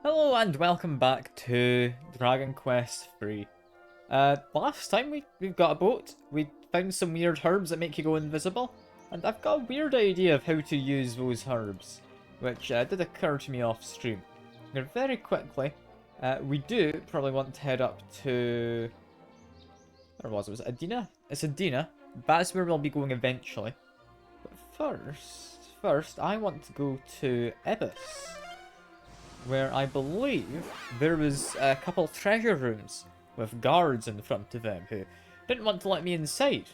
Hello and welcome back to Dragon Quest III. Last time we've got a boat, we found some weird herbs that make you go invisible, and I've got a weird idea of how to use those herbs, which did occur to me off stream. Now, very quickly, we do probably want to head up to... Where was it? Was it Adina? It's Adina. That's where we'll be going eventually. But first, I want to go to Ibis, where I believe there was a couple treasure rooms with guards in front of them who didn't want to let me inside,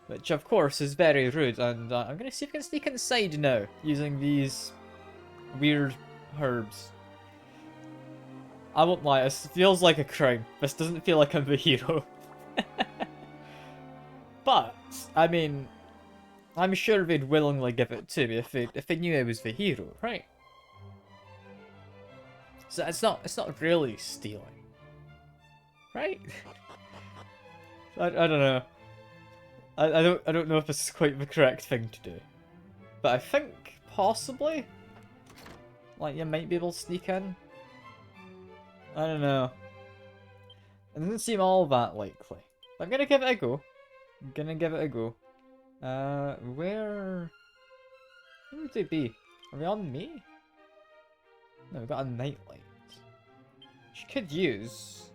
which of course is very rude, and I'm gonna see if I can sneak inside now using these weird herbs. I won't lie, this feels like a crime. This doesn't feel like I'm the hero. But, I mean, I'm sure they'd willingly give it to me if they knew I was the hero, right? So it's not really stealing, right? I don't know. I don't know if this is quite the correct thing to do, but I think possibly, like, you might be able to sneak in. I don't know. It doesn't seem all that likely. But I'm gonna give it a go. Where would they be? Are they on me? No, we've got a nightlight. Which you could use.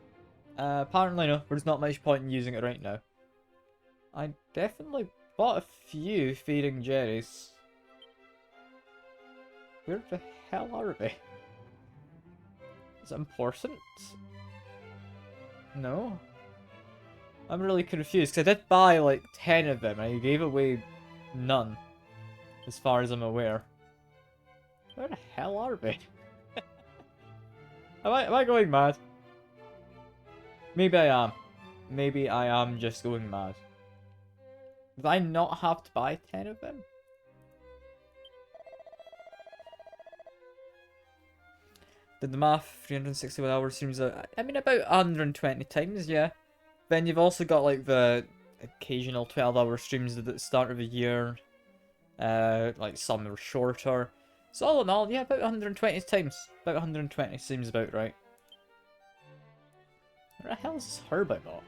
Apparently no, there's not much point in using it right now. I definitely bought a few feeding Jerry's. Where the hell are they? Is it important? No? I'm really confused, because I did buy like 10 of them, and I gave away none, as far as I'm aware. Where the hell are they? Am I going mad? Maybe I am. Maybe I am just going mad. Did I not have to buy 10 of them? Did the math, 361 hours seems, I mean, about 120 times, yeah. Then you've also got like the occasional 12-hour streams at the start of the year. Like some are shorter. So all in all, yeah, about 120 times. About 120 seems about right. Where the hell is this herb I bought?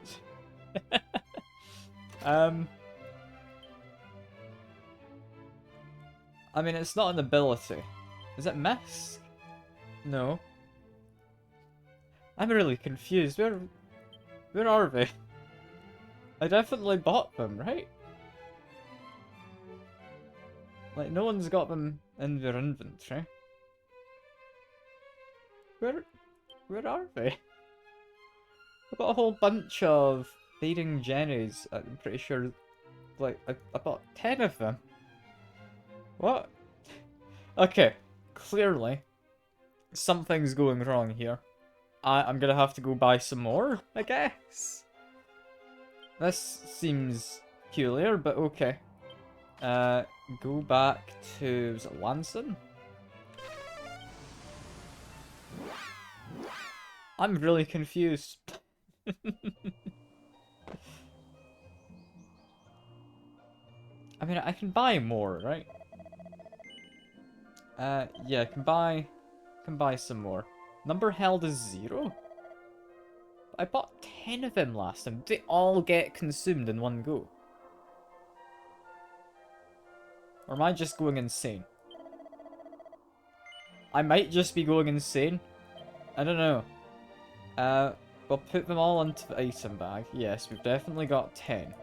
I mean, it's not an ability. Is it Mist? No. I'm really confused. Where are they? I definitely bought them, right? Like, no one's got them in their inventory. Where are they? I've got a whole bunch of feeding Jennies. I'm pretty sure, like, I bought 10 of them. What? Okay, clearly, something's going wrong here. I'm gonna have to go buy some more, I guess. This seems peculiar, but okay. Go back to, was it Lanson? I'm really confused. I mean, I can buy more, right? Yeah, I can buy some more. Number held is 0? I bought 10 of them last time. They all get consumed in one go. Or am I just going insane? I might just be going insane. I don't know. We'll put them all into the item bag. Yes, we've definitely got 10.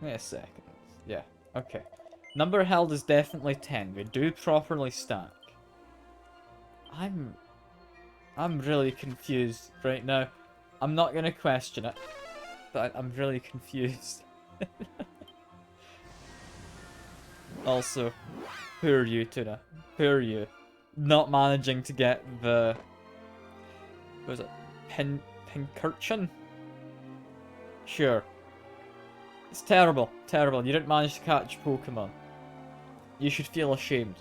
Wait a second. Yeah, okay. Number held is definitely 10. We do properly stack. I'm really confused right now. I'm not gonna question it, but I'm really confused. Also, who are you, Tuna? Who are you? Not managing to get the... What was it? Pincurchin? Sure. It's terrible. Terrible. You didn't manage to catch Pokemon. You should feel ashamed.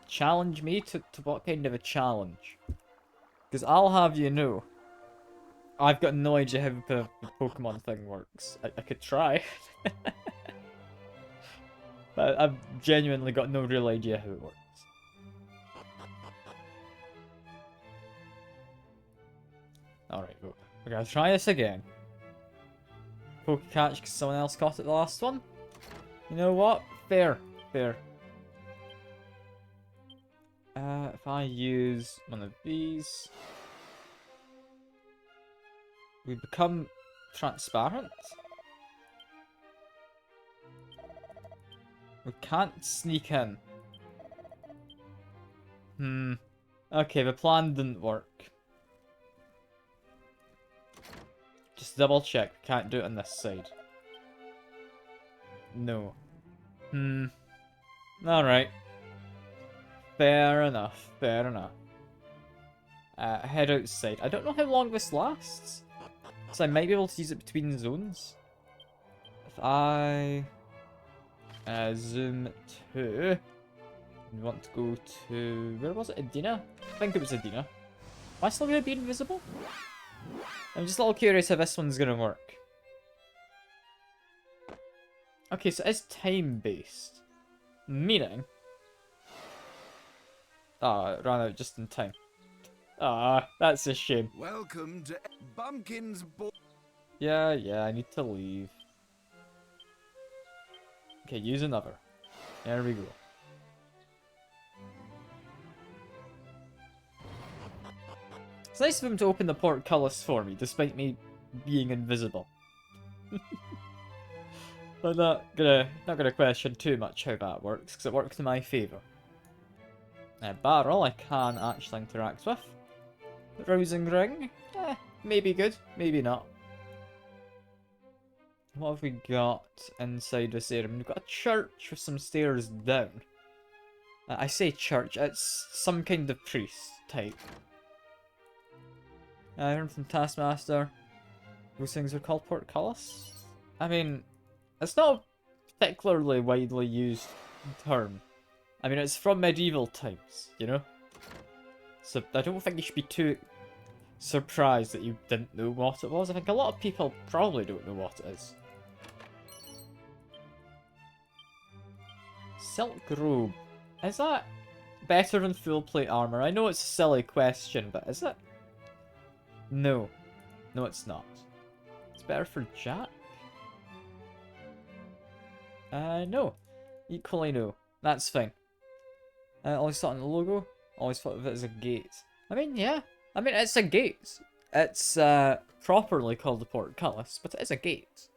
Challenge me to what kind of a challenge? Because I'll have you know, I've got no idea how the Pokemon thing works. I could try. But I've genuinely got no real idea how it works. Alright, we're gonna try this again. Poke catch because someone else caught it the last one. You know what? Fair. Fair. If I use one of these, we become transparent. We can't sneak in. Okay, the plan didn't work. Just double check. Can't do it on this side. No. Alright. Fair enough. Fair enough. Head outside. I don't know how long this lasts. So I might be able to use it between zones. If I zoom to... We want to go to... Where was it? Adina? I think it was Adina. Am I still going to be invisible? I'm just a little curious how this one's going to work. Okay, so it's time-based. Meaning... Ah, it ran out just in time. Ah, that's a shame. Welcome to Bumpkin's Ball. Yeah, I need to leave. Okay, use another. There we go. It's nice of him to open the portcullis for me, despite me being invisible. I'm not gonna question too much how that works, because it works in my favour. Barrel I can actually interact with. Rousing ring? Maybe good, maybe not. What have we got inside this area? We've got a church with some stairs down. I say church, it's some kind of priest type. I heard from Taskmaster. Those things are called portcullis? I mean, it's not a particularly widely used term. I mean, it's from medieval times, you know? So I don't think you should be too surprised that you didn't know what it was. I think a lot of people probably don't know what it is. Silk robe. Is that better than full plate armor? I know it's a silly question, but is it? No. No, it's not. It's better for Jack? No. Equally no. That's fine. Always thought on the logo. Always thought of it as a gate. I mean, yeah. I mean, it's a gate. It's properly called a portcullis, but it is a gate.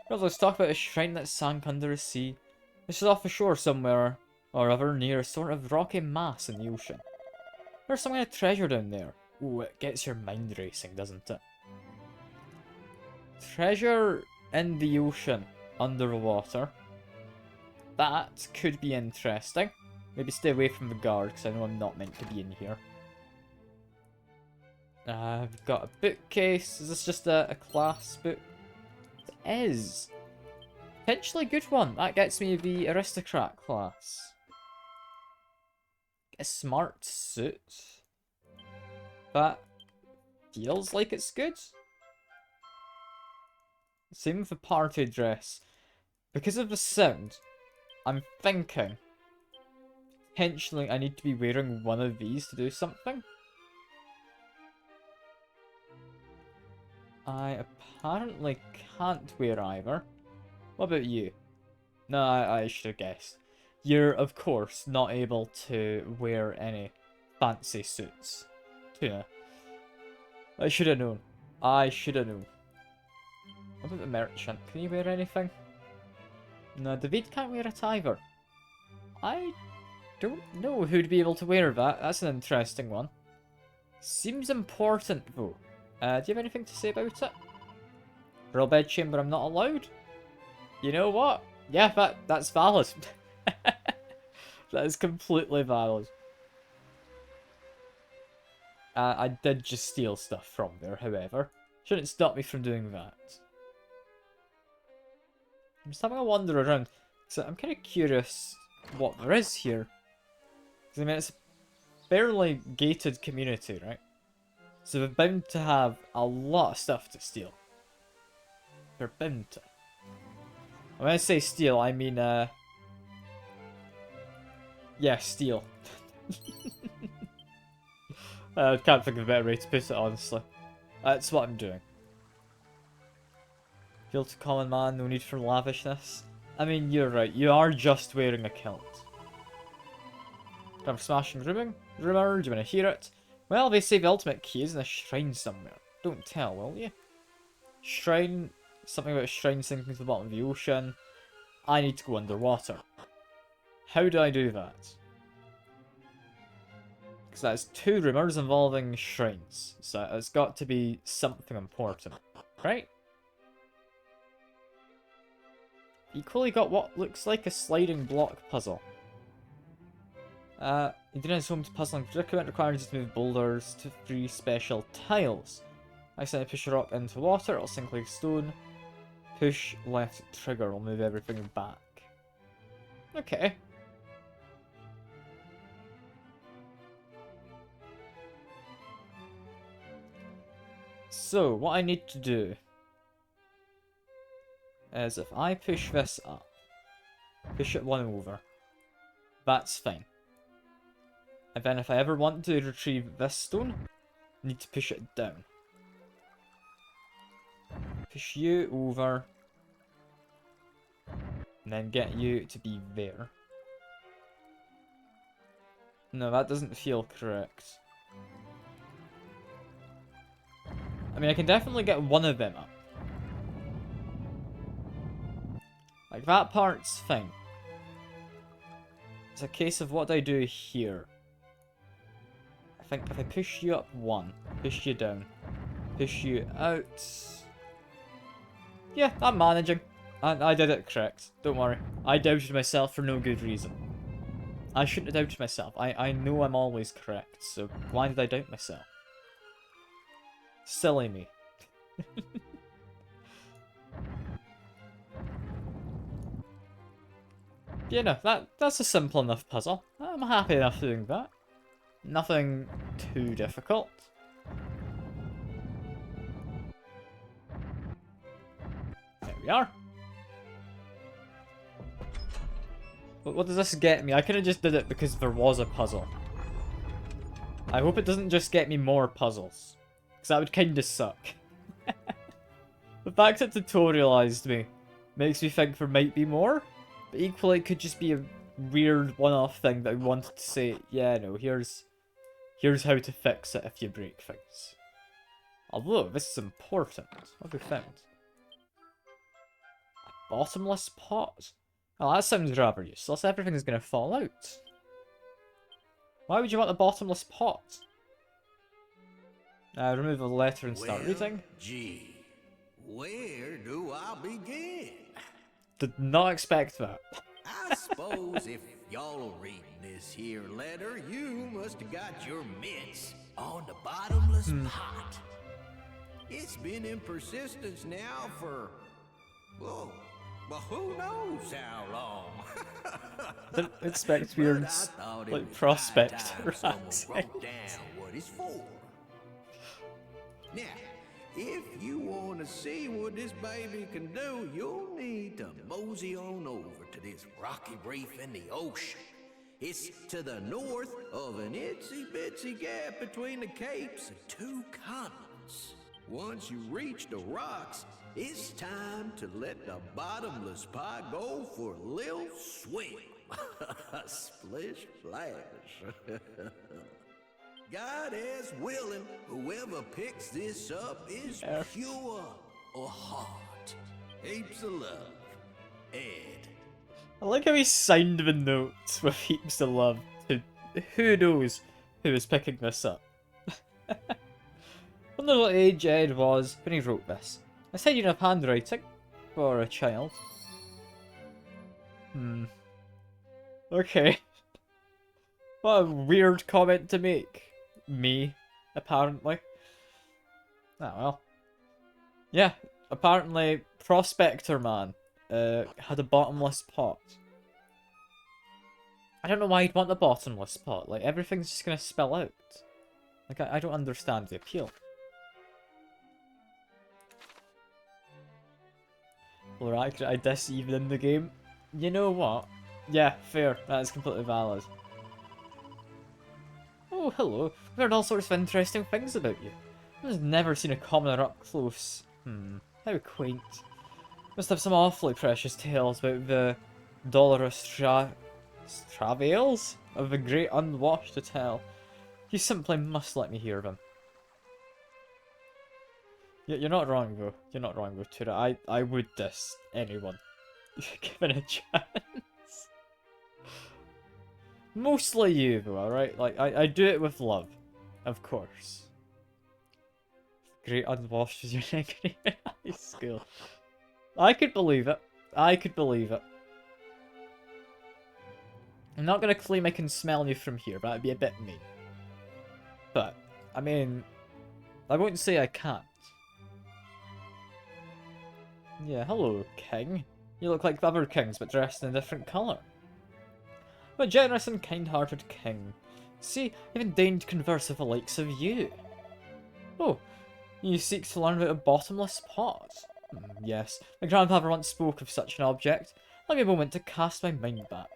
Well, let's talk about a shrine that sank under a sea. This is off the shore somewhere or other near a sort of rocky mass in the ocean. There's some kind of treasure down there. Ooh, it gets your mind racing, doesn't it? Treasure in the ocean, underwater. That could be interesting. Maybe stay away from the guard, because I know I'm not meant to be in here. We've got a bookcase. Is this just a class book? It is. Potentially a good one. That gets me the aristocrat class. A smart suit. That feels like it's good. Same with the party dress. Because of the sound, I'm thinking potentially I need to be wearing one of these to do something. I apparently can't wear either. What about you? No, I should have guessed. You're, of course, not able to wear any fancy suits. Tuna. I should have known. I should have known. What about the merchant? Can you wear anything? No, David can't wear it either. I don't know who'd be able to wear that. That's an interesting one. Seems important, though. Do you have anything to say about it? Royal bedchamber, I'm not allowed? You know what? Yeah, that's valid. That is completely valid. I did just steal stuff from there, however. Shouldn't stop me from doing that. I'm just having a wander around. So I'm kind of curious what there is here. Because I mean, it's a fairly gated community, right? So they're bound to have a lot of stuff to steal. They're bound to. When I say steal, I mean, yeah, steal. I can't think of a better way to put it, honestly. That's what I'm doing. Appeal to common man, no need for lavishness. I mean, you're right, you are just wearing a kilt. Time for smashing rumor, do you want to hear it? Well, they say the ultimate key is in a shrine somewhere. Don't tell, will you? Shrine, something about a shrine sinking to the bottom of the ocean. I need to go underwater. How do I do that? Because that's 2 rumors involving shrines, so it's got to be something important, right? Equally got what looks like a sliding block puzzle. Indiana's home to puzzling predicament requires you to move boulders to 3 special tiles. I say push a rock into water, it'll sink like stone. Push left trigger will move everything back. Okay. So, what I need to do is if I push this up, push it 1 over, that's fine. And then if I ever want to retrieve this stone, I need to push it down. Push you over, and then get you to be there. No, that doesn't feel correct. I mean, I can definitely get one of them up. Like, that part's fine. It's a case of what I do here. I think if I push you up 1, push you down, push you out... Yeah, I'm managing. I did it correct. Don't worry. I doubted myself for no good reason. I shouldn't have doubted myself. I know I'm always correct, so why did I doubt myself? Silly me. Yeah, no, that's a simple enough puzzle. I'm happy enough doing that. Nothing too difficult. There we are. What does this get me? I could have just did it because there was a puzzle. I hope it doesn't just get me more puzzles. Because that would kinda suck. The fact it tutorialized me makes me think there might be more. But equally, it could just be a weird one-off thing that I wanted to say, yeah, no, here's how to fix it if you break things. Although, this is important. What have we found? A bottomless pot? Oh, that sounds rather useless. Everything's gonna fall out. Why would you want a bottomless pot? Remove the letter and start reading. Gee, where do I begin? Did not expect that. I suppose if y'all are reading this here letter, you must have got your mitts on the bottomless pot. It's been in persistence now for, whoa, well, who knows how long? Didn't expect weird, like, prospect someone wrote down what it's for. Now, if you want to see what this baby can do, you'll need to mosey on over to this rocky reef in the ocean. It's to the north of an itsy-bitsy gap between the capes and 2 continents. Once you reach the rocks, it's time to let the bottomless pot go for a little swim. Splish splash. God is willing, whoever picks this up is pure or heart. Heaps of love, Ed. I like how he signed the notes with heaps of love to who knows who is picking this up. I wonder what age Ed was when he wrote this. I said you didn't have handwriting for a child. Okay. What a weird comment to make. Me, apparently. Oh well. Yeah, apparently Prospector Man had a bottomless pot. I don't know why he'd want the bottomless pot. Like, everything's just gonna spill out. Like, I don't understand the appeal. Alright, I diss even in the game. You know what? Yeah, fair. That is completely valid. Oh, Oh, hello. I've heard all sorts of interesting things about you. I've never seen a commoner up close. How quaint. Must have some awfully precious tales about the dolorous travails of the great unwashed to tell. You simply must let me hear them. You're not wrong, though. You're not wrong, though, Tura. I would diss anyone given a chance. Mostly you, though, alright? Like, I do it with love. Of course. Great unwashed is your nickname in high school. I could believe it. I could believe it. I'm not gonna claim I can smell you from here, that'd be a bit mean. But, I mean, I won't say I can't. Yeah, hello, King. You look like the other kings, but dressed in a different colour. I'm a generous and kind-hearted king. See, I even deigned to converse with the likes of you. Oh, you seek to learn about a bottomless pot? Yes, my grandfather once spoke of such an object. Let me a moment to cast my mind back.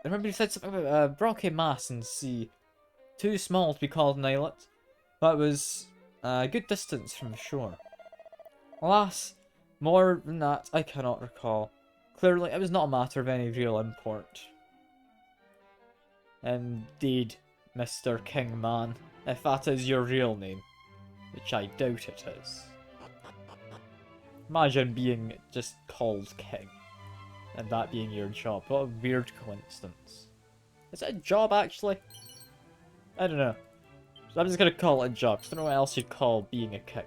I remember you said something about a rocky mass in sea. Too small to be called an islet. That was a good distance from the shore. Alas, more than that I cannot recall. Clearly, it was not a matter of any real import. Indeed, Mr. Kingman, if that is your real name, which I doubt it is. Imagine being just called King, and that being your job. What a weird coincidence. Is it a job, actually? I don't know. So I'm just gonna call it a job, because I don't know what else you'd call being a king.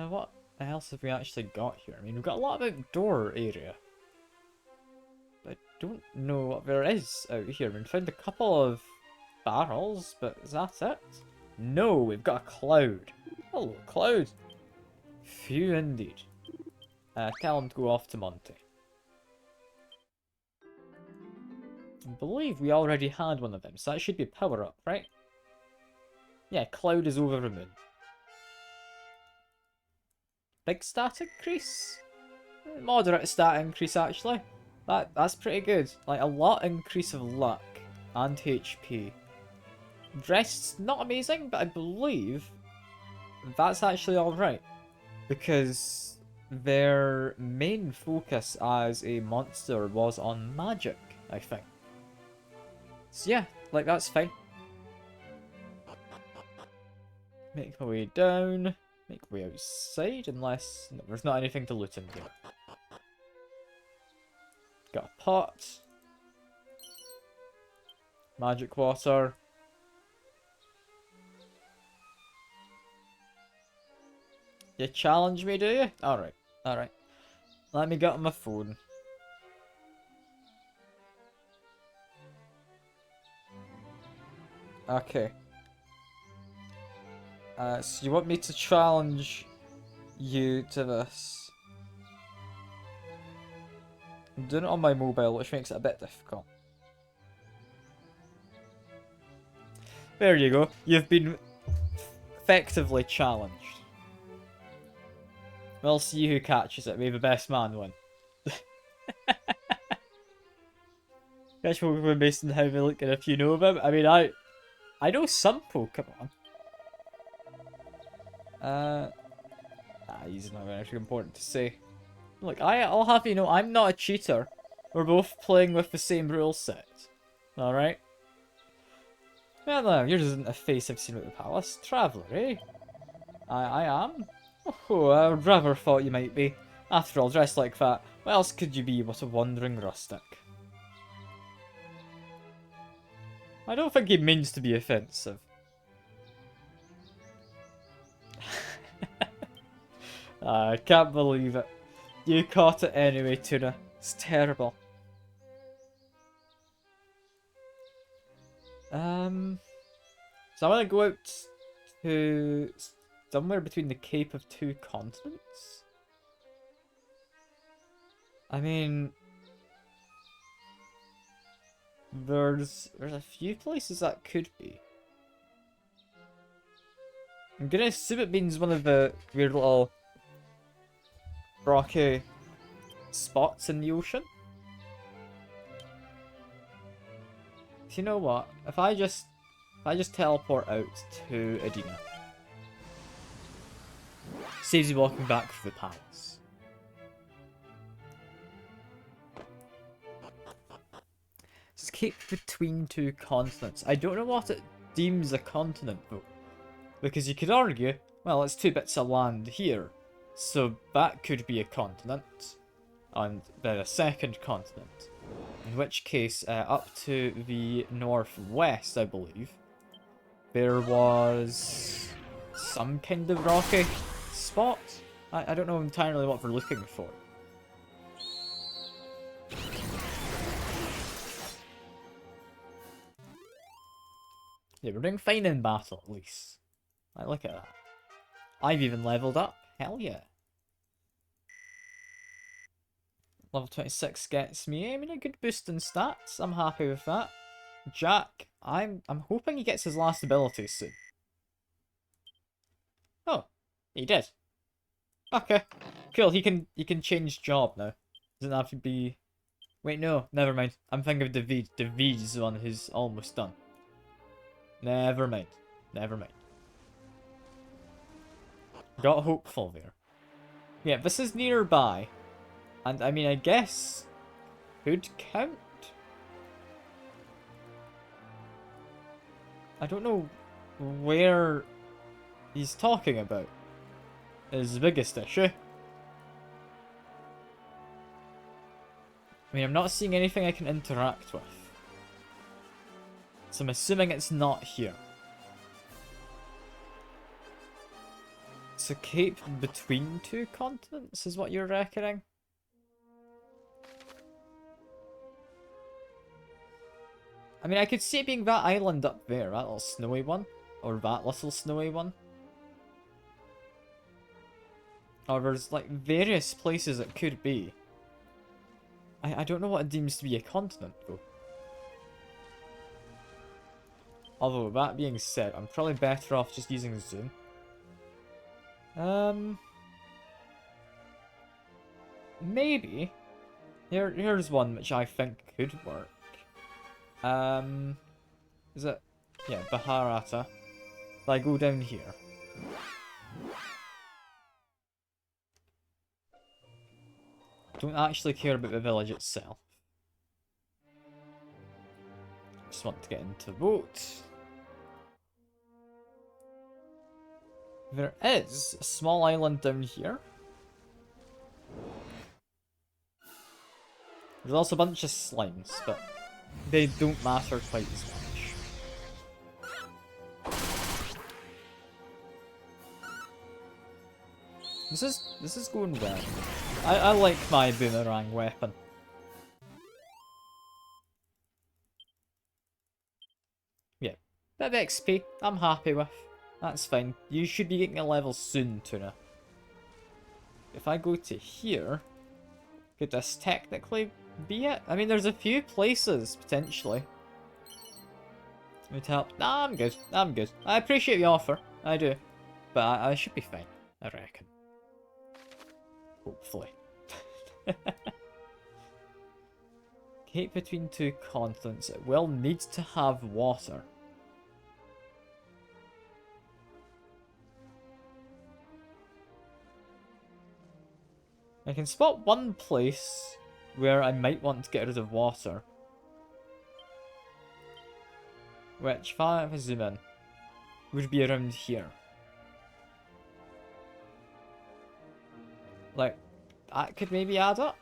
What else have we actually got here? I mean, we've got a lot of outdoor area. I don't know what there is out here. We found a couple of barrels, but is that it? No, we've got a cloud. Hello, cloud. Phew, indeed. Tell him to go off to Monty. I believe we already had one of them, so that should be a power-up, right? Yeah, cloud is over the moon. Big stat increase? Moderate stat increase, actually. That's pretty good. Like, a lot increase of luck and HP. Rest's not amazing, but I believe that's actually alright. Because their main focus as a monster was on magic, I think. So yeah, like, that's fine. Make my way down. Make my way outside, unless... No, there's not anything to loot in here. Got a pot. Magic water. You challenge me, do you? Alright, alright. Let me get on my phone. Okay. So you want me to challenge you to this? I'm doing it on my mobile, which makes it a bit difficult. There you go. You've been effectively challenged. We'll see who catches it. May the best man win. Catch Pokemon based on how they look and if you know them. I mean, I know some Pokemon. He's not very important to say. Look, I'll have you know, I'm not a cheater. We're both playing with the same rule set. Alright? Well, no, yours isn't a face I've seen at the palace. Traveller, eh? I am? Oh, I would rather thought you might be. After all, dressed like that, what else could you be but a wandering rustic? I don't think he means to be offensive. I can't believe it. You caught it anyway, Tuna. It's terrible. So I want to go out to somewhere between the Cape of Two Continents. I mean, there's a few places that could be. I'm gonna assume it means one of the weird little rocky spots in the ocean. you know what? If I just teleport out to Edina, saves you walking back to the palace. Escape between two continents. I don't know what it deems a continent though, because you could argue, well, it's 2 bits of land here, so that could be a continent, and then a second continent. In which case, up to the northwest, I believe, there was some kind of rocky spot. I don't know entirely what we're looking for. Yeah, we're doing fine in battle, at least. I look at that. I've even leveled up. Hell yeah. Level 26 gets me, I mean, a good boost in stats. I'm happy with that. Jack, I'm hoping he gets his last ability soon. Oh, he did. Okay, cool. He can change job now. Doesn't have to be. Wait, no, never mind. I'm thinking of David. David's one who's almost done. Never mind. Never mind. Got hopeful there. Yeah, this is nearby. And I mean, I guess could count. I don't know where he's talking about. His biggest issue. I mean, I'm not seeing anything I can interact with. So I'm assuming it's not here. So cape between 2 continents is what you're reckoning? I mean, I could see it being that island up there, that little snowy one. Or that little snowy one. Or there's like various places it could be. I don't know what it deems to be a continent though. Although that being said, I'm probably better off just using Zoom. Maybe. Here's one which I think could work. Is it? Yeah, Baharata. If I go down here. Don't actually care about the village itself. Just want to get into the boat. There is a small island down here. There's also a bunch of slimes, but they don't matter quite as much. This is going well. I like my boomerang weapon. Yeah, bit of XP, I'm happy with. That's fine. You should be getting a level soon, Tuna. If I go to here, could this technically be it? I mean, there's a few places, potentially. Would help. Nah, I'm good. I'm good. I appreciate the offer. I do. But I should be fine, I reckon. Hopefully. Cape between 2 continents. It will need to have water. I can spot one place where I might want to get rid of water. Which, if I zoom in, would be around here. Like, that could maybe add up.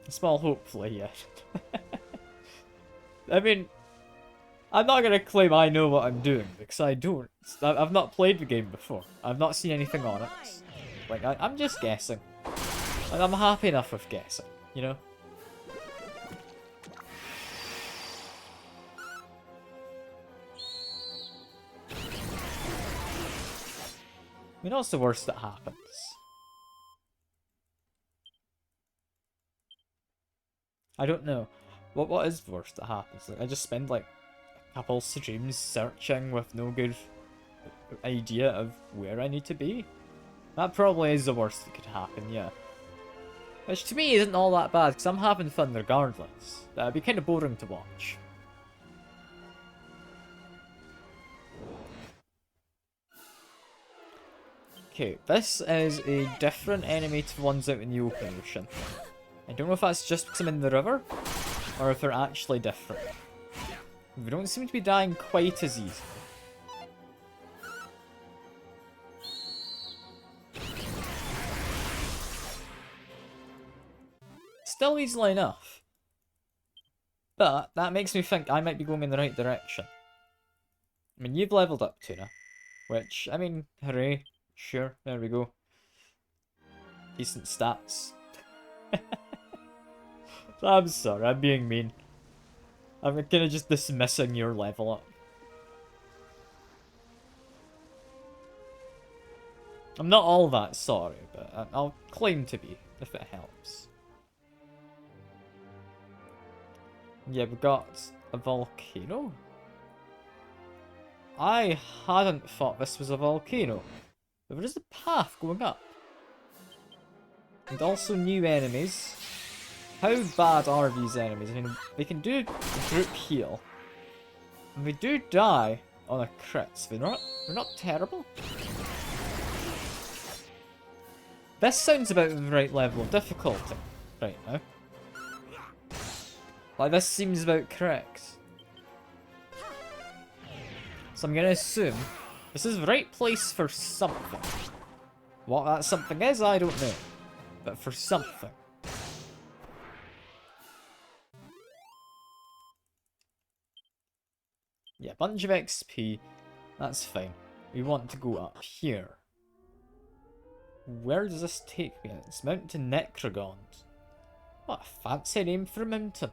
A small hopefully, yeah. I mean, I'm not gonna claim I know what I'm doing, because I don't. I've not played the game before. I've not seen anything on it. Like, I'm just guessing. And I'm happy enough with guessing, you know? I mean, what's the worst that happens? I don't know. What is the worst that happens? Like, I just spend like a couple streams searching with no good idea of where I need to be. That probably is the worst that could happen, yeah. Which to me isn't all that bad, because I'm having fun regardless. That'd be kind of boring to watch. Okay, this is a different enemy to the ones out in the open ocean. I don't know if that's just because I'm in the river, or if they're actually different. They don't seem to be dying quite as easy. Still easily enough. But that makes me think I might be going in the right direction. I mean, you've leveled up, Tuna. Which, I mean, hooray. Sure, there we go. Decent stats. I'm sorry, I'm being mean. I'm kind of just dismissing your level up. I'm not all that sorry, but I'll claim to be, if it helps. Yeah, we got a volcano. I hadn't thought this was a volcano. But there is a path going up. And also new enemies. How bad are these enemies? I mean, they can do a group heal. And they do die on a crit. So they're not terrible. This sounds about the right level of difficulty right now. Like, this seems about correct. So I'm gonna assume this is the right place for something. What that something is, I don't know. But for something. Yeah, bunch of XP. That's fine. We want to go up here. Where does this take me? It's Mountain Necrogond. What a fancy name for a mountain.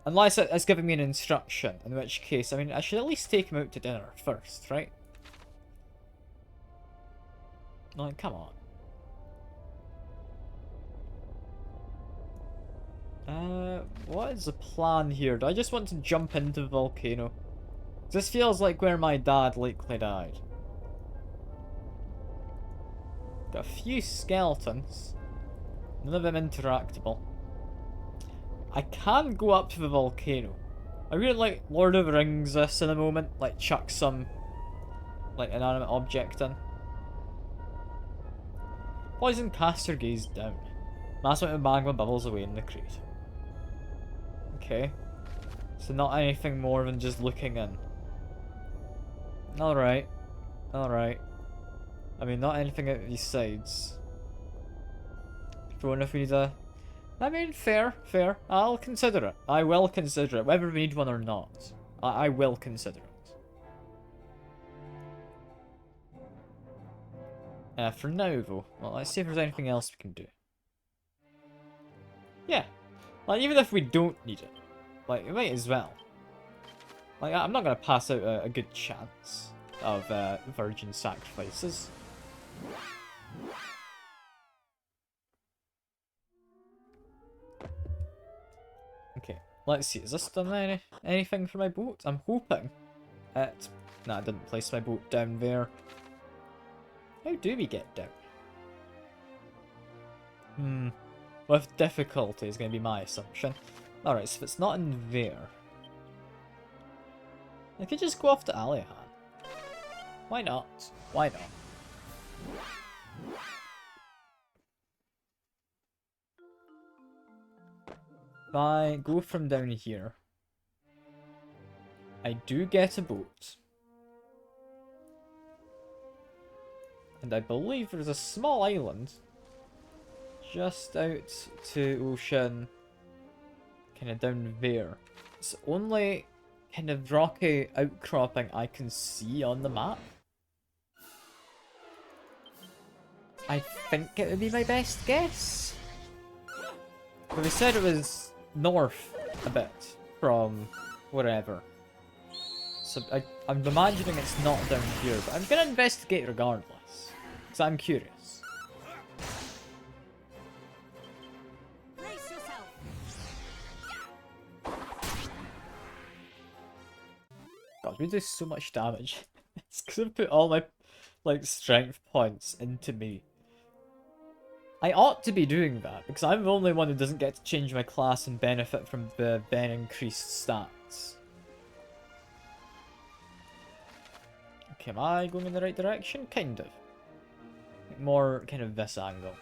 Unless it's giving me an instruction, in which case, I mean, I should at least take him out to dinner first, right? Like, come on. What is the plan here? Do I just want to jump into the volcano? This feels like where my dad likely died. Got a few skeletons. None of them interactable. I can go up to the volcano. I really like Lord of the Rings this in a moment. Like chuck some like inanimate object in. Poison caster gaze down. Mass amount of magma bubbles away in the crate. Okay. So not anything more than just looking in. Alright. Alright. I mean, not anything out of these sides. Throwing if we need a... I mean, fair, fair. I'll consider it. I will consider it. Whether we need one or not. I will consider it. For now, though. Well, let's see if there's anything else we can do. Yeah. Like, even if we don't need it. Like, we might as well. Like, I'm not going to pass out a good chance of virgin sacrifices. Okay, let's see. Is this done anything for my boat? I'm hoping it... Nah, I didn't place my boat down there. How do we get down? With difficulty is going to be my assumption. Alright, so if it's not in there... I could just go off to Alihan. Why not? Why not? If I go from down here, I do get a boat. And I believe there's a small island just out to ocean, kind of down there. It's the only kind of rocky outcropping I can see on the map. I think it would be my best guess. But they said it was north a bit from wherever. So I'm imagining it's not down here, but I'm going to investigate regardless. Because I'm curious. Brace yourself. God, we do so much damage. It's because I put all my like strength points into me. I ought to be doing that, because I'm the only one who doesn't get to change my class and benefit from the then increased stats. Okay, am I going in the right direction? Kind of. More kind of this angle.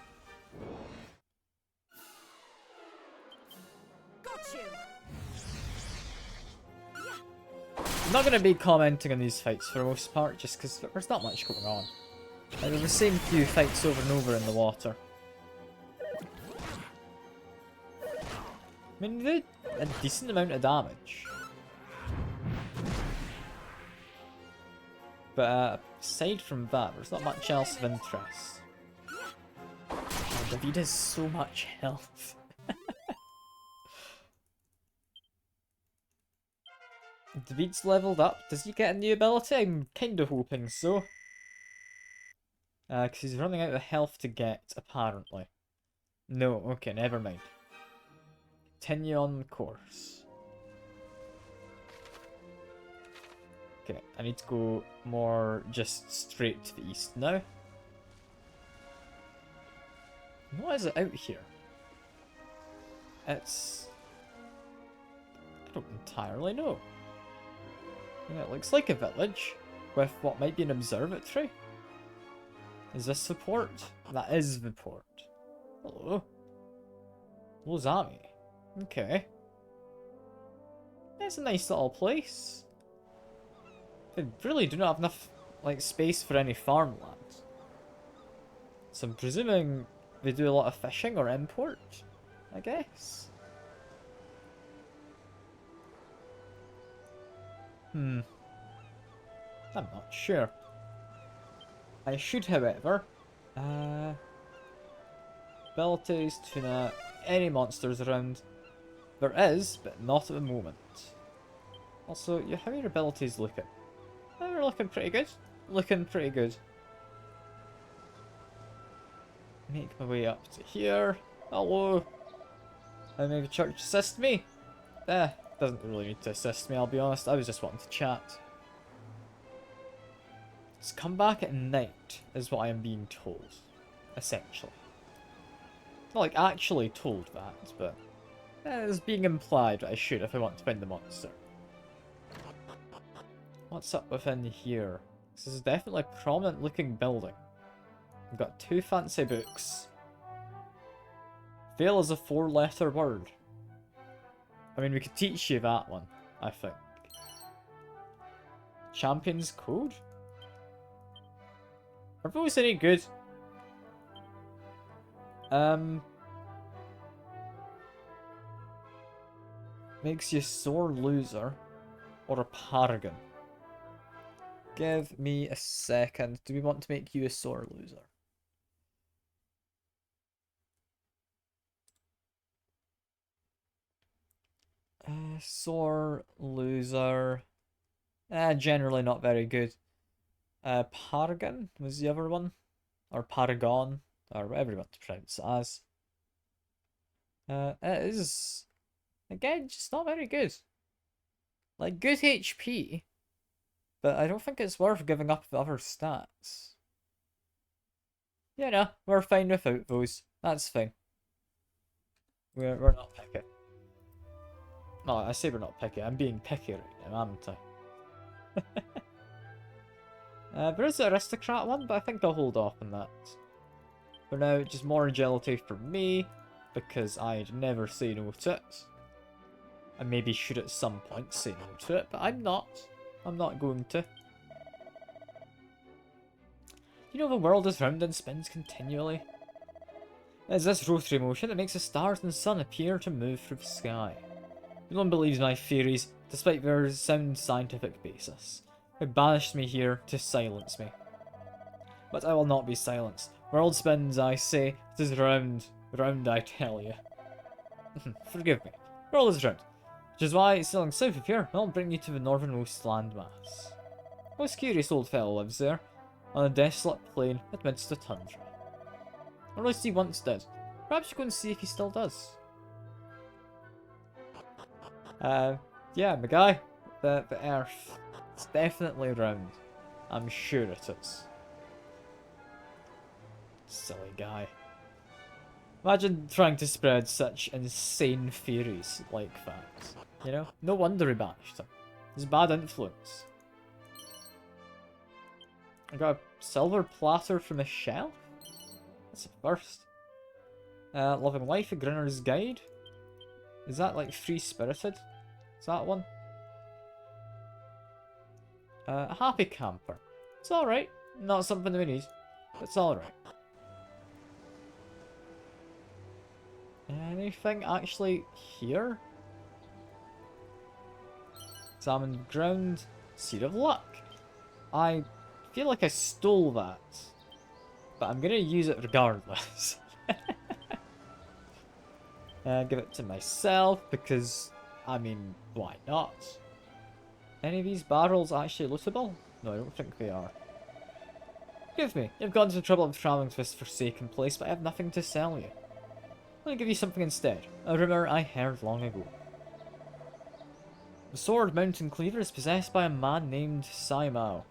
Got you. I'm not going to be commenting on these fights for the most part, just because there's not much going on. Like, they're the same few fights over and over in the water. I mean, they did a decent amount of damage. But aside from that, there's not much else of interest. Oh, David has so much health. David's leveled up. Does he get a new ability? I'm kind of hoping so. Because he's running out of health to get, apparently. No, okay, never mind. Continue on the course. Okay, I need to go more just straight to the east now. What is it out here? It's... I don't entirely know. Yeah, it looks like a village with what might be an observatory. Is this the port? That is the port. Hello. Lozami. Okay. It's a nice little place. They really do not have enough, like, space for any farmland. So I'm presuming they do a lot of fishing or import, I guess. I'm not sure. I should, however, abilities, tuna, any monsters around. There is, but not at the moment. Also, how are your abilities looking? They're looking pretty good. Looking pretty good. Make my way up to here. Hello. And maybe church assist me? Doesn't really need to assist me, I'll be honest. I was just wanting to chat. Let's come back at night, is what I am being told. Essentially. Not like actually told that, but it's being implied that I should if I want to find the monster. What's up within here? This is definitely a prominent looking building. We've got 2 fancy books. Veil is a 4-letter word. I mean, we could teach you that one, I think. Champion's Code? Are those any good? Makes you sore loser or a paragon. Give me a second. Do we want to make you a sore loser? Sore loser. Generally not very good. Paragon was the other one. Or Paragon. Or whatever you want to pronounce it as. It is, again, just not very good. Like, good HP. But I don't think it's worth giving up the other stats. Yeah, no, we're fine without those. That's fine. We're not picky. No, I say we're not picky. I'm being picky right now, haven't I? There is an aristocrat one, but I think I'll hold off on that. For now, just more agility for me, because I'd never say no to it. I maybe should at some point say no to it, but I'm not. I'm not going to. You know the world is round and spins continually. It's this rotary motion that makes the stars and sun appear to move through the sky. No one believes my theories, despite their sound scientific basis. They banished me here to silence me. But I will not be silenced. World spins, I say. It is round. Round, I tell you. Forgive me. World is round. Which is why, sailing south of here, I'll bring you to the northernmost landmass. Most curious old fellow lives there, on a desolate plain amidst the tundra. Or at least he once did. Perhaps you go and see if he still does. Yeah, my guy. The Earth. It's definitely round. I'm sure it is. Silly guy. Imagine trying to spread such insane theories like that. You know? No wonder he banished him. It's bad influence. I got a silver platter from a shelf? That's a first. Loving Life, A Grinner's Guide. Is that like Free Spirited? Is that one? Happy Camper. It's alright. Not something we need. It's alright. Anything actually here? Examine ground. Seed of Luck. I feel like I stole that. But I'm gonna use it regardless. Give it to myself because, I mean, why not? Any of these barrels actually lootable? No, I don't think they are. Give me. You've gone to the trouble of travelling to this forsaken place, but I have nothing to sell you. Let me give you something instead. A rumour I heard long ago. The sword Mountain Cleaver is possessed by a man named Sai Mao.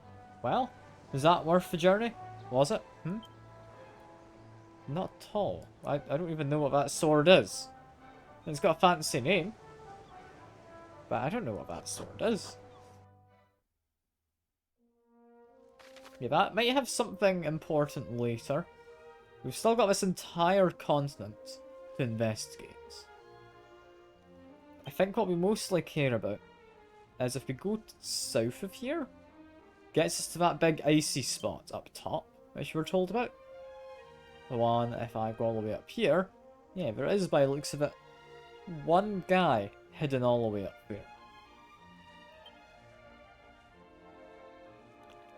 Well, was that worth the journey? Was it? Not at all. I don't even know what that sword is. It's got a fancy name. But I don't know what that sword is. Yeah, that might have something important later. We've still got this entire continent to investigate. I think what we mostly care about is if we go south of here, gets us to that big icy spot up top, which we were told about. The one, if I go all the way up here, yeah, there is, by the looks of it, one guy hidden all the way up there.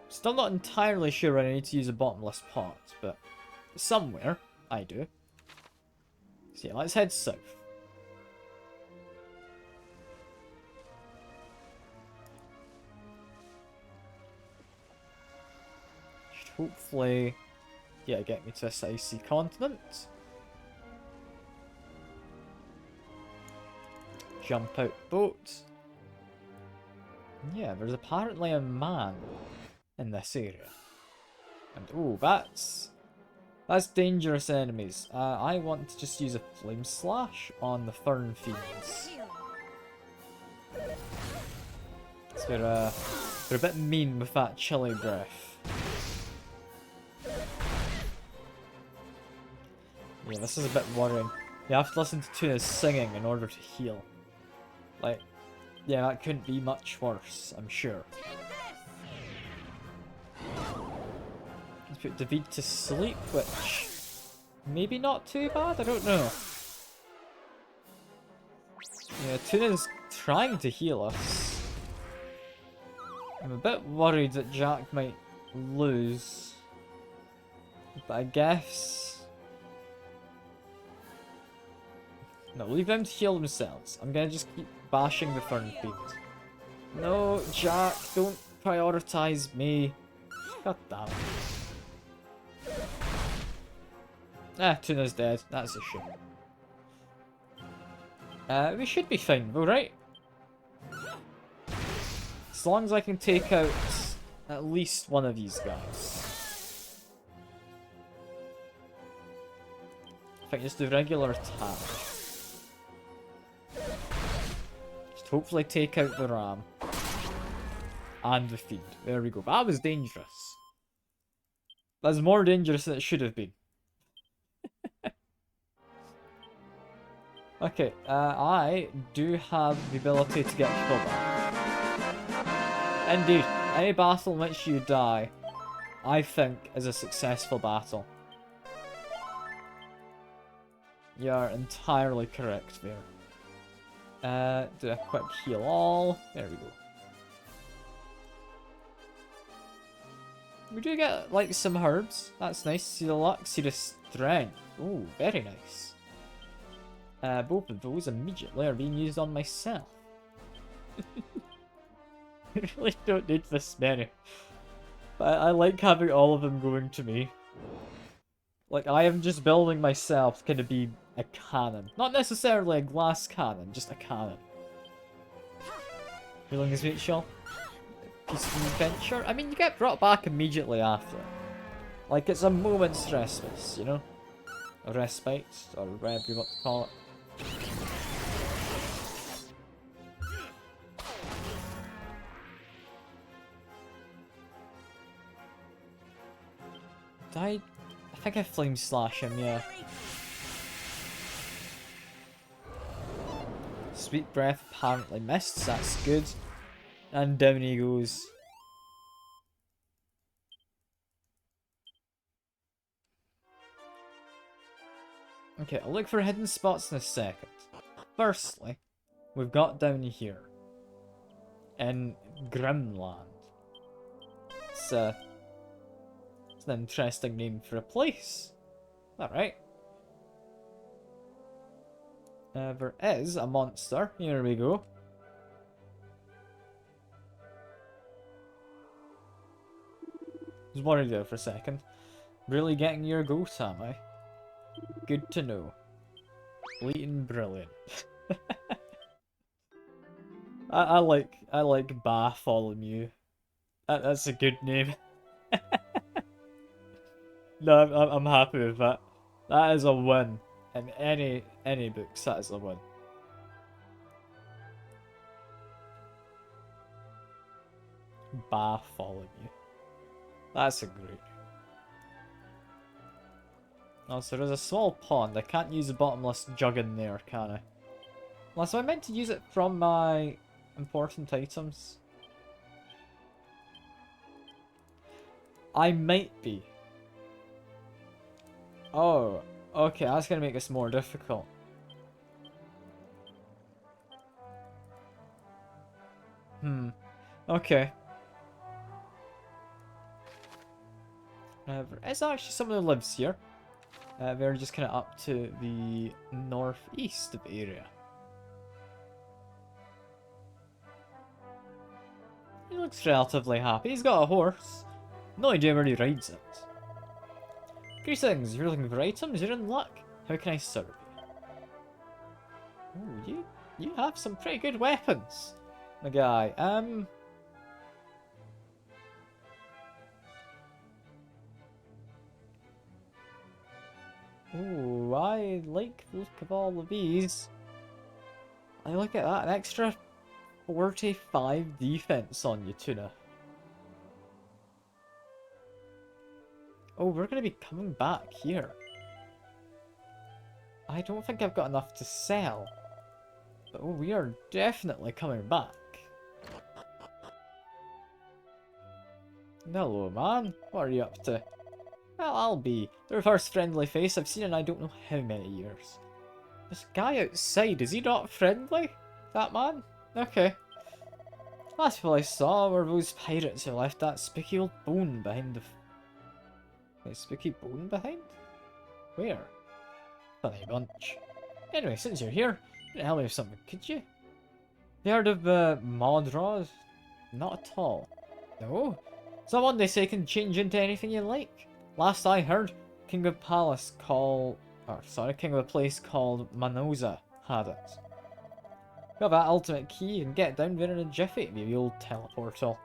Still not entirely sure when I need to use a bottomless pot, but somewhere I do. So yeah, let's head south. Should hopefully, yeah, get me to this icy continent. Jump out boat. Yeah, there's apparently a man in this area. And oh, that's dangerous enemies. I want to just use a flame slash on the fern fiends. So they're a bit mean with that chilly breath. Yeah, this is a bit worrying. You have to listen to Tuna's singing in order to heal. Like, yeah, that couldn't be much worse, I'm sure. Let's put David to sleep, which maybe not too bad, I don't know. Yeah, Tuna's trying to heal us. I'm a bit worried that Jack might lose. But I guess... No, leave them to heal themselves. I'm gonna just keep bashing the fern fiends. No, Jack, don't prioritize me. God damn it. Ah, Tuna's dead. That's a shame. We should be fine though, right? As long as I can take out at least one of these guys. If I can just do regular attack. Just hopefully take out the ram. And the fiend. There we go. That was dangerous. That's more dangerous than it should have been. Okay, I do have the ability to get people back. Indeed, any battle in which you die, I think, is a successful battle. You are entirely correct there. Do a quick heal all. There we go. We do get, like, some herbs. That's nice. See the luck, see the strength. Oh, very nice. Both of those immediately are being used on myself. I really don't need this many. But I like having all of them going to me. Like, I am just building myself to kind of be a cannon. Not necessarily a glass cannon, just a cannon. Healing is mutual. Peaceful adventure. I mean, you get brought back immediately after. Like, it's a moment's respite, you know? respite, or whatever you want to call it. I think I flame slash him, yeah. Sweet breath apparently missed, that's good. And down he goes. Okay, I'll look for hidden spots in a second. Firstly, we've got down here in Grimland. It's an interesting name for a place. Alright. There is a monster. Here we go. Was worried there for a second. Really getting your goat, am I? Good to know. Bleating brilliant. I like Bartholomew. That's a good name. No, I'm happy with that. That is a win. In any books, that is a win. Bartholomew. That's a great. Oh, so there's a small pond. I can't use a bottomless jug in there, can I? Unless I meant to use it from my important items. I might be. Oh, okay, that's gonna make this more difficult. Okay. There is actually someone who lives here. They're just kind of up to the northeast of the area. He looks relatively happy. He's got a horse. No idea where he rides it. Greetings, you're looking for items? You're in luck. How can I serve you? Oh, you have some pretty good weapons, my guy. Ooh, I like the look of all of these. I look at that, an extra 45 defense on you, Tuna. Oh, we're going to be coming back here. I don't think I've got enough to sell. But oh, we are definitely coming back. Hello, man. What are you up to? Well, I'll be. The first friendly face I've seen in I don't know how many years. This guy outside, is he not friendly? That man? Okay. Last people I saw were those pirates who left that spooky old bone behind the... Wait, spooky bone behind? Where? Funny bunch. Anyway, since you're here, you can help me with something, could you? You heard of Madraws? Not at all. No? Someone they say can change into anything you like. Last I heard, King of Palace called... King of a place called Manoza had it. Got that ultimate key and get down there in a jiffy, the old teleportal.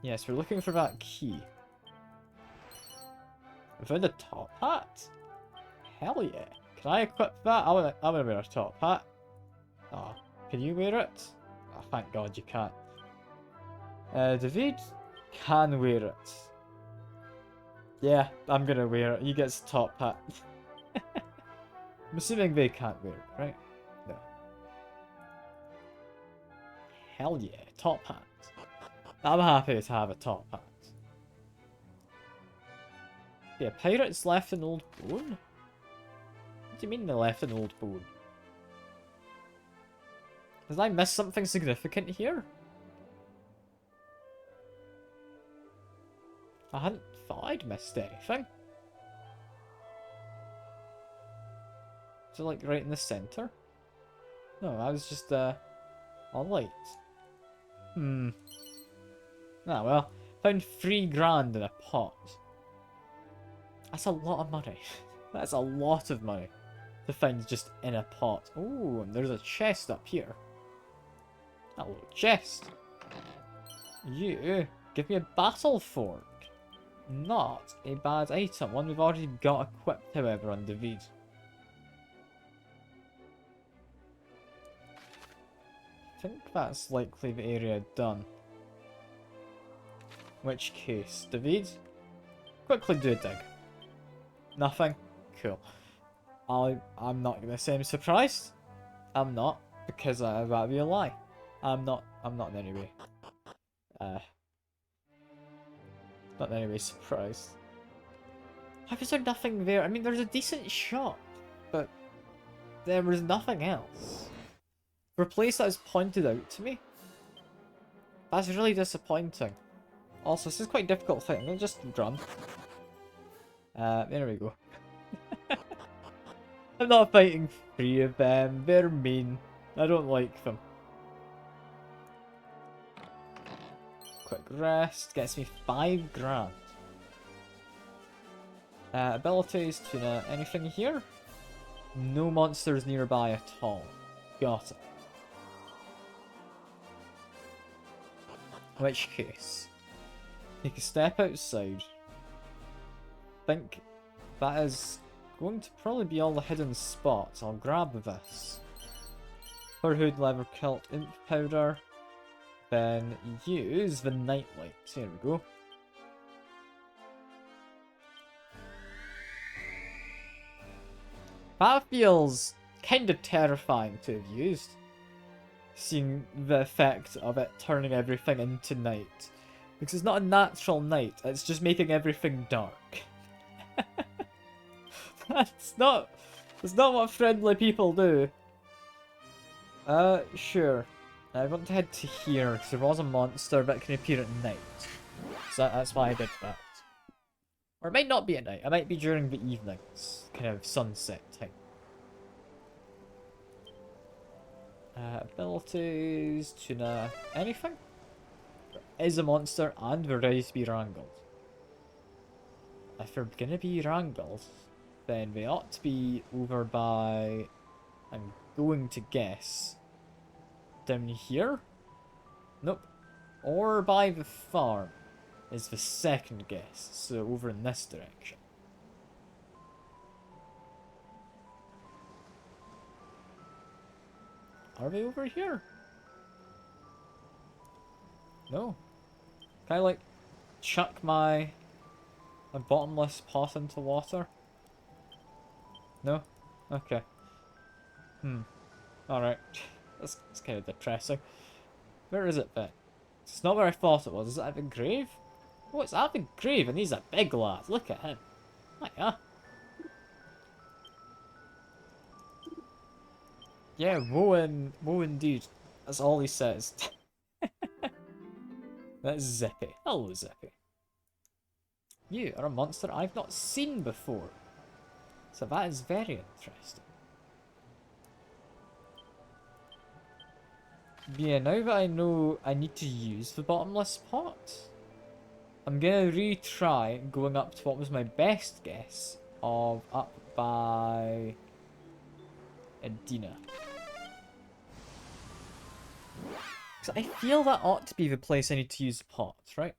Yes, we're looking for that key. We found a top hat? Hell yeah. Can I equip that? I wanna wear a top hat. Oh, can you wear it? Oh, thank God you can't. David can wear it. Yeah, I'm gonna wear it. He gets a top hat. I'm assuming they can't wear it, right? No. Hell yeah, top hat. I'm happy to have a top hat. Yeah, pirates left an old bone? What do you mean they left an old bone? Did I miss something significant here? I hadn't thought I'd missed anything. Is it like right in the center? No, I was just alright. Ah well, found $3 in a pot. That's a lot of money. That's a lot of money to find just in a pot. Oh, and there's a chest up here. Hello, chest. You give me a battle fork. not a bad item. One we've already got equipped, however, on David. I think that's likely the area done. In which case, David, quickly do a dig. Nothing? Cool. I'm not gonna say I'm surprised. I'm not, because that'd be a lie. I'm not in any way. Not in any way surprised. How is there nothing there? I mean, there's a decent shop, but there was nothing else. For a place that was pointed out to me, that's really disappointing. Also, this is quite a difficult thing. I'm gonna just run. There we go. I'm not fighting three of them. They're mean. I don't like them. Quick rest. Gets me 5 grand. Abilities, tuna. Anything here? No monsters nearby at all. Got it. In which case, take a step outside. Think that is going to probably be all the hidden spots. I'll grab this. Hood, leather kilt, imp powder. Then use the nightlight. Here we go. That feels kind of terrifying to have used. Seeing the effect of it turning everything into night. Because it's not a natural night, it's just making everything dark. That's not what friendly people do. Sure. I want to head to here, because there was a monster that can appear at night. So that's why I did that. Or it might not be at night, it might be during the evenings. Kind of sunset time. Abilities, tuna, anything? There is a monster and we're ready to be wrangled. If we're gonna be wrangled, then they ought to be over by, I'm going to guess, down here? Nope. Or by the farm is the second guess, so over in this direction. Are they over here? No. Can I, like, chuck my bottomless pot into water? No? Okay. Alright. That's kind of depressing. Where is it then? It's not where I thought it was. Is it at the grave? Oh, it's at the grave, and he's a big lad. Look at him. Hiya. Yeah, woe indeed. That's all he says. That's Zippy. Hello, Zippy. You are a monster I've not seen before. So that is very interesting. Yeah, now that I know I need to use the bottomless pot, I'm gonna retry going up to what was my best guess of up by Edina. Because I feel that ought to be the place I need to use the pots, right?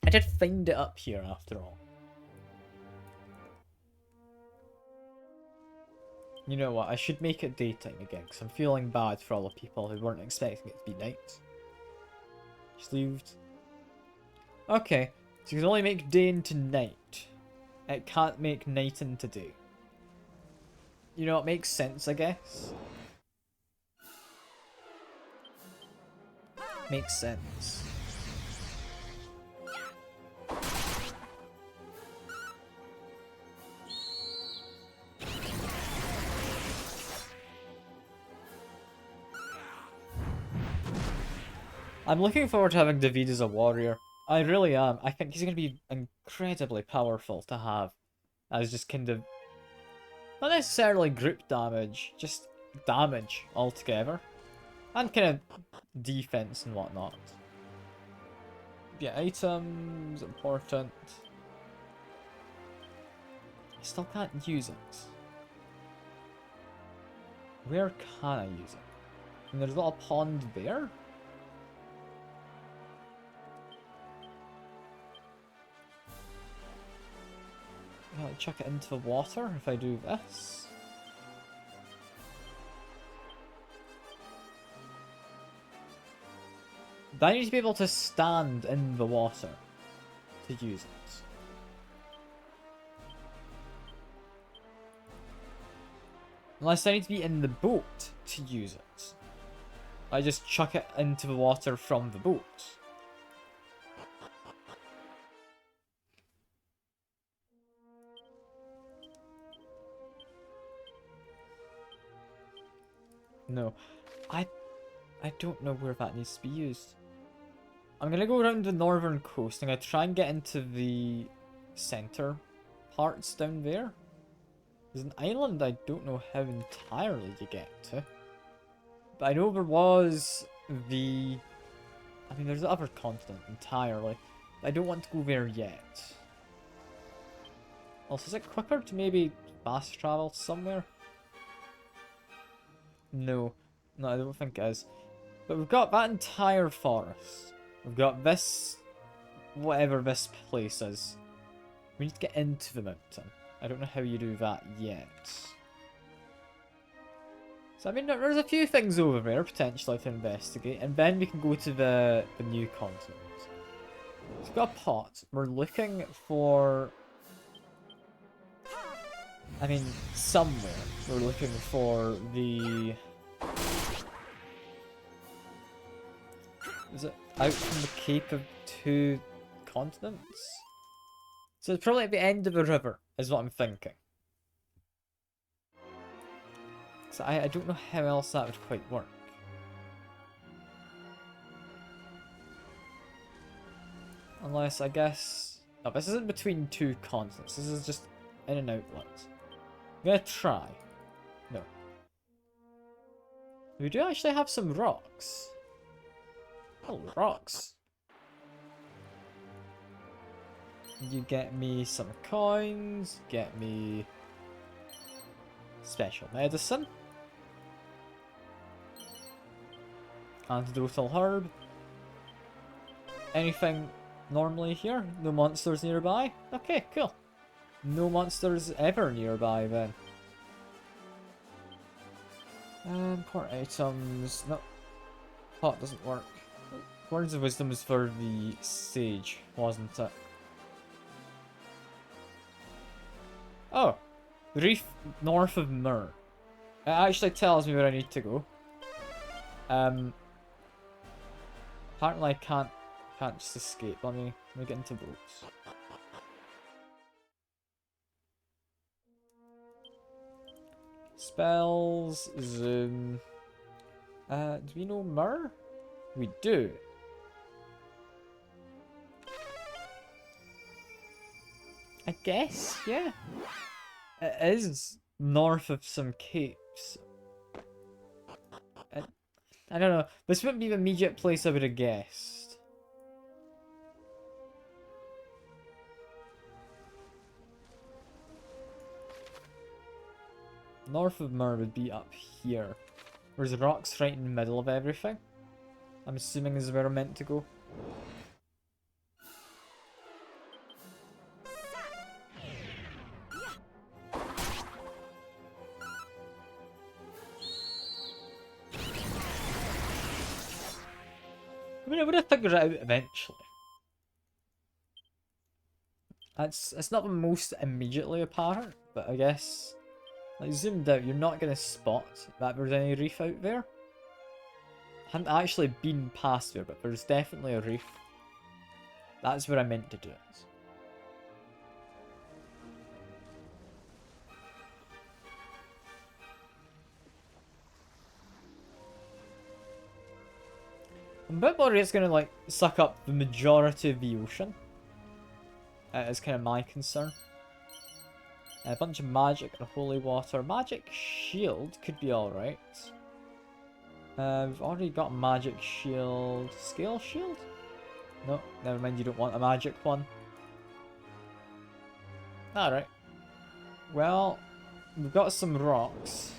I did find it up here after all. You know what, I should make it daytime again, because I'm feeling bad for all the people who weren't expecting it to be night. Sleeved. Okay, so you can only make day into night. It can't make night into day. You know, it makes sense, I guess. Makes sense. I'm looking forward to having David as a warrior. I really am. I think he's going to be incredibly powerful to have as just kind of, not necessarily group damage, just damage altogether. And kind of defense and whatnot. Yeah, items, important. I still can't use it. Where can I use it? And there's a little pond there? Might chuck it into the water if I do this. But I need to be able to stand in the water to use it. Unless I need to be in the boat to use it. I just chuck it into the water from the boat. No. I don't know where that needs to be used. I'm gonna go around the northern coast. I'm gonna try and get into the center parts down there. There's an island I don't know how entirely you get to. But I know there was the... I mean, there's the other continent entirely. But I don't want to go there yet. Also, is it quicker to maybe fast travel somewhere? No. No, I don't think it is. But we've got that entire forest. We've got this... whatever this place is. We need to get into the mountain. I don't know how you do that yet. So I mean, there's a few things over there potentially to investigate, and then we can go to the new continent. So we've got a pot. We're looking for... I mean, somewhere. We're looking for the... Is it out from the Cape of Two Continents? So it's probably at the end of the river, is what I'm thinking. So I don't know how else that would quite work. Unless, I guess... No, this isn't between two continents. This is just in an outlet. I'm gonna try. No. We do actually have some rocks. Oh, rocks. You get me some coins, get me special medicine, antidotal herb. Anything normally here? No monsters nearby? Okay, cool. No monsters ever nearby then. Import items. No. Pot doesn't work. Words of Wisdom is for the sage, wasn't it? Oh, reef north of Mur. It actually tells me where I need to go. Apparently I can't just escape. Let me get into boats. Spells, zoom. Do we know Mur? We do. I guess, yeah. It is north of some capes. I don't know. This wouldn't be the immediate place I would have guessed. North of Mur would be up here. Whereas the rocks right in the middle of everything. I'm assuming is where I'm meant to go. I mean, I would have figured it out eventually. It's not the most immediately apparent, but I guess, like, zoomed out, you're not going to spot that there's any reef out there. I haven't actually been past there, but there's definitely a reef. That's where I meant to do it. I'm a bit worried it's going to, like, suck up the majority of the ocean. Is kind of my concern. A bunch of magic and holy water. Magic shield could be alright. We've already got magic shield. Scale shield? No, never mind, you don't want a magic one. Alright. Well, we've got some rocks.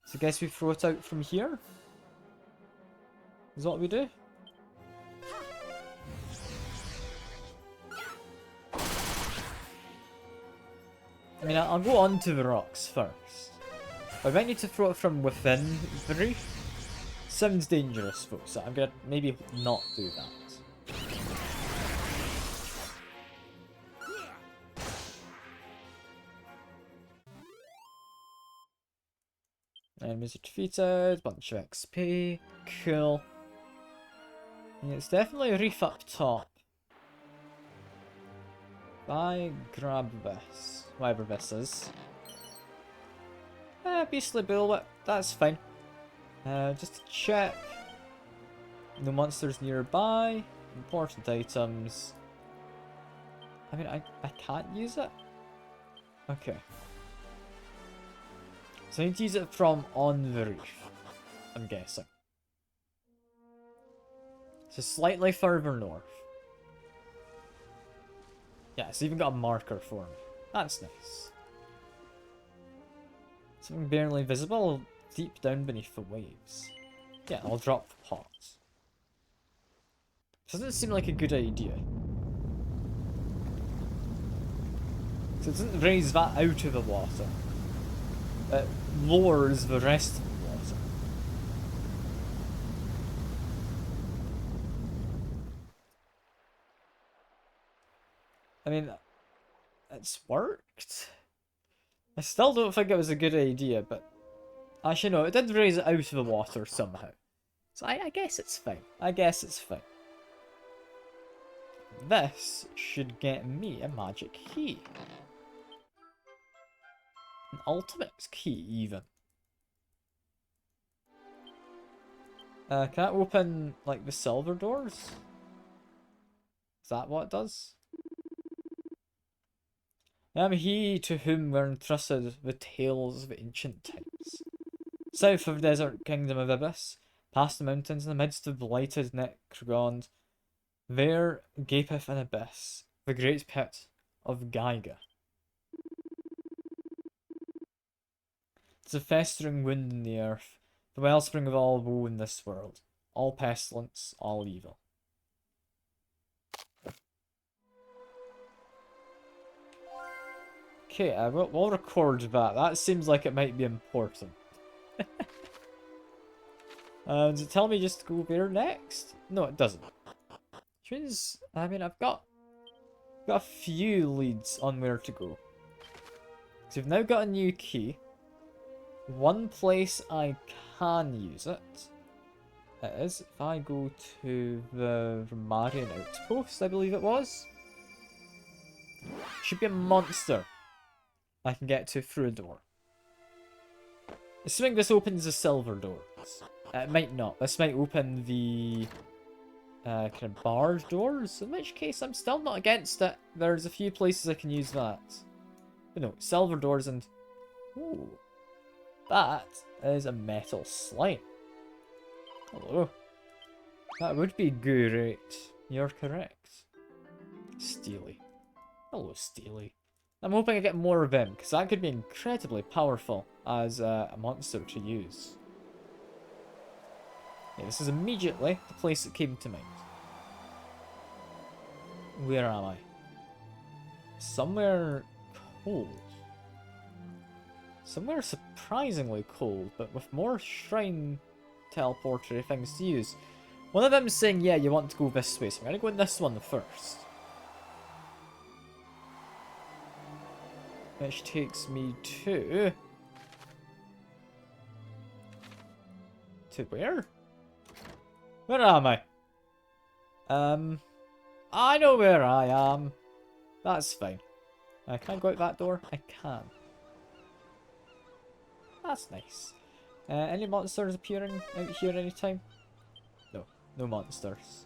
So I guess we throw it out from here? Is that what we do? I mean, I'll go on to the rocks first. I might need to throw it from within the reef. Sounds dangerous, folks, so I'm gonna maybe not do that. Enemies are defeated, bunch of XP, cool. Yeah, it's definitely a reef up top. I grab this, whatever this is. Beastly Bullwhip, that's fine. Just to check. No monsters nearby. Important items. I mean, I can't use it? Okay. So I need to use it from on the reef, I'm guessing. So slightly further north. Yeah, it's even got a marker for me. That's nice. Something barely visible deep down beneath the waves. Yeah, I'll drop the pot. Doesn't seem like a good idea. So it doesn't raise that out of the water. It lowers the rest of the water. I mean, it's worked. I still don't think it was a good idea, but actually no, it did raise it out of the water somehow. So I guess it's fine. I guess it's fine. This should get me a magic key. An ultimate key, even. Can I open, like, the silver doors? Is that what it does? I am he to whom were entrusted the tales of ancient times. South of the desert kingdom of Ibis, past the mountains in the midst of blighted Necrogond, there gapeth an abyss, the great pit of Gyga. It's a festering wound in the earth, the wellspring of all woe in this world, all pestilence, all evil. Okay, we'll record that. That seems like it might be important. Does it tell me just to go there next? No, it doesn't. Which means, I mean, I've got a few leads on where to go. So we've now got a new key. One place I can use it is if I go to the Romarian Outpost, I believe it was. Should be a monster I can get to through a door. Assuming this opens the silver doors. It might not. This might open the kind of barred doors, in which case I'm still not against it. There's a few places I can use that. But no, silver doors and... Ooh. That is a metal slime. Hello. That would be great. You're correct. Steely. Hello, Steely. I'm hoping I get more of him, because that could be incredibly powerful as a monster to use. Yeah, this is immediately the place that came to mind. Where am I? Somewhere cold. Somewhere surprisingly cold, but with more shrine teleportery things to use. One of them is saying, yeah, you want to go this way, so I'm going to go in this one first. Which takes me to... To where? Where am I? I know where I am. That's fine. Can I go out that door? I can. That's nice. Any monsters appearing out here anytime? No, no monsters.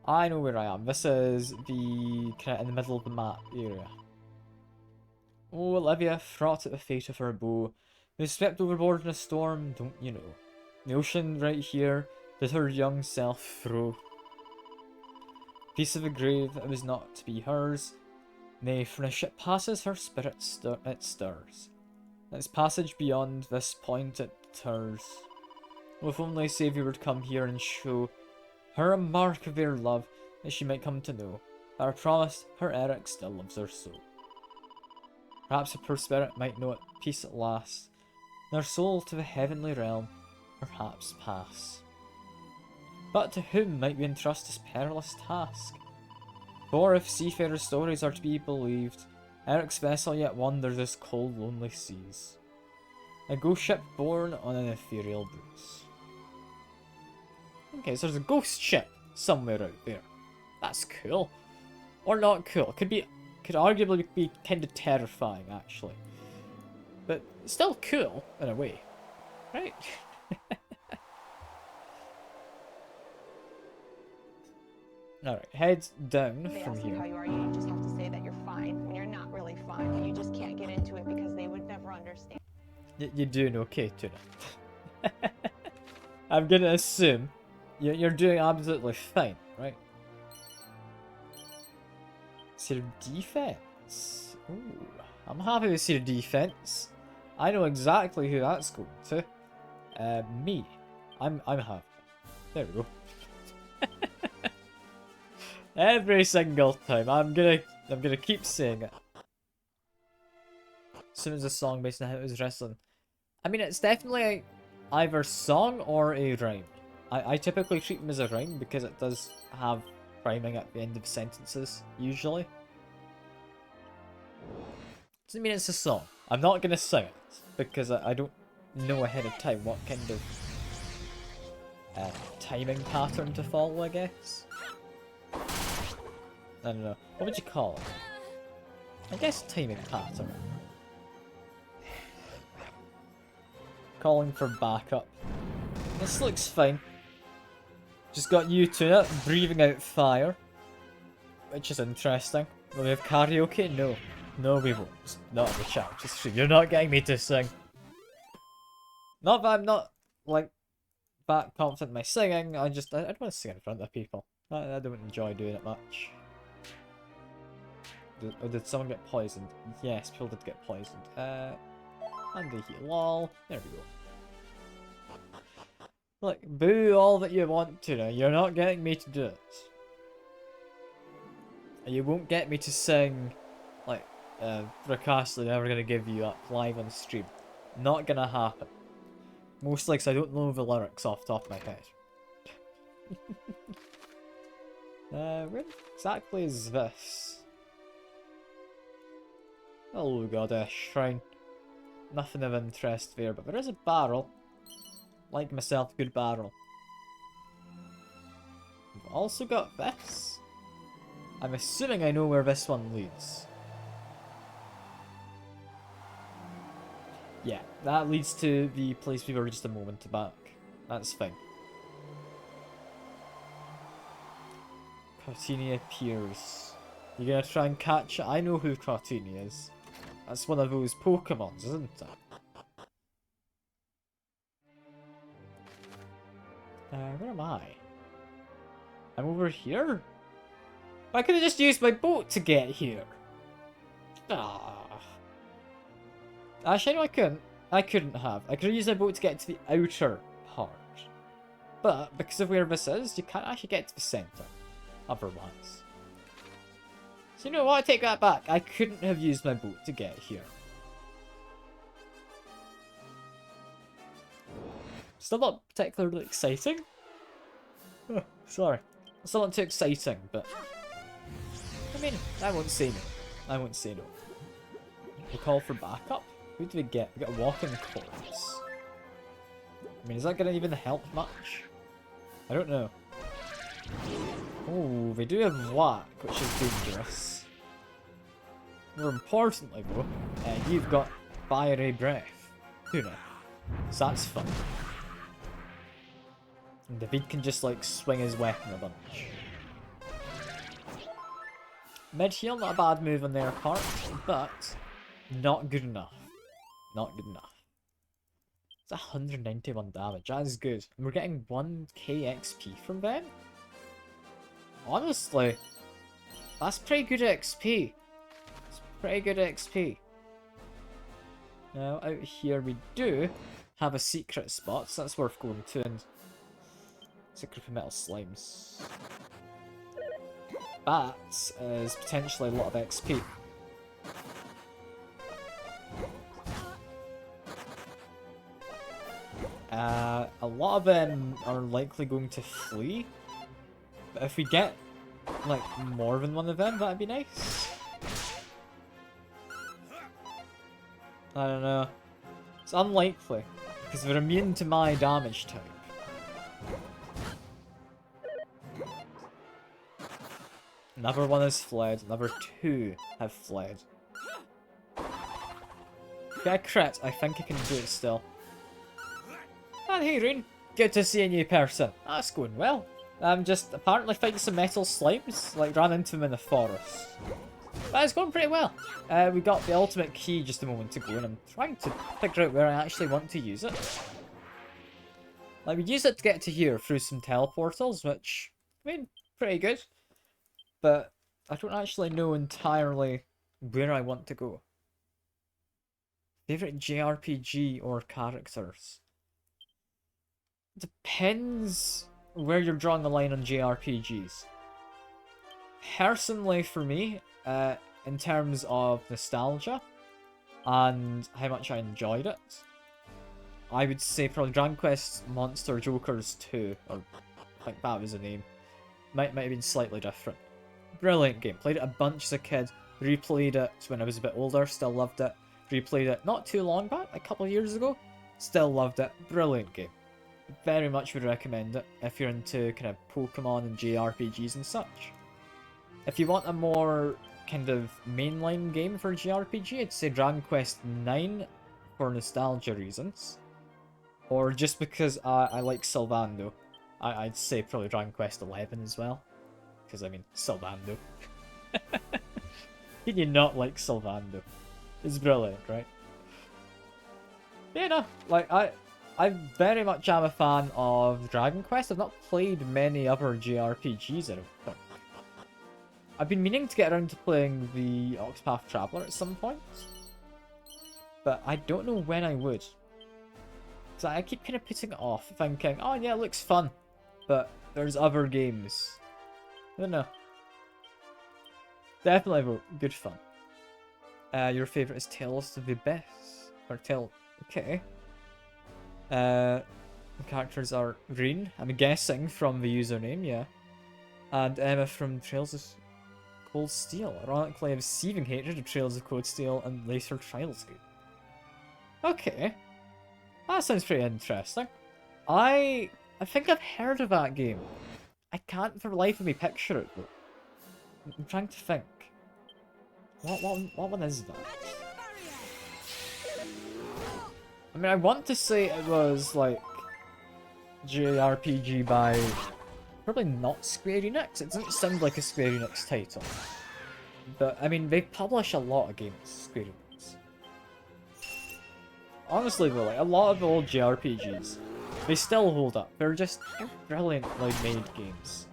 I know where I am. This is the kind of in the middle of the map area. Oh, Olivia, fraught at the fate of her bow, who swept overboard in a storm, don't you know? The ocean right here did her young self throw. Piece of a grave that was not to be hers. Nay, when a ship passes, her spirit it stirs. Its passage beyond this point it ters. Oh, if only Saviour would come here and show her a mark of their love that she might come to know. But I promise her Eric still loves her soul. Perhaps a poor spirit might know it peace at last, and her soul to the heavenly realm perhaps pass. But to whom might we entrust this perilous task? For if seafarer stories are to be believed, Eric's vessel yet wanders this cold, lonely seas. A ghost ship borne on an ethereal breeze. Okay, so there's a ghost ship somewhere out there. That's cool. Or not cool. Could arguably be kind of terrifying, actually. But still cool, in a way. Right? Alright, heads down They from ask you how here. you are, you just have to say that you're fine when you're not really fine, but you just can't get into it because they would never understand. You're doing okay, Tuna. I'm gonna assume you're doing absolutely fine, right? Zero defense. Ooh, I'm happy with zero defense. I know exactly who that's going to. Me. I'm happy. There we go. Every single time. I'm gonna keep saying it. As soon as a song based on how it was wrestling. I mean, it's definitely either song or a rhyme. I typically treat them as a rhyme because it does have rhyming at the end of sentences, usually. Doesn't mean it's a song. I'm not gonna sing it because I don't know ahead of time what kind of timing pattern to follow, I guess. I don't know. What would you call it? I guess timing pattern. Calling for backup. This looks fine. Just got you to it, breathing out fire. Which is interesting. Will we have karaoke? No. No, we won't. Not in the chat. Just you're not getting me to sing. Not that I'm not, like, that confident in my singing. I don't want to sing in front of people. I don't enjoy doing it much. Did someone get poisoned? Yes, people did get poisoned. And they heal. Lol. There we go. Look, boo all that you want to now. You're not getting me to do it. And you won't get me to sing, like, Ricastle never gonna give you up live on stream. Not gonna happen. Mostly because I don't know the lyrics off the top of my head. Where exactly is this? Oh god, a shrine. Nothing of interest there, but there is a barrel. Like myself, good barrel. We've also got this. I'm assuming I know where this one leads. Yeah, that leads to the place we were just a moment back. That's fine. Cartini appears. You're gonna try and catch it? I know who Cartini is. That's one of those Pokemons, isn't it? Where am I? I'm over here? I could have just used my boat to get here. Ah. Actually, no, I couldn't. I couldn't have. I could have used my boat to get to the outer part. But, because of where this is, you can't actually get to the centre. Otherwise. So you know what? I take that back. I couldn't have used my boat to get here. Still not particularly exciting. Oh, sorry. Still not too exciting, but... I mean, I won't say no. I won't say no. We call for backup? Who do we get? We got a walking corpse. I mean, is that gonna even help much? I don't know. Oh, they do have whack, which is dangerous. More importantly though, you've got fiery breath. Tuna. So that's fun. And David can just like swing his weapon a bunch. Mid-heal, not a bad move on their part, but not good enough. Not good enough. It's 191 damage, that is good. And we're getting 1k XP from them? Honestly, that's pretty good XP. It's pretty good XP. Now, out here we do have a secret spot, so that's worth going to. And secret for metal slimes. bats is potentially a lot of XP. A lot of them are likely going to flee, but if we get like more than one of them, that'd be nice. I don't know. It's unlikely, because they're immune to my damage type. Another one has fled, another two have fled. Get a crit, I think I can do it still. And hey Rune, good to see a new person. That's going well. I'm just apparently fighting some metal slimes, like ran into them in the forest. But it's going pretty well. We got the ultimate key just a moment ago, and I'm trying to figure out where I actually want to use it. Like, we use it to get to here through some teleportals, which, I mean, pretty good. But I don't actually know entirely where I want to go. Favorite JRPG or characters? Depends where you're drawing the line on JRPGs. Personally, for me, in terms of nostalgia and how much I enjoyed it, I would say probably Dragon Quest Monster Jokers 2, or I think that was the name. Might have been slightly different. Brilliant game. Played it a bunch as a kid, replayed it when I was a bit older, still loved it. Replayed it not too long back, a couple of years ago, still loved it. Brilliant game. Very much would recommend it if you're into kind of Pokemon and JRPGs and such. If you want a more kind of mainline game for JRPG, I'd say Dragon Quest 9 for nostalgia reasons. Or just because I like Sylvando. I'd say probably Dragon Quest 11 as well. Because, I mean, Sylvando. Can you not like Sylvando? It's brilliant, right? Yeah, no, like, I very much am a fan of Dragon Quest. I've not played many other JRPGs, I don't think. I've been meaning to get around to playing the Octopath Traveler at some point. But I don't know when I would. So I keep kind of putting it off, thinking, oh yeah, it looks fun. But there's other games. I don't know. Definitely good fun. Your favourite is Tales of the Abyss. Or okay. The characters are Green, I'm guessing from the username, yeah. And Emma from Trails of Cold Steel. Ironically, I have seething hatred of Trails of Cold Steel and later Trials game. Okay. That sounds pretty interesting. I think I've heard of that game. I can't for the life of me picture it though. I'm trying to think. What one is that? I mean, I want to say it was like JRPG by probably not Square Enix. It doesn't sound like a Square Enix title. But I mean, they publish a lot of games, Square Enix. Honestly though, like a lot of the old JRPGs, they still hold up. They're brilliantly made games.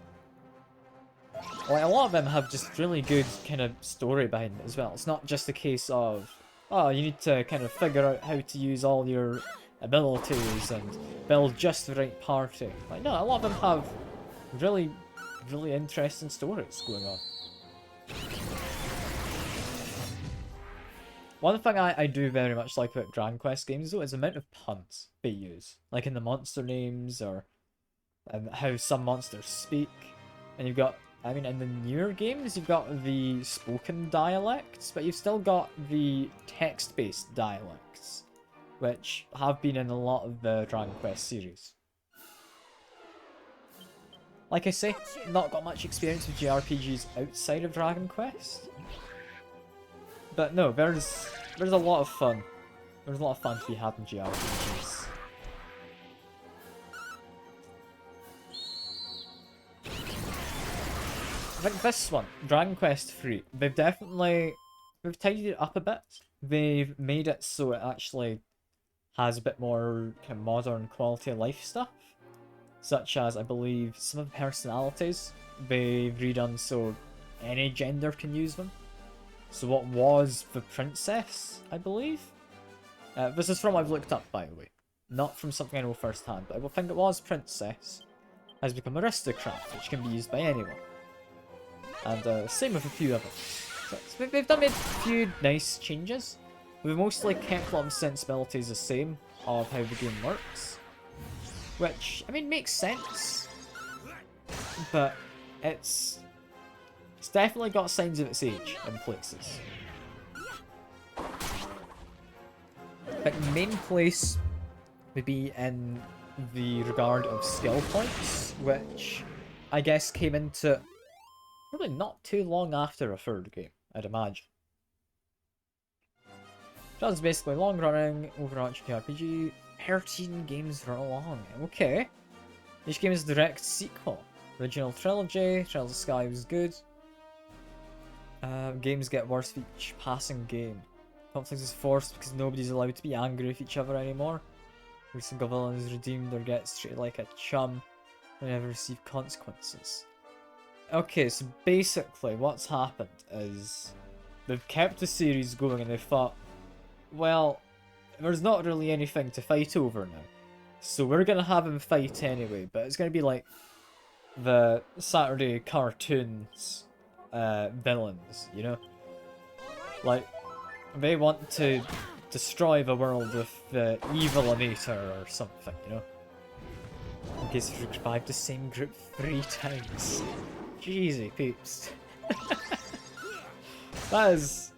Like, a lot of them have just really good kind of story behind it as well. It's not just a case of, oh, you need to kind of figure out how to use all your abilities and build just the right party. Like, no, a lot of them have really, really interesting stories going on. One thing I do very much like about Dragon Quest games though is the amount of puns they use. Like in the monster names or how some monsters speak. And you've got, I mean, in the newer games, you've got the spoken dialects, but you've still got the text-based dialects, which have been in a lot of the Dragon Quest series. Like I say, not got much experience with JRPGs outside of Dragon Quest. But no, there's a lot of fun. There's a lot of fun to be had in JRPGs. I think this one, Dragon Quest 3, they've tidied it up a bit. They've made it so it actually has a bit more kind of modern quality of life stuff. Such as, I believe, some of the personalities they've redone so any gender can use them. So what was the princess, I believe? This is from what I've looked up, by the way. Not from something I know firsthand, but I think it was princess has become aristocrat, which can be used by anyone. And same with a few others. So they've done a few nice changes. We've mostly kept a lot of sensibilities the same of how the game works. Which, I mean, makes sense. But it's definitely got signs of its age in places. But the main place would be in the regard of skill points, which I guess came into probably not too long after a third game, I'd imagine. That's basically long-running, overarching RPG, 13 games for long. Okay. Each game is a direct sequel. Original trilogy, Trails of Sky was good. Games get worse with each passing game. Conflict is forced because nobody's allowed to be angry with each other anymore. Every single villain is redeemed or gets treated like a chum and never receive consequences. Okay, so basically what's happened is they've kept the series going and they thought, well, there's not really anything to fight over now, so we're gonna have him fight anyway, but it's gonna be like the Saturday cartoons villains, you know? Like, they want to destroy the world with the Evilinator or something, you know? In case you've revived the same group 3 times. Jeezy peeps. That is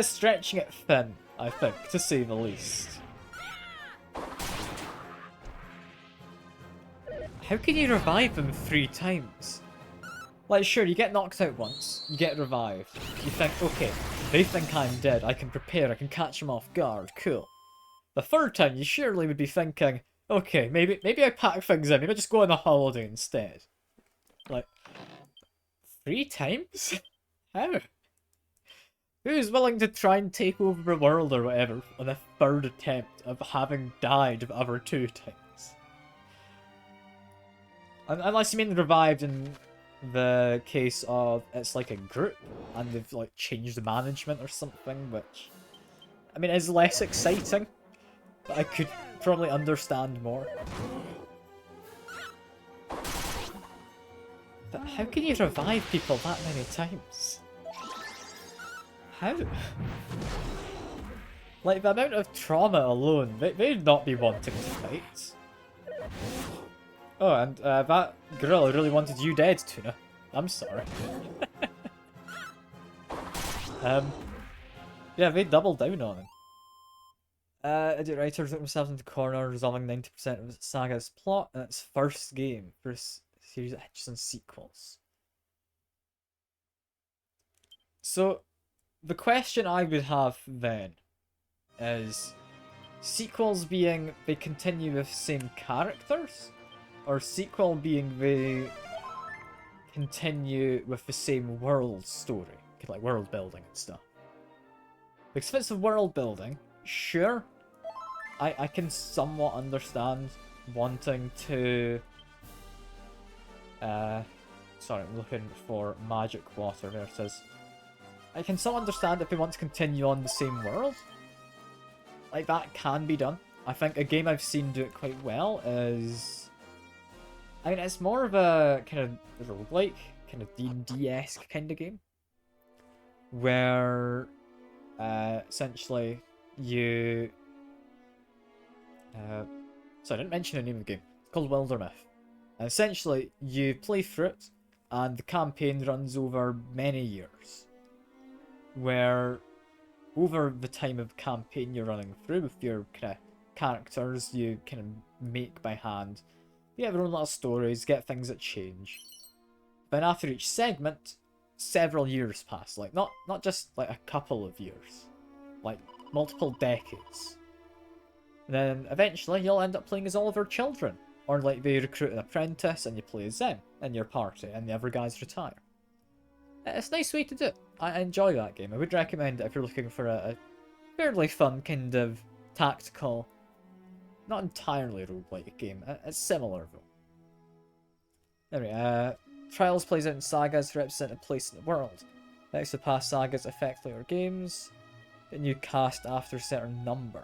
stretching it thin, I think, to say the least. How can you revive them 3 times? Like, sure, you get knocked out once, you get revived. You think, okay, they think I'm dead, I can prepare, I can catch them off guard, cool. The 3rd time, you surely would be thinking, okay, maybe I pack things in, maybe I just go on a holiday instead. Like, 3 times? How? Who's willing to try and take over the world or whatever on a 3rd attempt of having died the other 2 times? Unless you mean revived in the case of it's like a group and they've like changed the management or something, which I mean is less exciting, but I could probably understand more. But how can you revive people that many times? How? Like, the amount of trauma alone, they'd not be wanting to fight. Oh, and that gorilla really wanted you dead, Tuna. I'm sorry. Yeah, they doubled down on him. Idiot Writer took themselves into the corner, resolving 90% of Saga's plot in its first game for a series of Hitchison sequels. So, the question I would have then is, sequels being they continue with same characters? Or sequel being they continue with the same world story, like world building and stuff. Because if it's the world building, sure, I can somewhat understand wanting to. Sorry, I'm looking for magic water. There it is. I can still understand if they want to continue on the same world. Like, that can be done. I think a game I've seen do it quite well is. I mean, it's more of a kind of roguelike, kind of D&D-esque kind of game. Where, essentially, you... so I didn't mention the name of the game. It's called Wildermyth. And essentially, you play through it, and the campaign runs over many years. Where, over the time of the campaign you're running through with your kind of characters you kind of make by hand, you get their own little stories, get things that change. Then after each segment, several years pass. Like, not just like a couple of years. Like, multiple decades. And then eventually you'll end up playing as all of their children. Or like they recruit an apprentice and you play as them in your party and the other guys retire. It's a nice way to do it. I enjoy that game. I would recommend it if you're looking for a fairly fun kind of tactical, not entirely roguelike game. It's similar though. Anyway, Trials plays out in sagas to represent a place in the world. Next to past sagas affect later games. Then you cast after a certain number.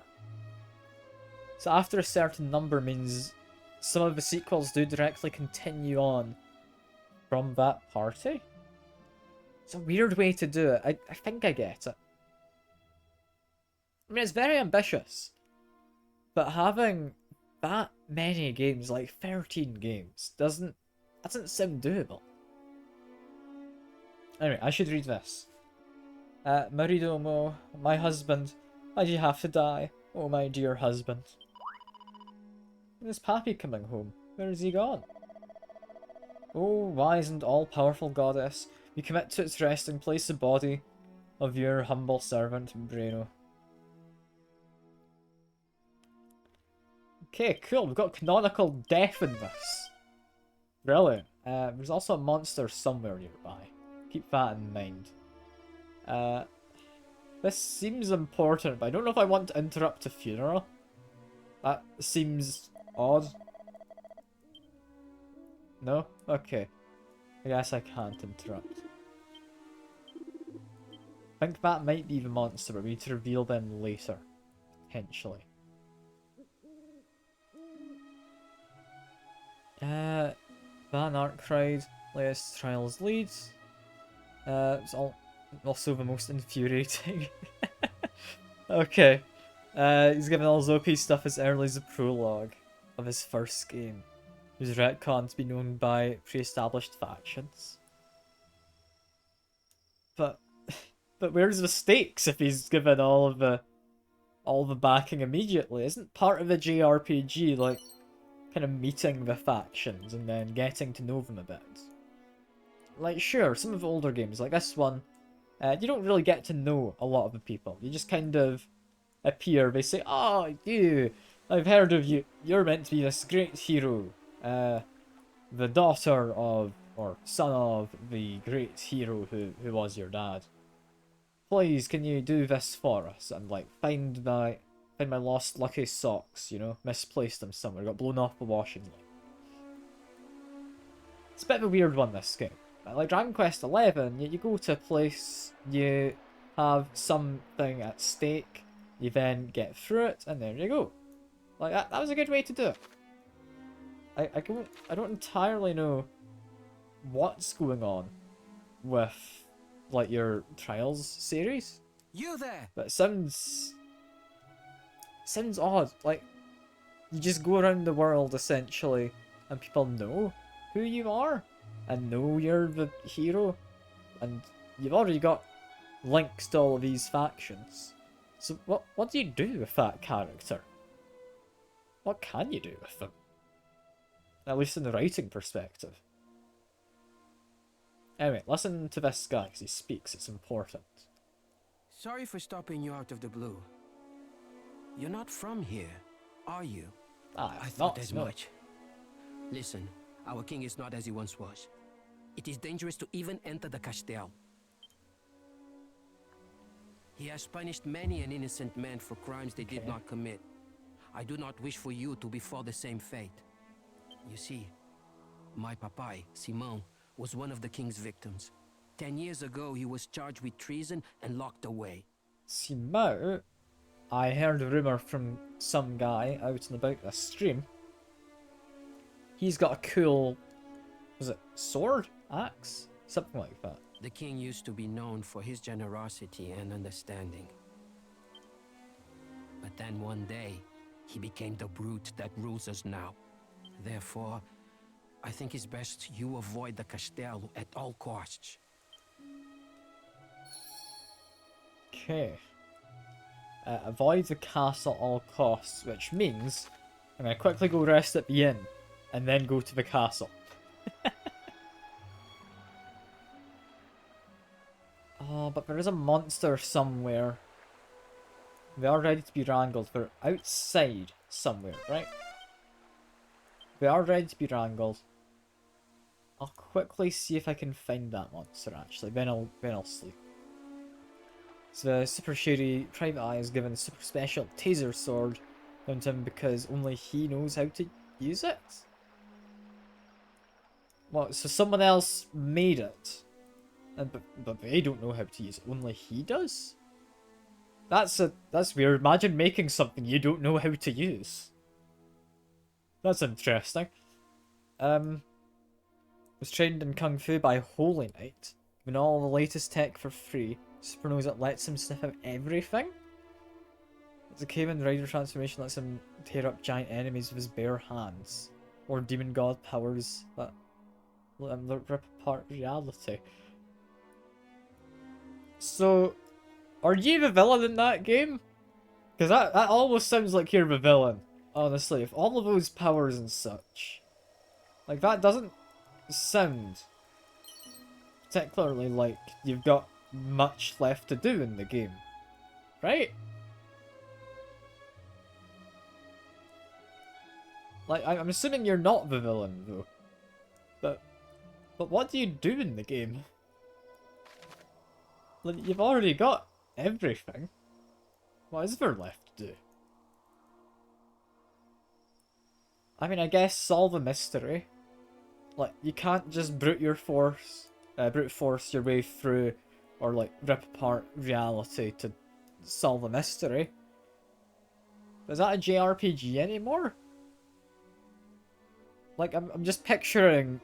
So after a certain number means some of the sequels do directly continue on from that party. It's a weird way to do it. I think I get it. I mean, it's very ambitious. But having that many games, like 13 games, doesn't sound doable. Anyway, I should read this. Maridomo, my husband, why do you have to die? Oh, my dear husband. Is Pappy coming home? Where is he gone? Oh, wise and all-powerful goddess, we commit to its resting place the body of your humble servant, Breno. Okay, cool, we've got canonical death in this. Brilliant. There's also a monster somewhere nearby. Keep that in mind. This seems important, but I don't know if I want to interrupt a funeral. That seems odd. No? Okay. I guess I can't interrupt. I think that might be the monster, but we need to reveal them later. Potentially. Van Arkwright, latest trials leads. It's also the most infuriating. Okay. He's given all his OP stuff as early as the prologue of his first game, whose retcon to be known by pre-established factions. But where's the stakes if he's given all the backing immediately? Isn't part of the JRPG like kind of meeting the factions and then getting to know them a bit? Like, sure, some of the older games, like this one, you don't really get to know a lot of the people. You just kind of appear, they say, "Oh, you, I've heard of you, you're meant to be this great hero, the daughter of, or son of, the great hero who was your dad. Please, can you do this for us?" And like, find my lost lucky socks, you know, misplaced them somewhere, got blown off the washing line. It's a bit of a weird one, this game. Like Dragon Quest XI, you go to a place, you have something at stake, you then get through it, and there you go. Like, that was a good way to do it. I don't entirely know what's going on with, like, your Trials series. You there! But it sounds odd. Like, you just go around the world, essentially, and people know who you are, and know you're the hero, and you've already got links to all of these factions. So what do you do with that character? What can you do with them? At least in the writing perspective. Anyway, listen to this guy, because he speaks, it's important. Sorry for stopping you out of the blue. You're not from here, are you? I thought as much. Listen, our king is not as he once was. It is dangerous to even enter the Castel. He has punished many an innocent man for crimes they did not commit. I do not wish for you to befall the same fate. You see, my papai, Simão, was one of the king's victims. 10 years ago, he was charged with treason and locked away. Simão? I heard a rumour from some guy out and about this stream. He's got a cool, was it sword? Axe? Something like that. The king used to be known for his generosity and understanding. But then one day, he became the brute that rules us now. Therefore, I think it's best you avoid the Castel at all costs. Okay. Avoid the castle at all costs, which means I'm going to quickly go rest at the inn and then go to the castle. Oh, but there is a monster somewhere. They are ready to be wrangled. They're outside somewhere, right? They are ready to be wrangled. I'll quickly see if I can find that monster, actually. Then I'll sleep. So the Super Shady Private Eye is given a super special taser sword down to him because only he knows how to use it? Well, so someone else made it. But they don't know how to use it. Only he does? That's weird. Imagine making something you don't know how to use. That's interesting. Was trained in Kung Fu by Holy Knight. Given all the latest tech for free, Super knows it lets him sniff out everything? The Kamen Rider transformation lets him tear up giant enemies with his bare hands. Or demon god powers that let him rip apart reality. So, are you the villain in that game? Because that almost sounds like you're the villain, honestly. If all of those powers and such. Like, that doesn't sound particularly like you've got much left to do in the game. Right? Like, I'm assuming you're not the villain, though. But what do you do in the game? Like, you've already got everything. What is there left to do? I mean, I guess solve a mystery. Like, you can't just brute force your way through, or like rip apart reality to solve a mystery. Is that a JRPG anymore? Like, I'm just picturing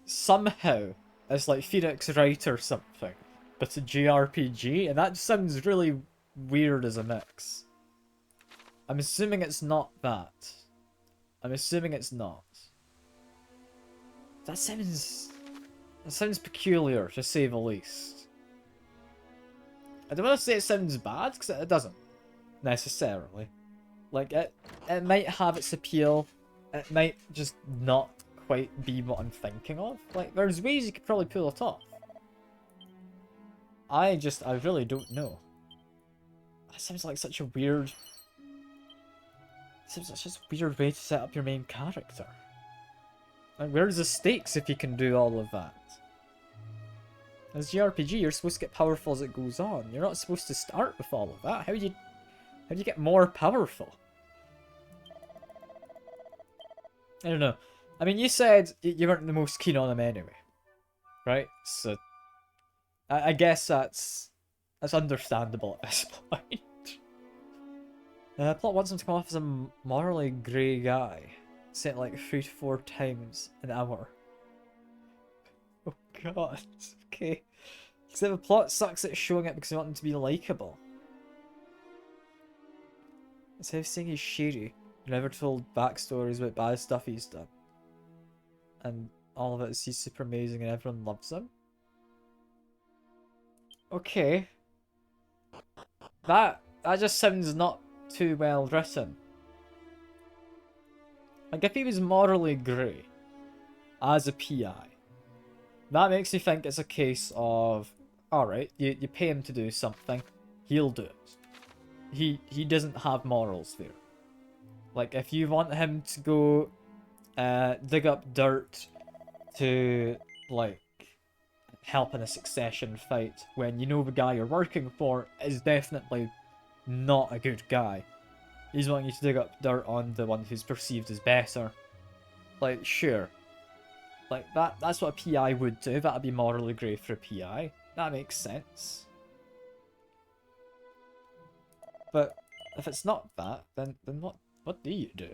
somehow it's like Phoenix Wright or something, but a JRPG, and that sounds really weird as a mix. I'm assuming it's not that. I'm assuming it's not. That sounds peculiar, to say the least. I don't want to say it sounds bad, because it doesn't, necessarily. Like, it might have its appeal, it might just not quite be what I'm thinking of. Like, there's ways you could probably pull it off. I really don't know. That sounds like such a weird... Seems like such a weird way to set up your main character. Like, where's the stakes if you can do all of that? As JRPG, you're supposed to get powerful as it goes on. You're not supposed to start with all of that. How do you get more powerful? I don't know. I mean, you said you weren't the most keen on him anyway, right? So, I guess that's understandable at this point. Plot wants him to come off as a morally grey guy, sent like 3 to 4 times an hour. Oh god, okay. Except the plot sucks at showing it because they want him to be likeable. Instead of saying he's shady, you're never told backstories about bad stuff he's done. And all of it is he's super amazing and everyone loves him. Okay. That just sounds not too well written. Like, if he was morally grey as a PI, that makes me think it's a case of, alright, you pay him to do something, he'll do it. He doesn't have morals there. Like, if you want him to go dig up dirt to, like, help in a succession fight when you know the guy you're working for is definitely not a good guy. He's wanting you to dig up dirt on the one who's perceived as better. Like, sure. Like, that's what a PI would do. That'd be morally grey for a PI. That makes sense. But if it's not that, then what do you do?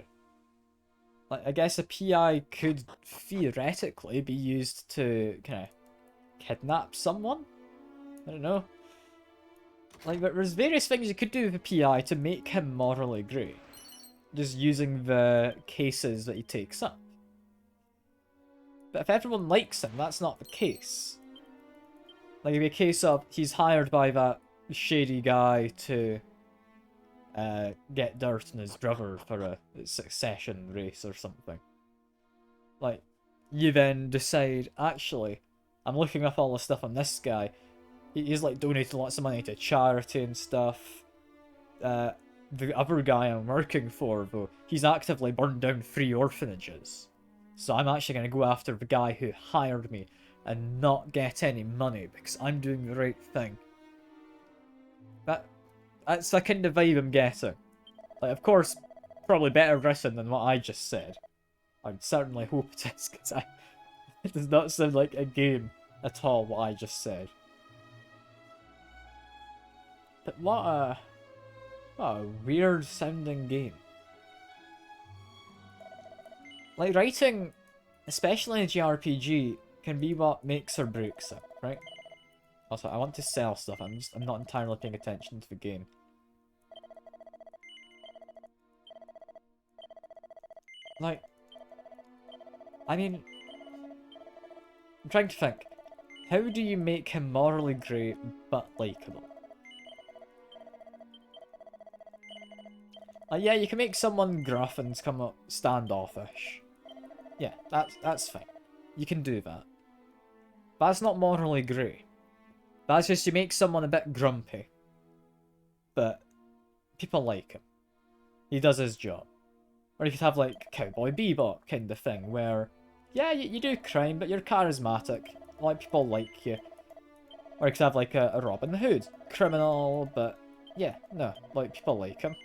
Like, I guess a PI could theoretically be used to kind of kidnap someone? I don't know. Like, there's various things you could do with a PI to make him morally grey. Just using the cases that he takes up. But if everyone likes him, that's not the case. Like, it'd be a case of he's hired by that shady guy to get dirt on his brother for a succession race or something. Like, you then decide, actually, I'm looking up all the stuff on this guy. He's like donating lots of money to charity and stuff. The other guy I'm working for, though, he's actively burned down 3 orphanages. So I'm actually going to go after the guy who hired me and not get any money because I'm doing the right thing. That's the kind of vibe I'm getting. Like, of course, probably better written than what I just said. I'd certainly hope it is, because it does not sound like a game at all, what I just said. But what a weird sounding game. Like, writing, especially in a JRPG, can be what makes or breaks it, right? Also, I want to sell stuff. I'm not entirely paying attention to the game. Like, I mean, I'm trying to think. How do you make him morally grey but likeable? Yeah, you can make someone gruff and come up standoffish. Yeah, that's fine. You can do that. That's not morally grey. That's just you make someone a bit grumpy. But people like him. He does his job. Or you could have like Cowboy Bebop kind of thing where, yeah, you do crime, but you're charismatic. Like, people like you. Or you could have like a Robin Hood. Criminal, but yeah, no, like, people like him.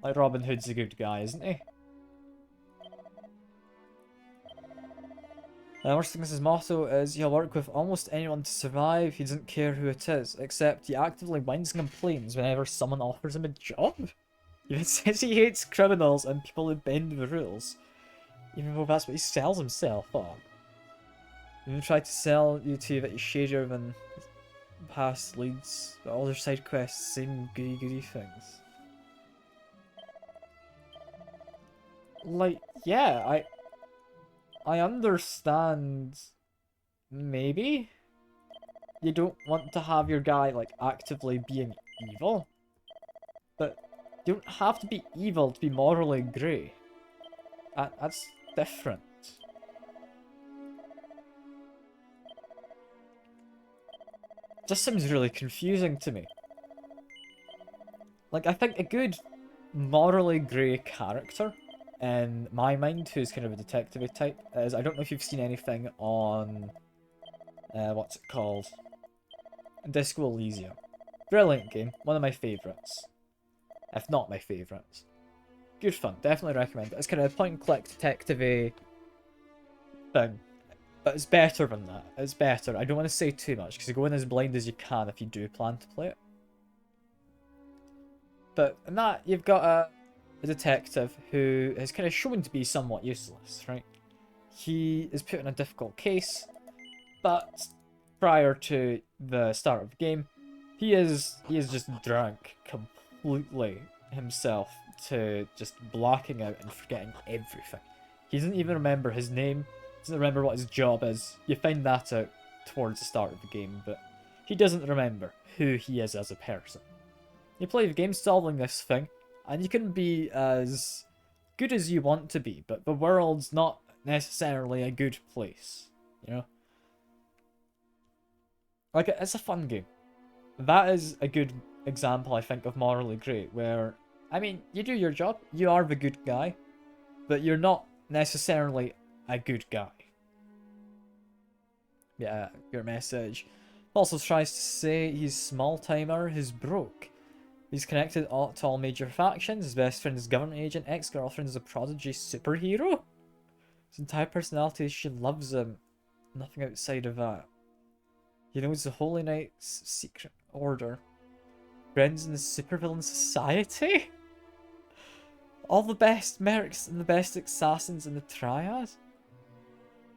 Like, Robin Hood's a good guy, isn't he? Worst thing, his motto is, he'll work with almost anyone to survive, he doesn't care who it is, except he actively whines and complains whenever someone offers him a job. He even says he hates criminals and people who bend the rules. Even though that's what he sells himself on. He even tried to sell you to that he's shadier than past leads, but all their side quests seem goody things. Like, yeah, I understand, maybe, you don't want to have your guy, like, actively being evil, but you don't have to be evil to be morally grey. That's different. Just seems really confusing to me. Like, I think a good morally grey character, in my mind, who's kind of a detective type, is, I don't know if you've seen anything on, what's it called? Disco Elysium. Brilliant game, one of my favourites. If not my favourites. Good fun, definitely recommend it. It's kind of a point-and-click detective-y thing. But it's better than that. It's better. I don't want to say too much, because you go in as blind as you can if you do plan to play it. But in that, you've got a detective who is kind of shown to be somewhat useless, right? He is put in a difficult case, but prior to the start of the game, he is just drunk completely himself to just blacking out and forgetting everything. He doesn't even remember his name, doesn't remember what his job is. You find that out towards the start of the game, but he doesn't remember who he is as a person. You play the game solving this thing, and you can be as good as you want to be, but the world's not necessarily a good place, you know? Like, it's a fun game. That is a good example, I think, of morally grey, where, I mean, you do your job, you are the good guy, but you're not necessarily a good guy. Yeah, your message. Also tries to say he's small-timer, he's broke. He's connected to all major factions, his best friend is a government agent, ex-girlfriend is a prodigy superhero. His entire personality, she loves him. Nothing outside of that. He knows the Holy Knight's secret order. Friends in the supervillain society? All the best mercs and the best assassins in the Triad?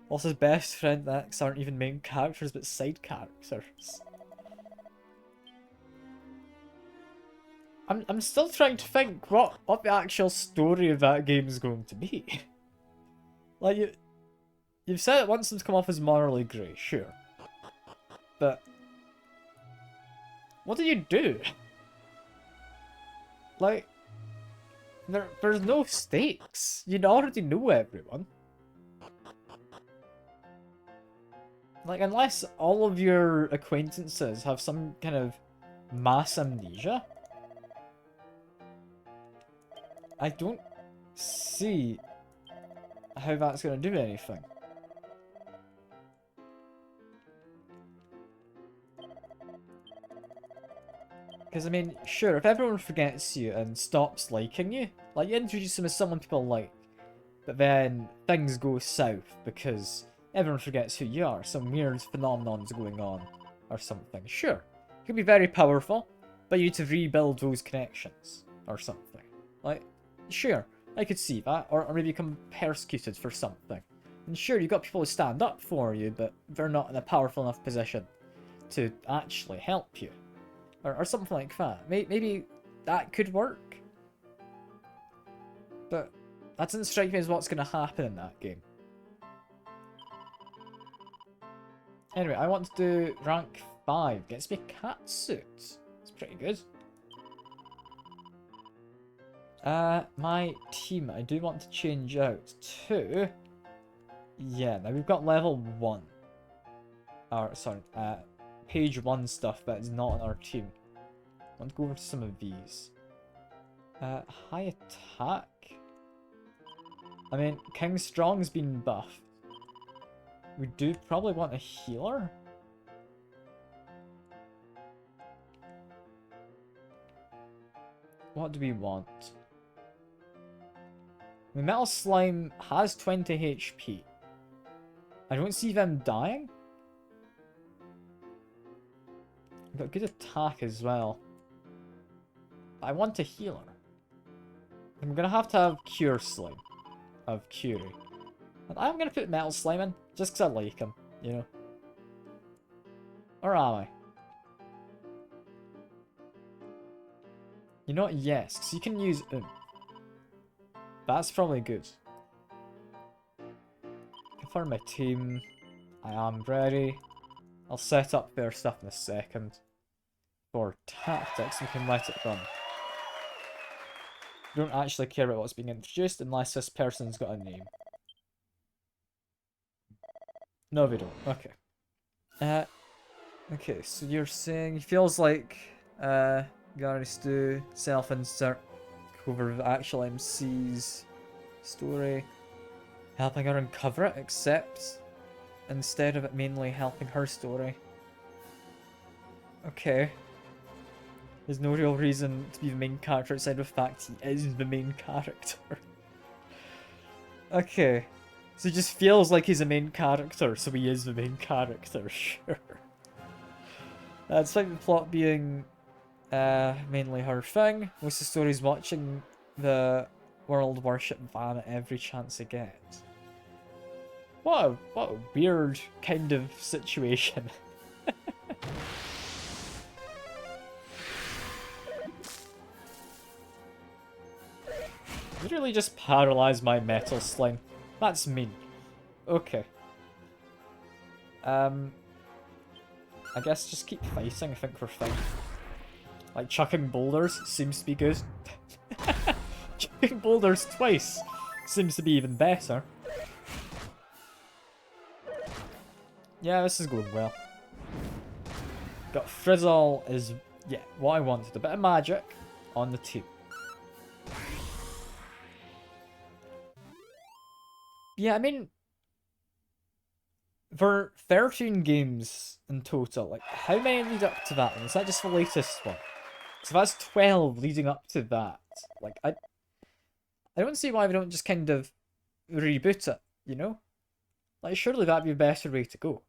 Also, his best friend and ex aren't even main characters, but side characters. I'm still trying to think what the actual story of that game is going to be. Like, you've said it wants them to come off as morally grey, sure. But what do you do? Like, there's no stakes. You already know everyone. Like, unless all of your acquaintances have some kind of mass amnesia, I don't see how that's going to do anything. Because, I mean, sure, if everyone forgets you and stops liking you, like, you introduce them as someone people like, but then things go south because everyone forgets who you are, some weird phenomenon's going on, or something. Sure, it could be very powerful, but you need to rebuild those connections, or something. Like, sure, I could see that, or maybe become persecuted for something. And sure, you've got people who stand up for you, but they're not in a powerful enough position to actually help you. Or something like that. Maybe that could work. But that doesn't strike me as what's going to happen in that game. Anyway, I want to do rank 5. Gets me a cat suit. It's pretty good. My team, I do want to change out to... Yeah, now we've got level 1. Or, sorry, page 1 stuff, but it's not on our team. I want to go over to some of these. High attack? I mean, King Strong's been buffed. We do probably want a healer? What do we want? The Metal Slime has 20 HP. I don't see them dying. We've got good attack as well. I want a healer. I'm gonna have to have Cure Slime. Of Curie. And I'm gonna put Metal Slime in, just because I like him, you know. Or am I? You know what? Yes, because you can use That's probably good. Confirm my team. I am ready. I'll set up their stuff in a second. For tactics, we can let it run. We don't actually care about what's being introduced unless this person's got a name. No, we don't. Okay. Okay, so you're saying he feels like Gary Stu self-insert cover the actual MC's story, helping her uncover it, except instead of it mainly helping her story. Okay. There's no real reason to be the main character outside of the fact he is the main character. Okay. So he just feels like he's a main character, so he is the main character, sure. Despite the plot being mainly her thing, most of the story's watching the world worship Van at every chance they get. What a weird kind of situation. Literally just paralyze my Metal Slime. That's mean. Okay. I guess just keep fighting, I think we're fine. Like chucking boulders seems to be good. Chucking boulders twice seems to be even better. Yeah, this is going well. Got Frizzle is, yeah, what I wanted. A bit of magic on the team. Yeah, I mean, for 13 games in total, like, how many lead up to that one? Is that just the latest one? So that's 12 leading up to that. Like, I don't see why we don't just kind of reboot it, you know? Like, surely that'd be a better way to go.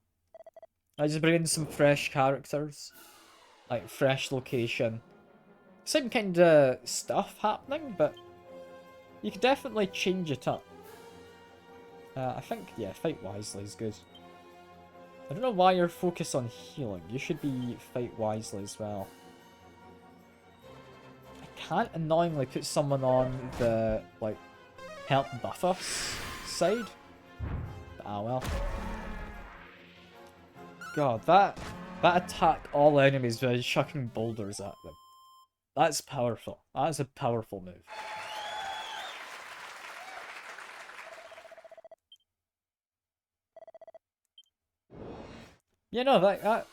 Like, just bring in some fresh characters. Like, fresh location. Same kind of stuff happening, but you could definitely change it up. I think, yeah, Fight Wisely is good. I don't know why you're focused on healing. You should be Fight Wisely as well. I can't annoyingly put someone on the, like, help buff us side. But, ah well. God, that attack all enemies by chucking boulders at them. That's powerful. That's a powerful move. Yeah, no, that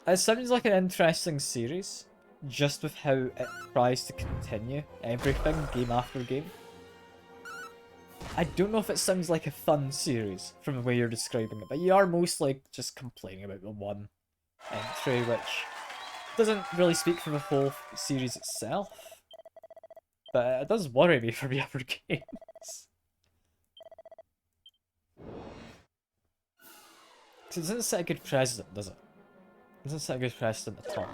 it sounds like an interesting series, just with how it tries to continue everything game after game. I don't know if it sounds like a fun series from the way you're describing it, but you are mostly just complaining about the one entry, which doesn't really speak for the whole series itself. But it does worry me for the other games. It doesn't set a good precedent, does it? It doesn't set a good precedent at all.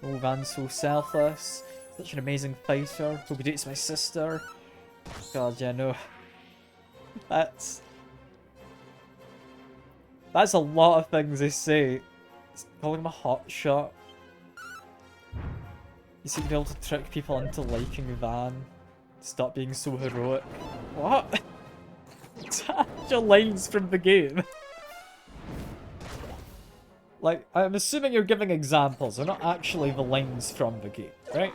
Oh, Van's so selfless. Such an amazing fighter. Hope he dates my sister. God, yeah, no. That's a lot of things they say. It's calling him a hot shot. You seem to be able to trick people into liking Van. Stop being so heroic. What? It's actual lines from the game. Like, I'm assuming you're giving examples. They're not actually the lines from the game, right?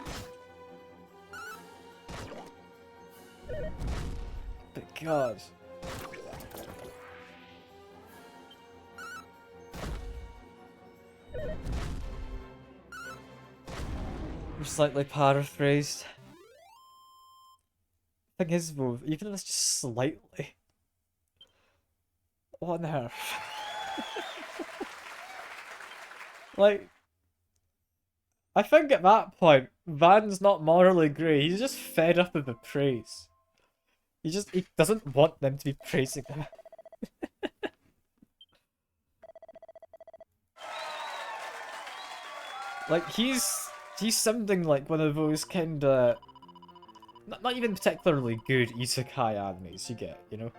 But God. Slightly paraphrased. Thing is though, even if it's just slightly. What on earth? Like, I think at that point, Van's not morally grey, he's just fed up with the praise. He doesn't want them to be praising him. Like, he's sounding like one of those kinda... Not even particularly good isekai animes you get, you know?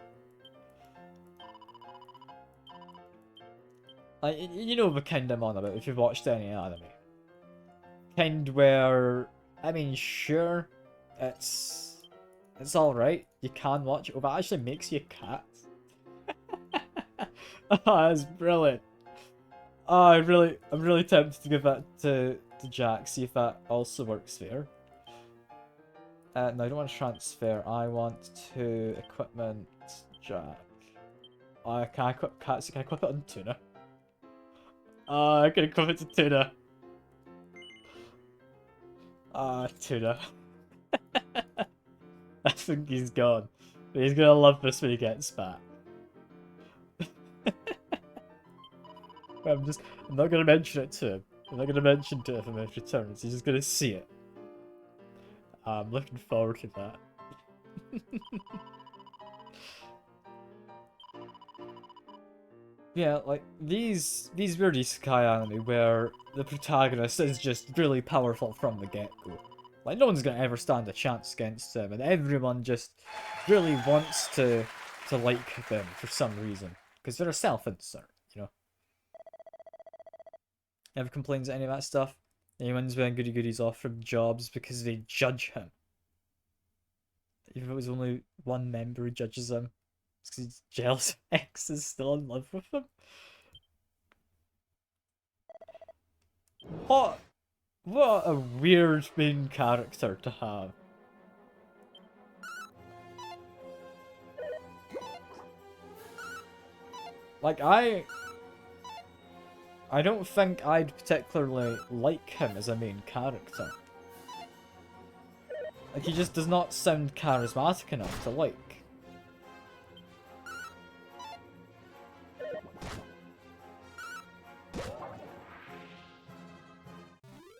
Like, you know the kind I'm on about if you've watched any anime. Kind where, I mean, sure, it's alright, you can watch it, but it actually makes you cats. Oh, that's brilliant. Oh, I'm really tempted to give that to Jack, see if that also works there. No, I don't want to transfer, I want to equipment Jack. Oh, can I equip Katsu? Can I equip it on Tuna? I can equip it to Tuna. Tuna. I think he's gone. But he's gonna love this when he gets back. I'm not gonna mention it to him. I'm not gonna mention it to him when he returns. He's just gonna see it. I'm looking forward to that. Yeah, like, these weird isekai anime where the protagonist is just really powerful from the get-go. Like, no one's gonna ever stand a chance against them, and everyone just really wants to like them for some reason. Because they're a self-insert, you know? Ever complains at any of that stuff? Anyone's wearing goody goodies off from jobs because they judge him. Even if it was only one member who judges him. It's because he's jealous X is still in love with him. What a weird main character to have. Like, I don't think I'd particularly like him as a main character. Like, he just does not sound charismatic enough to like.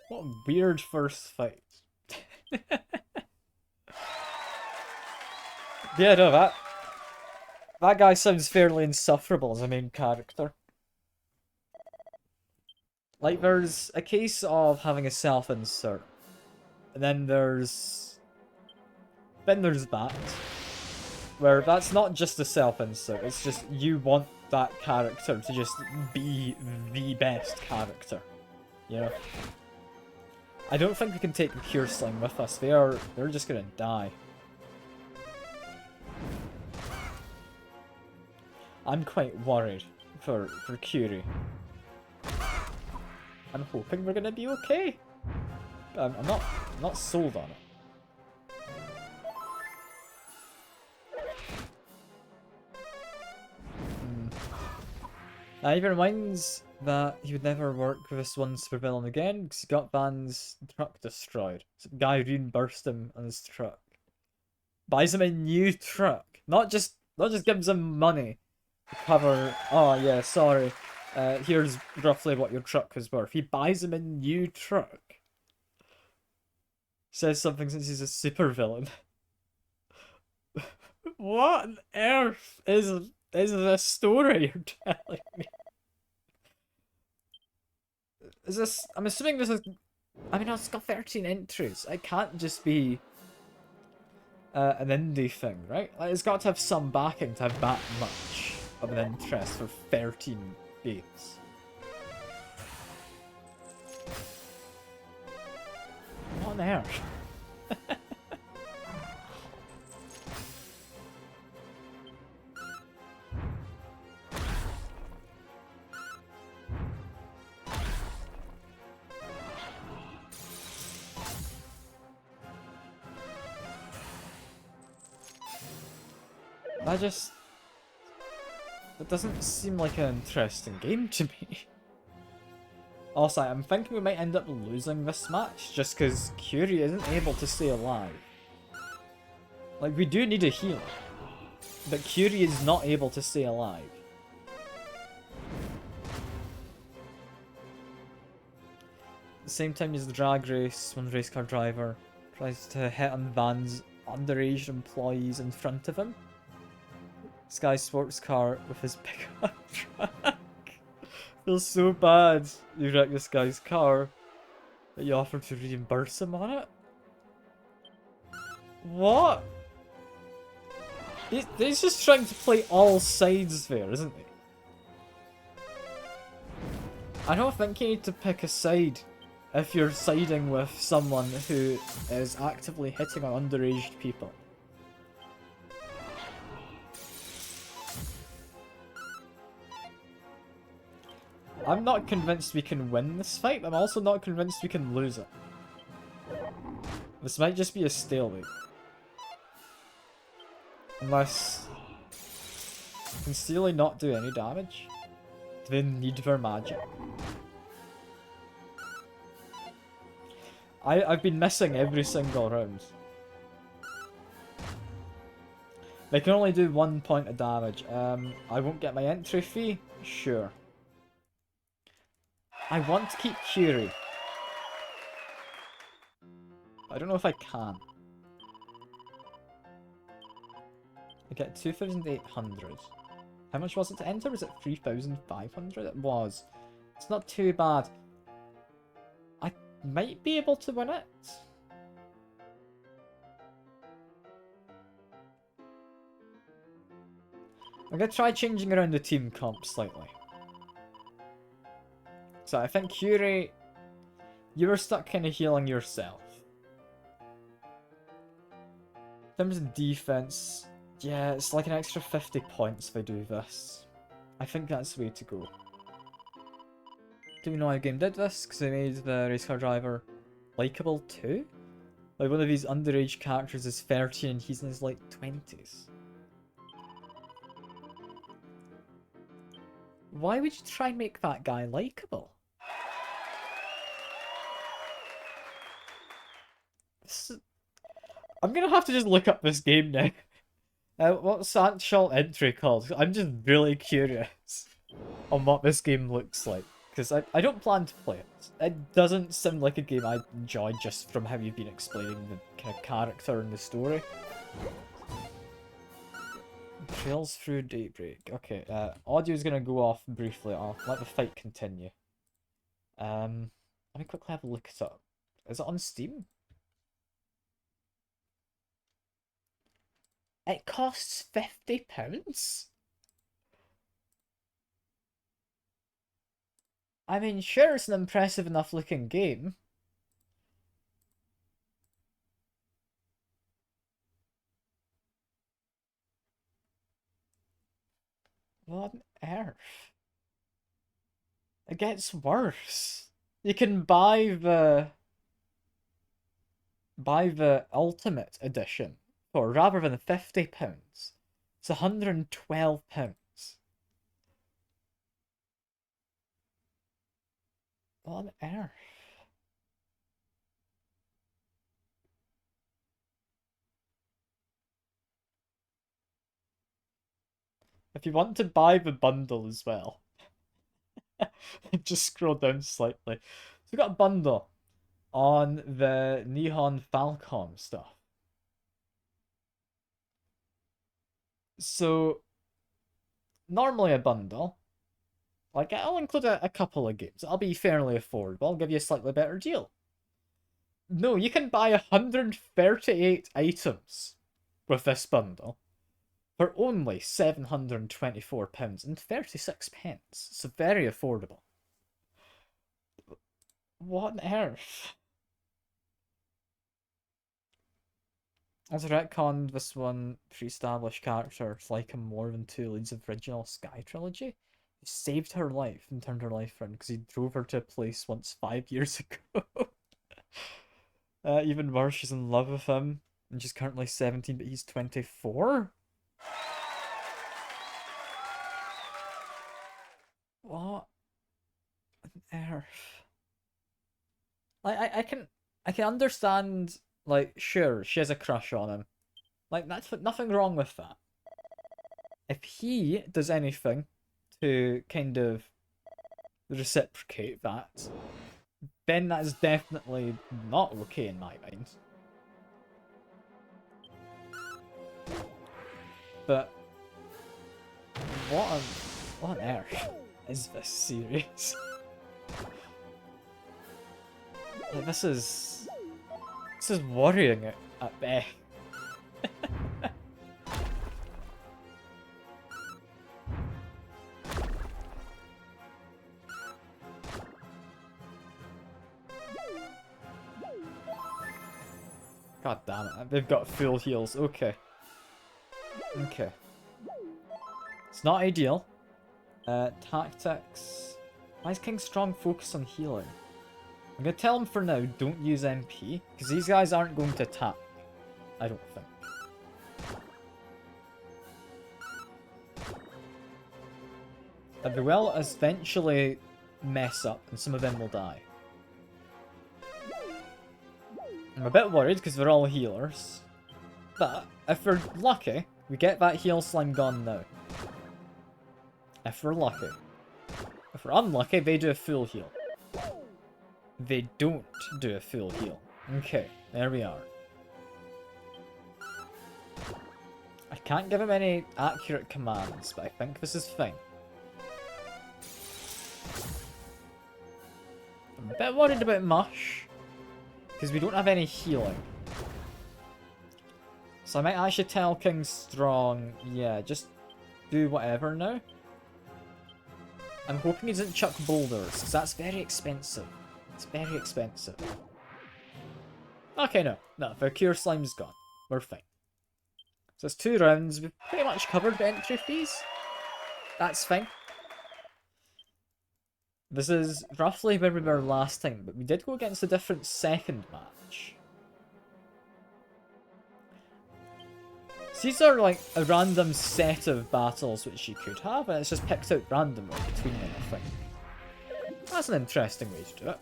What a weird first fight. Yeah, no, that guy sounds fairly insufferable as a main character. Like, there's a case of having a self-insert, and then there's that, where that's not just a self-insert, it's just you want that character to just be the best character, you know? I don't think we can take the Cure Sling with us, they're just gonna die. I'm quite worried for Curie. I'm hoping we're gonna be okay. I'm not sold on it. It even reminds that he would never work with this one supervillain again because he got Van's truck destroyed. Some guy reimbursed him on his truck. Buys him a new truck. Not just gives him money to cover, oh yeah, sorry. Here's roughly what your truck was worth. He buys him a new truck. Says something since he's a supervillain. What on earth is this story you're telling me? Is this... I'm assuming this is I mean, it's got 13 entries. It can't just be an indie thing, right? Like, it's got to have some backing to have that much of an interest for 13 games. What on earth? It doesn't seem like an interesting game to me. Also, I'm thinking we might end up losing this match just because Curie isn't able to stay alive. Like, we do need a healer, but Curie is not able to stay alive. At the same time as the drag race, one race car driver tries to hit on Van's underage employees in front of him. This guy's sports car with his pickup truck. Feels so bad you wreck this guy's car that you offer to reimburse him on it. What? He's just trying to play all sides there, isn't he? I don't think you need to pick a side if you're siding with someone who is actively hitting on underage people. I'm not convinced we can win this fight, but I'm also not convinced we can lose it. This might just be a stalemate. Unless... Can Steely not do any damage? Do they need their magic? I've been missing every single round. They can only do 1 point of damage. I won't get my entry fee? Sure. I want to keep Curie. I don't know if I can. I get 2,800. How much was it to enter? Was it 3,500? It was. It's not too bad. I might be able to win it. I'm gonna try changing around the team comp slightly. So I think Curie, you were stuck kind of healing yourself. In terms of defense, yeah, it's like an extra 50 points if I do this. I think that's the way to go. Do we know how the game did this? Because they made the race car driver likable too? Like one of these underage characters is 13 and he's in his like 20s. Why would you try and make that guy likable? I'm gonna have to just look up this game now. What's the actual entry called? I'm just really curious on what this game looks like. Because I don't plan to play it. It doesn't sound like a game I enjoy just from how you've been explaining the kind of character and the story. Trails through daybreak. Okay, audio's gonna go off briefly. I'll let the fight continue. Let me quickly have a look it up. Is it on Steam? It costs £50? I mean, sure, it's an impressive enough looking game. What on earth? It gets worse. You can buy the Ultimate Edition for, rather than £50, it's £112. What on earth? If you want to buy the bundle as well, just scroll down slightly. So we got a bundle on the Nihon Falcom stuff. So normally a bundle, like I'll include a couple of games. It'll be fairly affordable. I'll give you a slightly better deal. No, you can buy 138 items with this bundle for only £724.36. So very affordable. What on earth? As a retcon, this one pre-established characters like him more than two leads of original Sky trilogy. He saved her life and turned her life around because he drove her to a place once 5 years ago. Even worse, she's in love with him, and she's currently 17, but he's 24? What on earth? I can understand, like, sure, she has a crush on him. Like, that's nothing wrong with that. If he does anything to kind of reciprocate that, then that is definitely not okay in my mind. But what on earth is this series? Like, this is worrying at best. God damn it, they've got full heals. Okay. Okay. It's not ideal. Tactics. Why is King Strong focused on healing? I'm gonna tell him for now, don't use MP, because these guys aren't going to attack. I don't think. But they will eventually mess up, and some of them will die. I'm a bit worried because they're all healers. But if we're lucky, we get that heal slime gone now. If we're lucky. If we're unlucky, they do a full heal. They don't do a full heal. Okay, there we are. I can't give him any accurate commands, but I think this is fine. I'm a bit worried about Mush, because we don't have any healing. So I might actually tell King Strong, yeah, just do whatever now. I'm hoping he doesn't chuck boulders, because that's very expensive. It's very expensive. Okay, no. The Cure Slime's gone. We're fine. So it's 2 rounds. We've pretty much covered the entry fees. That's fine. This is roughly where we were last time, but we did go against a different second match. So these are like a random set of battles which you could have, and it's just picked out randomly between them, I think. That's an interesting way to do it.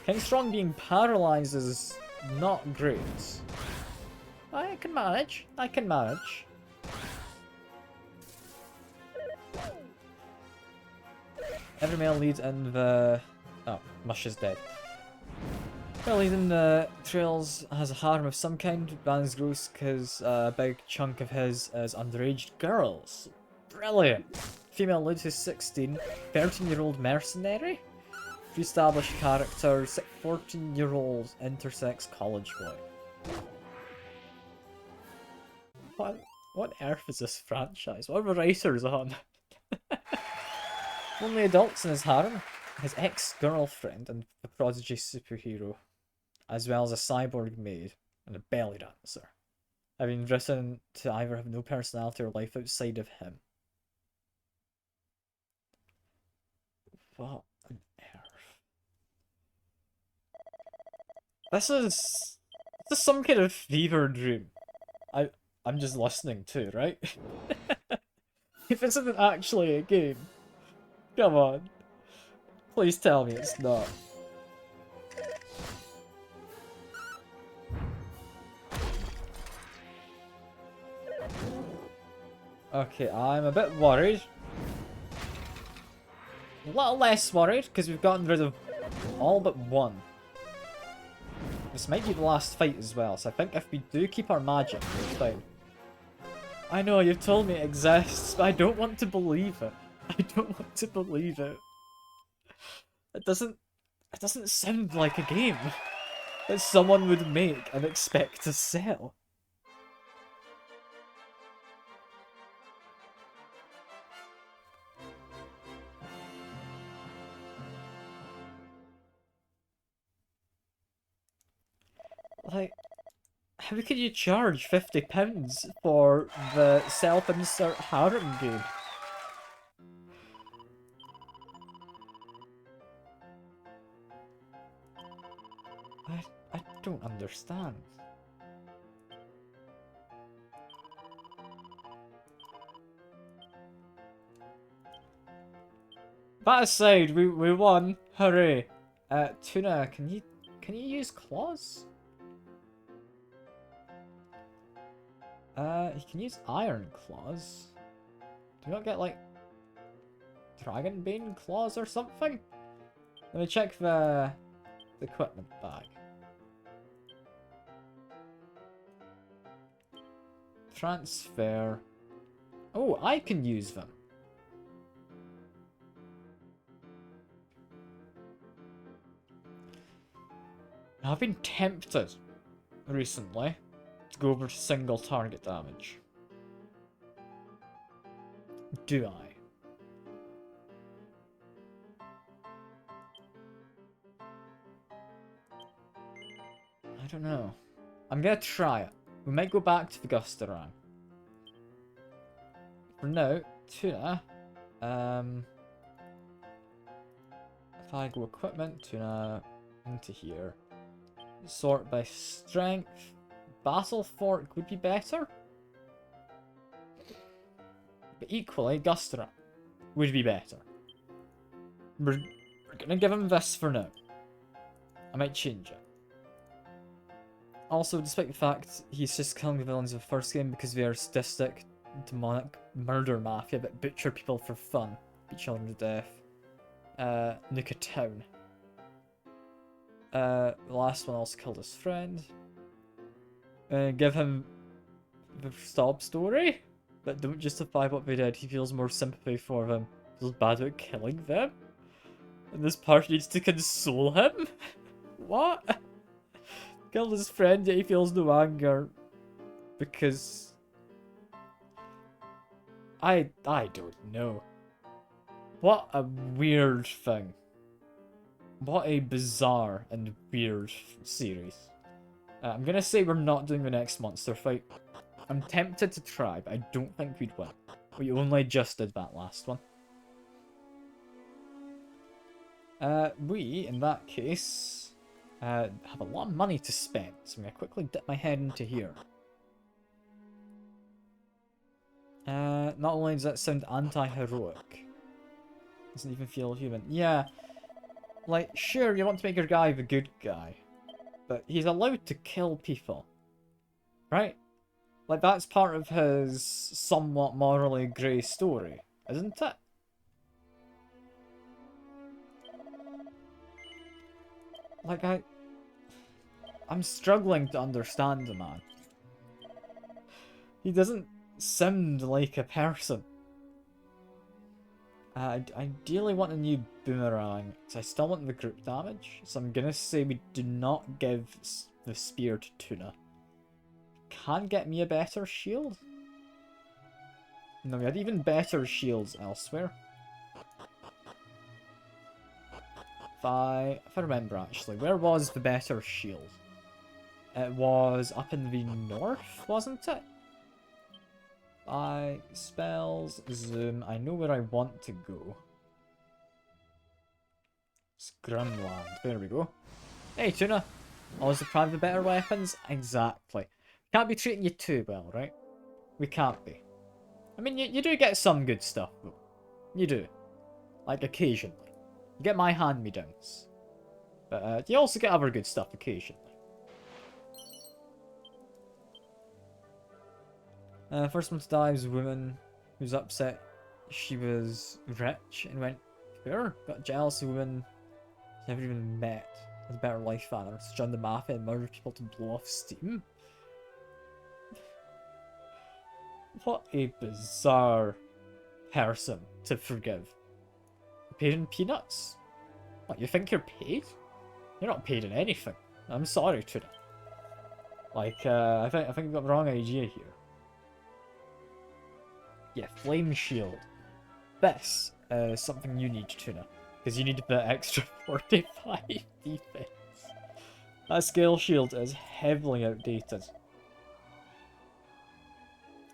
King Strong being paralysed is not great. I can manage. I can manage. Every male lead in the... Oh, Mush is dead. Every lead in the trails has a harem of some kind. Ban's gross because a big chunk of his is underage girls. Brilliant! Female lead who's 16. 13-year-old mercenary. Pre-established character. 14-year-old intersex college boy. What on earth is this franchise? What are the writers on? Only adults in his harem. His ex-girlfriend and the prodigy superhero, as well as a cyborg maid and a belly dancer, have been written to either have no personality or life outside of him. What on earth? This is some kind of fever dream. I'm just listening to, right? If this isn't actually a game, come on. Please tell me it's not. Okay, I'm a bit worried. A little less worried, because we've gotten rid of all but one. This might be the last fight as well, so I think if we do keep our magic, we're fine. I know, you've told me it exists, but I don't want to believe it. I don't want to believe it. It doesn't sound like a game. that someone would make and expect to sell. Like, how could you charge £50 for the self-insert harem game? I don't understand. That aside, we won. Hooray. Tuna, can you use claws? He can use iron claws. Do you not get like Dragonbane claws or something? Let me check the equipment bag. Transfer. Oh, I can use them. I've been tempted recently to go over to single target damage. Do I? I don't know. I'm gonna try it. We might go back to the Gustarang. For now, Tuna. If I go equipment, Tuna into here. Sort by strength. Battle Fork would be better. But equally, Gustarang would be better. We're gonna give him this for now. I might change it. Also, despite the fact he's just killing the villains of the first game because they are sadistic, demonic murder mafia that butcher people for fun, beat children to death. Nuke a town. The last one also killed his friend. Give him the sob story, but don't justify what they did. He feels more sympathy for them. Feels bad about killing them. And this part needs to console him? What? Killed his friend, yet he feels no anger. Because... I don't know. What a weird thing. What a bizarre and weird series. I'm gonna say we're not doing the next monster fight. I'm tempted to try, but I don't think we'd win. We only just did that last one. We, in that case, have a lot of money to spend, so I'm gonna quickly dip my head into here. Not only does that sound anti-heroic, doesn't even feel human. Yeah, like, sure, you want to make your guy the good guy, but he's allowed to kill people, right? Like, that's part of his somewhat morally grey story, isn't it? Like, I'm struggling to understand the man. He doesn't sound like a person. I ideally want a new boomerang, because I still want the group damage, so I'm gonna say we do not give the spear to Tuna. Can get me a better shield? No, we had even better shields elsewhere. If I remember actually, where was the better shield? It was up in the north, wasn't it? Spells, zoom, I know where I want to go. Scrumland, there we go. Hey Tuna, always deprived of better weapons? Exactly. Can't be treating you too well, right? We can't be. I mean, you do get some good stuff though. You do. Like occasionally. You get my hand-me-downs. But you also get other good stuff occasionally. First one to die was a woman who was upset she was rich and went poor. Got jealous of women she never even met with a better life than her. So joined the mafia and murdered people to blow off steam. What a bizarre person to forgive. Paid in peanuts? What, you think you're paid? You're not paid in anything. I'm sorry, Tuna. Like, I think I've got the wrong idea here. Yeah, Flame Shield. This is something you need, Tuna. Because you need the extra 45 defense. That Scale Shield is heavily outdated.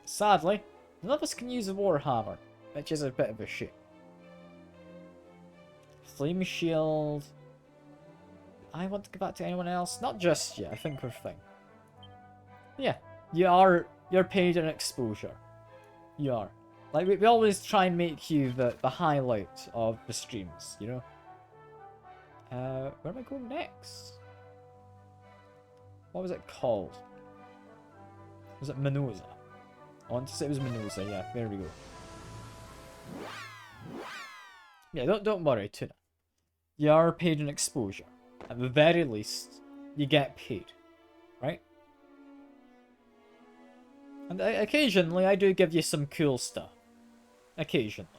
Sadly, none of us can use a Warhammer, which is a bit of a shame. Flame Shield. I want to give that to anyone else? Not just yet, I think we're fine. Yeah, you're paid an exposure. You are. Like, we always try and make you the highlight of the streams, you know? Where am I going next? What was it called? Was it Minosa? I want to say it was Minosa, yeah, there we go. Yeah, don't worry, Tuna. You are paid an exposure. At the very least, you get paid, right? And occasionally, I do give you some cool stuff. Occasionally.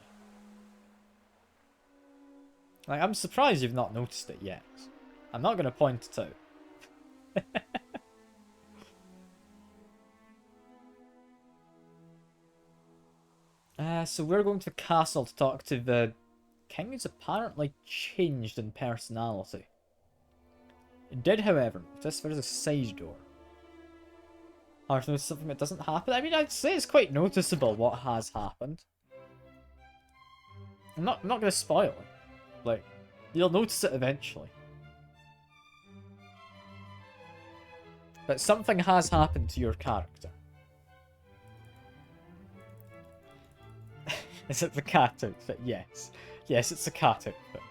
Like, I'm surprised you've not noticed it yet. I'm not going to point it out. So we're going to the castle to talk to the king, who's apparently changed in personality. It did, however, notice there's a side door. Hard to notice something that doesn't happen. I mean, I'd say it's quite noticeable what has happened. I'm not going to spoil it. Like, you'll notice it eventually. But something has happened to your character. Is it the cat outfit? Yes. Yes, it's a cat outfit.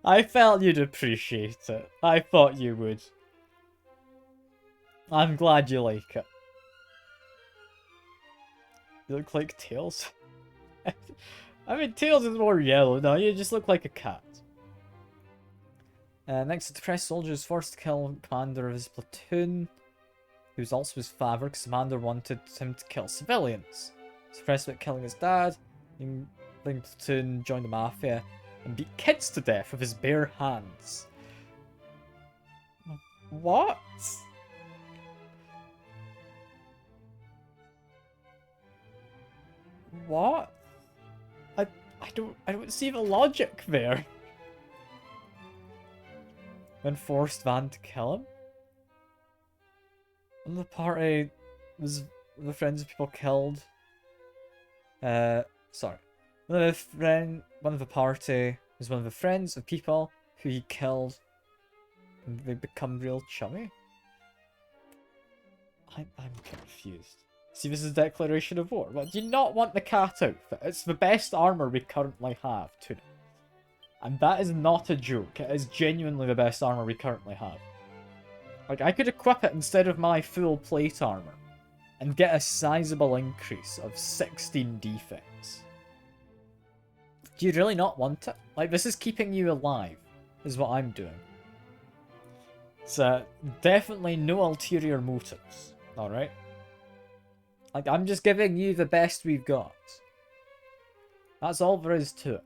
I felt you'd appreciate it. I thought you would. I'm glad you like it. You look like Tails. I mean, Tails is more yellow. No, you just look like a cat. Next, the depressed soldier is forced to kill commander of his platoon, who's also his father, because commander wanted him to kill civilians. Suppressed about killing his dad, the platoon joined the mafia, and beat kids to death with his bare hands. What? What? I don't see the logic there. When forced Van to kill him? One of the party was the friends of people killed. Sorry. One of the party was one of the friends of people who he killed, and they become real chummy. I'm confused. See, this is a declaration of war. What, do you not want the cat outfit? It's the best armor we currently have, Tuna. And that is not a joke. It is genuinely the best armor we currently have. Like, I could equip it instead of my full plate armor and get a sizable increase of 16 defense. Do you really not want it? Like, this is keeping you alive, is what I'm doing. So, definitely no ulterior motives, alright? Like, I'm just giving you the best we've got. That's all there is to it.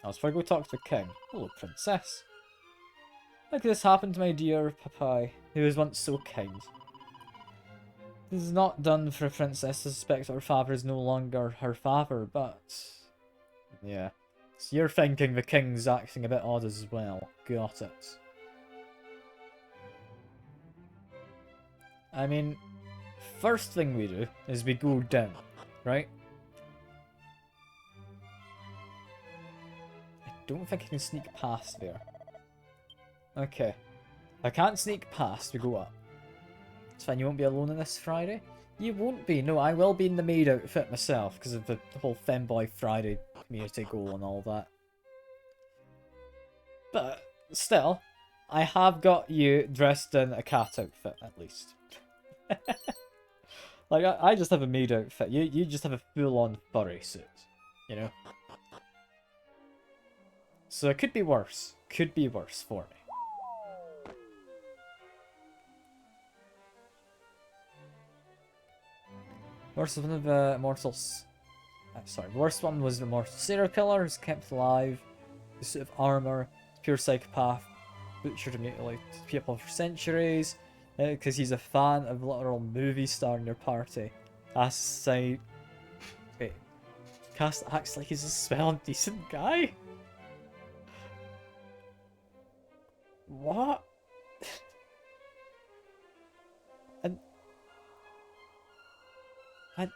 Now, let's go talk to the king. Hello, princess. Like this happened to my dear Papai, who was once so kind. This is not done for a princess to suspect that her father is no longer her father, but... yeah. So you're thinking the king's acting a bit odd as well. Got it. I mean, first thing we do is we go down, right? I don't think I can sneak past there. Okay. If I can't sneak past, we go up. It's fine, you won't be alone on this Friday? You won't be. No, I will be in the maid outfit myself, because of the whole Femboy Friday community goal and all that. But, still, I have got you dressed in a cat outfit, at least. Like, I just have a maid outfit. You just have a full-on furry suit, you know? So it could be worse. Could be worse for me. Worst one of the Immortals. Sorry, the worst one was the Immortal Serial Killer, who's kept alive. The suit of armor Pure psychopath, butchered and mutilated people for centuries, because he's a fan of literal movie star in your party. Wait. Cast acts like he's a swell and decent guy? What? and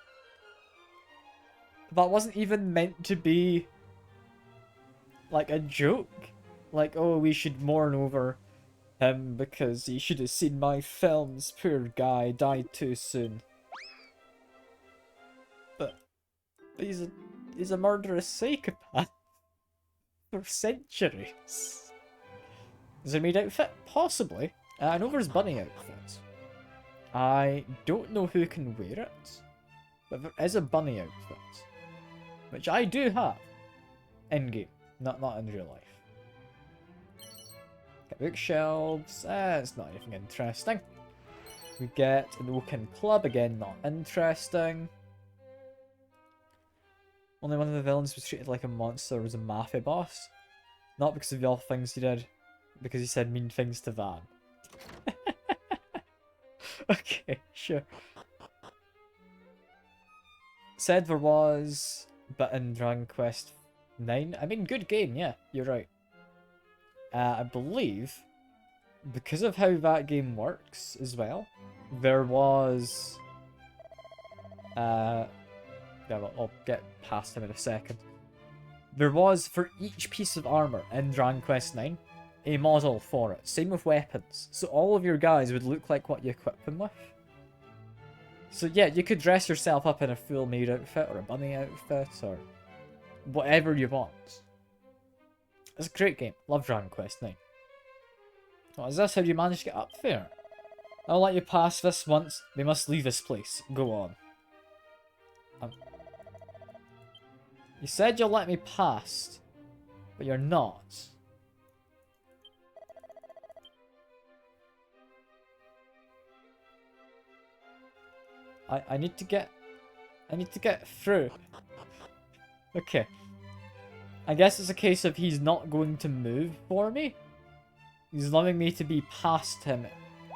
that wasn't even meant to be like a joke. Like, oh, we should mourn over him because he should have seen my films. Poor guy, died too soon. But he's a murderous psychopath for centuries. Is there a maid outfit? Possibly. I know there's bunny outfits. I don't know who can wear it, but there is a bunny outfit, which I do have in game, not in real life. Get bookshelves. It's not anything interesting. We get an Oaken Club again, not interesting. Only one of the villains was treated like a monster was a mafia boss. Not because of all things he did, because he said mean things to Van. Okay, sure. Said there was, but in Dragon Quest 9. I mean, good game, yeah, you're right. I believe, because of how that game works as well, there was... yeah, well, I'll get past him in a second. There was, for each piece of armor in Dragon Quest 9, a model for it. Same with weapons. So all of your guys would look like what you equip them with. So yeah, you could dress yourself up in a full maid outfit or a bunny outfit or whatever you want. It's a great game. Love Dragon Quest 9. Oh, is this how you managed to get up there? I'll let you pass this once. They must leave this place. Go on. You said you'll let me past, but you're not. I need to get through. Okay. I guess it's a case of he's not going to move for me. He's allowing me to be past him,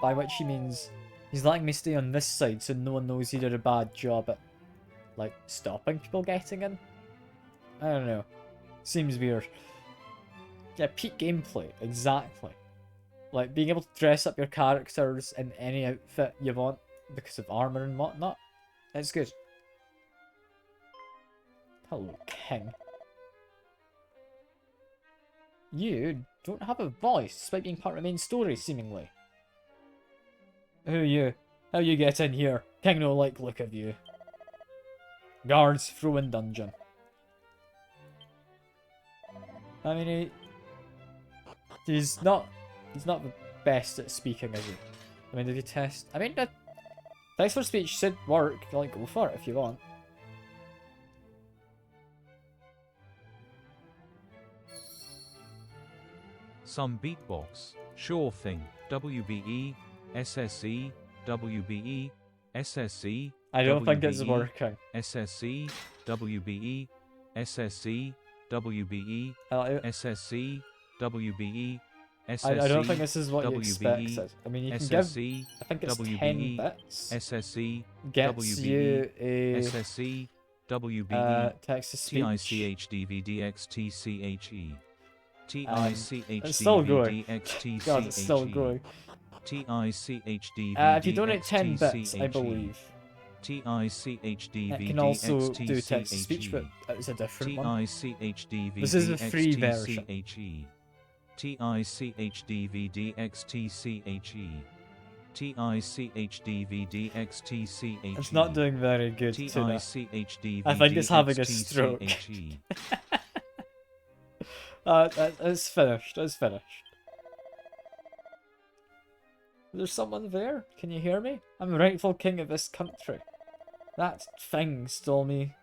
by which he means he's letting me stay on this side so no one knows he did a bad job at, like, stopping people getting in. I don't know. Seems weird. Yeah, peak gameplay, exactly. Like, being able to dress up your characters in any outfit you want because of armor and whatnot. It's good. Hello, King. You don't have a voice, despite being part of the main story, seemingly. Who are you? How you get in here? King no like look of you. Guards, throw in dungeon. I mean, he's not the best at speaking, is he? I mean, if you test... I mean, text for speech should work. Like, go for it if you want. Some beatbox, sure thing. WBE, SSE, WBE, SSE. I don't think it's working. SSE, WBE, SSE, WBE, SSC, WBE, SSC, I don't think this is what you expected. I mean, you can give, I think it's WBE, 10 bits. SSC, Gets WBE, you a SSC, WBE, text to speech. TICHDVDXTCHE, It's still going. God, it's still going. If you donate 10 bits, I believe. It can also do text to speech, but it's a different one. This is the free version. It's not doing very good today. I think it's having a stroke. It's finished. It's finished. There's someone there? Can you hear me? I'm the rightful king of this country. That thing stole me.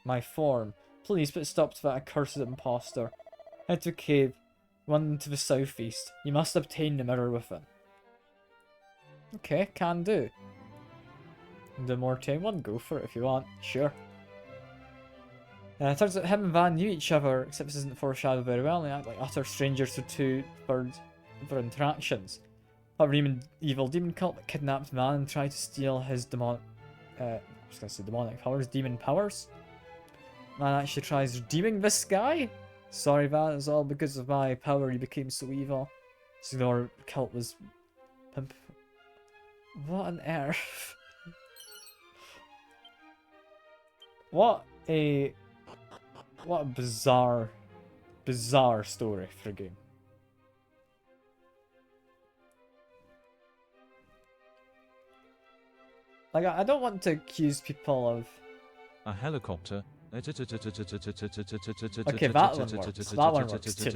My form. Please put a stop to that accursed impostor. Head to a cave. Run to the southeast. You must obtain the mirror within. Okay, can do. The more time one, go for it if you want. Sure. It turns out him and Van knew each other, except this isn't foreshadowed very well, and they act like utter strangers for their interactions. A evil demon cult that kidnapped Van and tried to steal his demonic powers, demon powers. Man actually tries redeeming this guy. Sorry, Van, it's all because of my power you became so evil. So your cult was pimp. What on earth? What a bizarre story for a game. Like, I don't want to accuse people of... A helicopter. Okay, that one works. That one works too.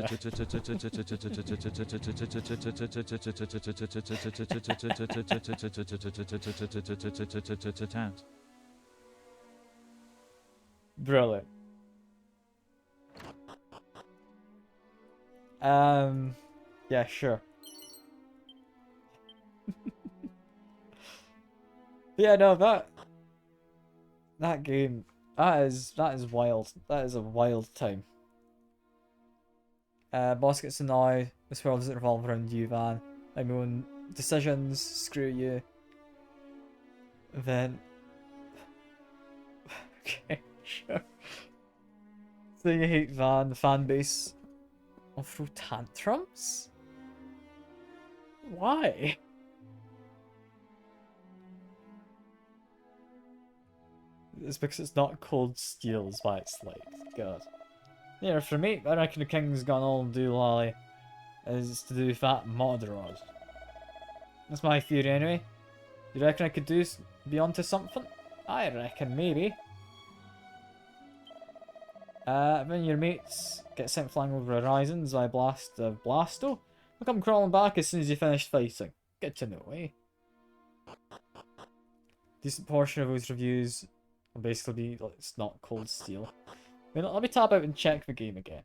Brilliant. Yeah, sure. Yeah, no, that game, that is wild. That is a wild time. Boss gets to know this world doesn't revolve around you, Van. I my own decisions, screw you. Then okay, sure. So you hate Van, the fan base will throw tantrums? Why? It's because it's not Cold Steel is why it's like, God. Yeah, for me, I reckon the King's gone all doolally is to do with that mod rod. That's my theory anyway. You reckon I could be onto something? I reckon maybe. When your mates get sent flying over horizons by a blast of Blasto, they'll come crawling back as soon as you finish fighting. Good to know, eh? Decent portion of those reviews will basically be like, it's not Cold Steel. I mean, let me tab out and check the game again.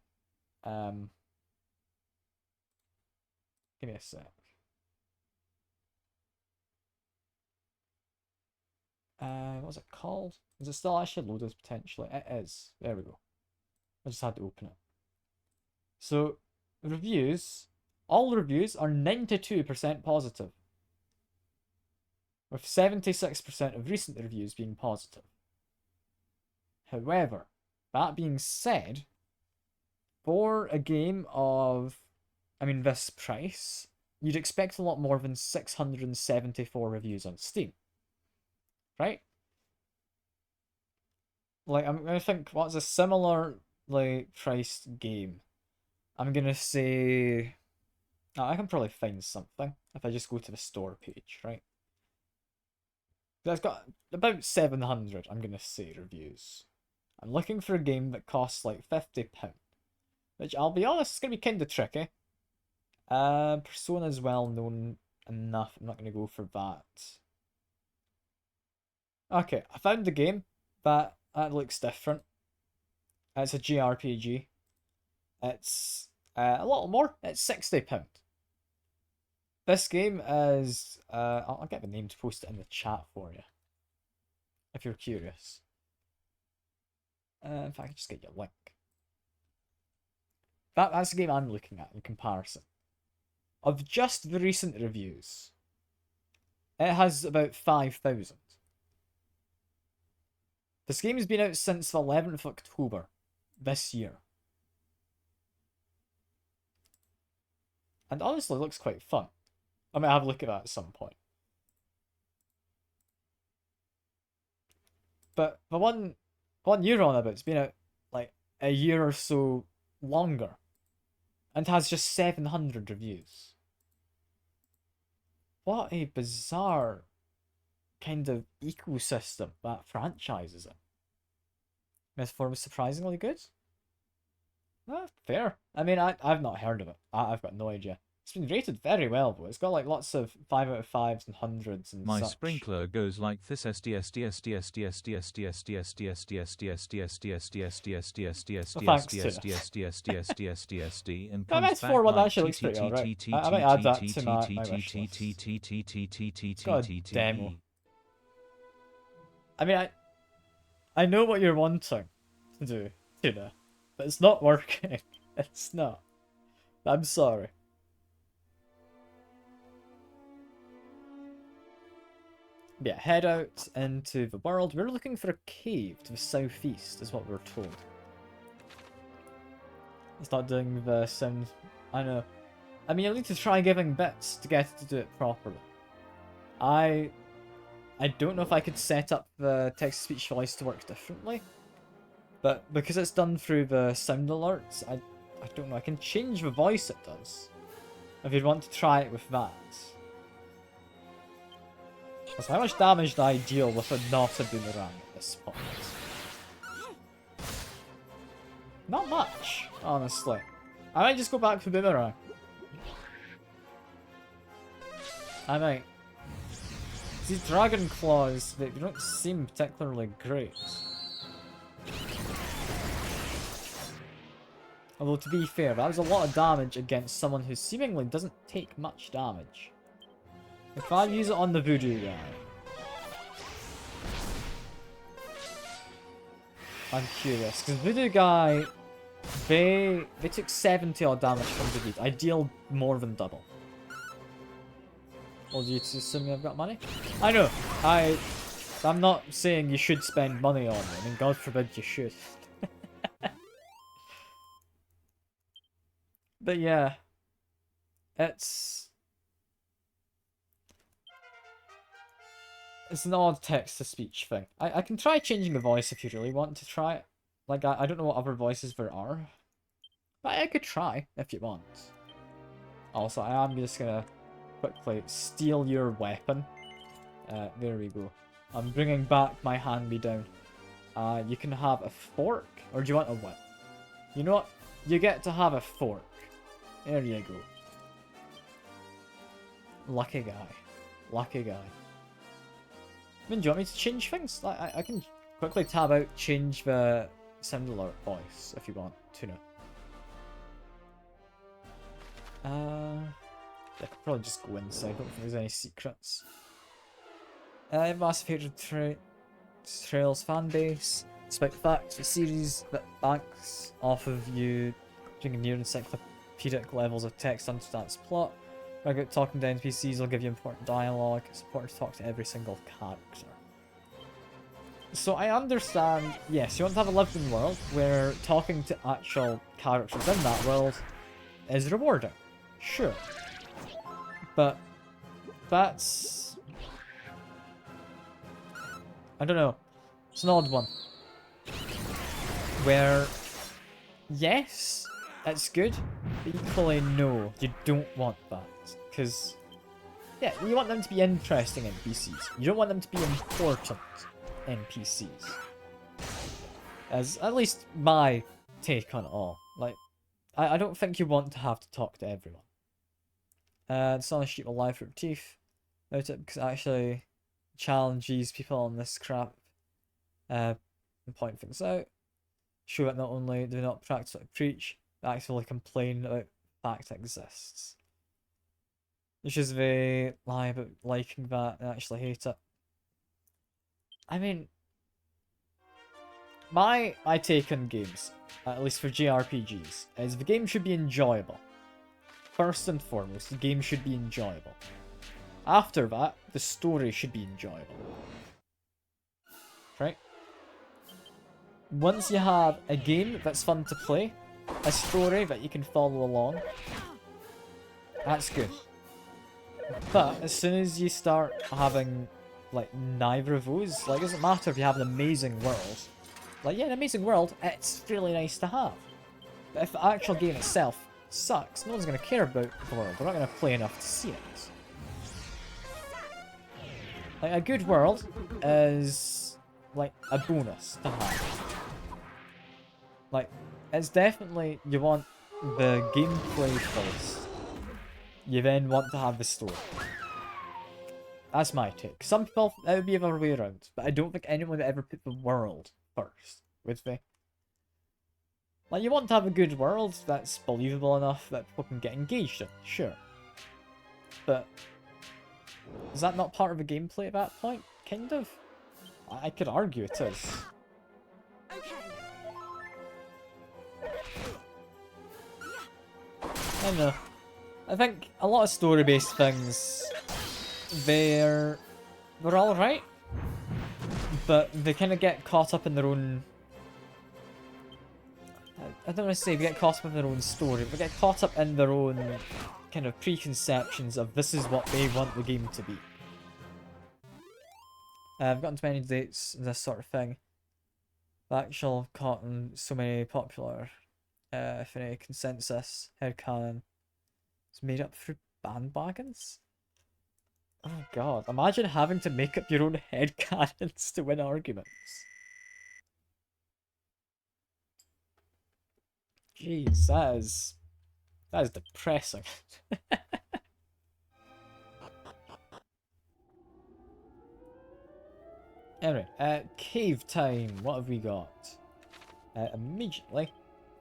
Give me a sec. What's it called? Is it still actually loaded potentially? It is. There we go. I just had to open it. So, reviews. All reviews are 92% positive. With 76% of recent reviews being positive. However, that being said, for a game of, I mean, this price, you'd expect a lot more than 674 reviews on Steam. Right? Like, I'm gonna think, what's a similar, like, priced game? I'm gonna say... Oh, I can probably find something if I just go to the store page, right? It's got about 700, I'm gonna say, reviews. I'm looking for a game that costs like £50. Which, I'll be honest, it's gonna be kinda tricky. Persona is well known enough, I'm not gonna go for that. Okay, I found the game, but that looks different. It's a JRPG. It's a little more, it's £60. This game is, I'll get the name to post it in the chat for you, if you're curious. If I could just get you a link. That's the game I'm looking at in comparison. Of just the recent reviews, it has about 5,000. This game has been out since the 11th of October this year. And honestly, it looks quite fun. I might have a look at that at some point. But the one you're on about, it's been out like a year or so longer. And has just 700 reviews. What a bizarre kind of ecosystem that franchise is in. Mistborn was surprisingly good. Fair. I mean, I've not heard of it. I've got no idea. It's been rated very well though. It's got like lots of 5 out of 5s and 100s and My such. sprinkler goes like this SDSDSDSDSDSDSDSDSDSDSDSDSDSD and That comes back S4 one like actually looks pretty alright. I might add that to my wish list. It's got a demo. I mean, I know what you're wanting to do. Tuna. But it's not working. It's not. I'm sorry. Yeah, head out into the world. We're looking for a cave to the southeast, is what we're told. It's not doing the sound. I know. I mean, I need to try giving bits to get it to do it properly. I don't know if I could set up the text-to-speech voice to work differently. But because it's done through the sound alerts, I don't know. I can change the voice it does. If you'd want to try it with that. So how much damage do I deal with a not a boomerang at this point? Not much, honestly. I might just go back to boomerang. I might. These dragon claws, they don't seem particularly great. Although to be fair, that was a lot of damage against someone who seemingly doesn't take much damage. If I use it on the voodoo guy, I'm curious, because voodoo guy, they took 70 odd damage from the beat. I deal more than double. Well, do you assume I've got money? I know. I'm not saying you should spend money on me. I mean, God forbid you should. But yeah, it's an odd text-to-speech thing. I can try changing the voice if you really want to try it. Like, I don't know what other voices there are. But I could try, if you want. Also, I am just gonna quickly steal your weapon. There we go. I'm bringing back my hand-me-down. You can have a fork, or do you want a whip? You know what? You get to have a fork. There you go. Lucky guy. Lucky guy. I mean, do you want me to change things? Like, I can quickly tab out, change the sound alert voice if you want to know. I could probably just go inside. I don't think there's any secrets. Massive hatred trails fan base. Despite the fact the series that banks off of you doing near encyclopedic levels of text understands plot. Regular talking to NPCs will give you important dialogue. It's important to talk to every single character. So I understand, yes, you want to have a lived-in world where talking to actual characters in that world is rewarding. Sure. But that's... I don't know. It's an odd one. Where, yes, it's good, but equally no, you don't want that. Because, yeah, you want them to be interesting NPCs. You don't want them to be important NPCs. As at least my take on it all. Like, I don't think you want to have to talk to everyone. It's not a sheep with live fruit teeth. Note it because it actually challenges people on this crap. And point things out. Show that not only do not practice what I preach, but actively complain about the fact it exists. Which is they lie about liking that and actually hate it. I mean, my take on games, at least for JRPGs, is the game should be enjoyable. First and foremost, the game should be enjoyable. After that, the story should be enjoyable. Right? Once you have a game that's fun to play, a story that you can follow along, that's good. But as soon as you start having, like, neither of those, like, it doesn't matter if you have an amazing world. Like, yeah, an amazing world, it's really nice to have. But if the actual game itself sucks, no one's going to care about the world. They're not going to play enough to see it. Like, a good world is, like, a bonus to have. Like, it's definitely, you want the gameplay first. You then want to have the story. That's my take. Some people, it would be the other way around. But I don't think anyone would ever put the world first, would they? Like, you want to have a good world that's believable enough that people can get engaged in, sure. But is that not part of the gameplay at that point? Kind of. I could argue it is. Okay. I don't know. I think a lot of story-based things, they're alright, but they kind of get caught up in their own... I don't want to say they get caught up in their own story, but get caught up in their own kind of preconceptions of this is what they want the game to be. I've gotten to many dates and this sort of thing. The actual caught in so many popular, if any, consensus, headcanon. It's made up through bandwagons? Oh god, imagine having to make up your own headcanons to win arguments. Jeez, that is depressing. Anyway, cave time. What have we got? Immediately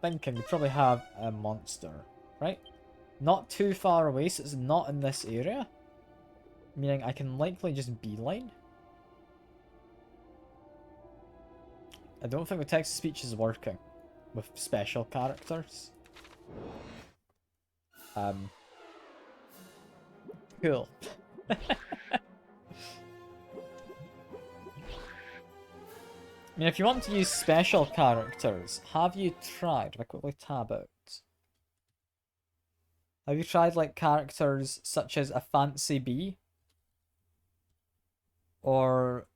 thinking we probably have a monster, right? Not too far away, so it's not in this area. Meaning I can likely just beeline. I don't think the text-to-speech is working with special characters. Cool. I mean, if you want to use special characters, have you tried? If I quickly tab out. Have you tried, like, characters such as a Fancy Bee? Or,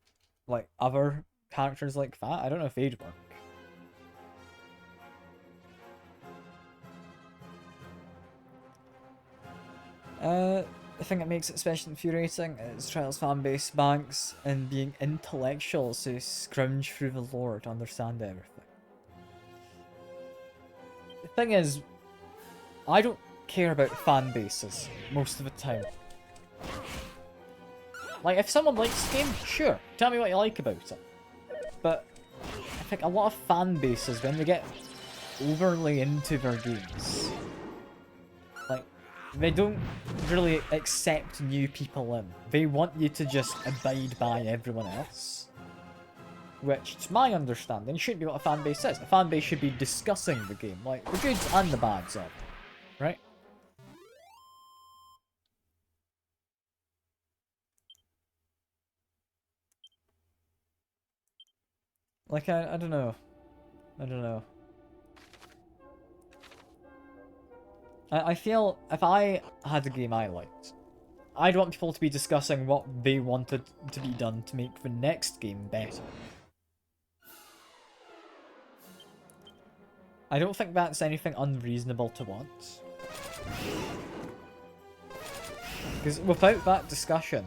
like, other characters like that? I don't know if they'd work. The thing that makes it especially infuriating is Trials fanbase banks and being intellectuals who scrounge through the lore to understand everything. The thing is, I don't care about fan bases most of the time. Like, if someone likes the game, sure, tell me what you like about it. But I think a lot of fan bases, when they get overly into their games, like, they don't really accept new people in. They want you to just abide by everyone else. Which, to my understanding, shouldn't be what a fan base is. A fan base should be discussing the game, like the goods and the bads of it, right? Like, I don't know. I don't know. I feel if I had a game I liked, I'd want people to be discussing what they wanted to be done to make the next game better. I don't think that's anything unreasonable to want. Because without that discussion,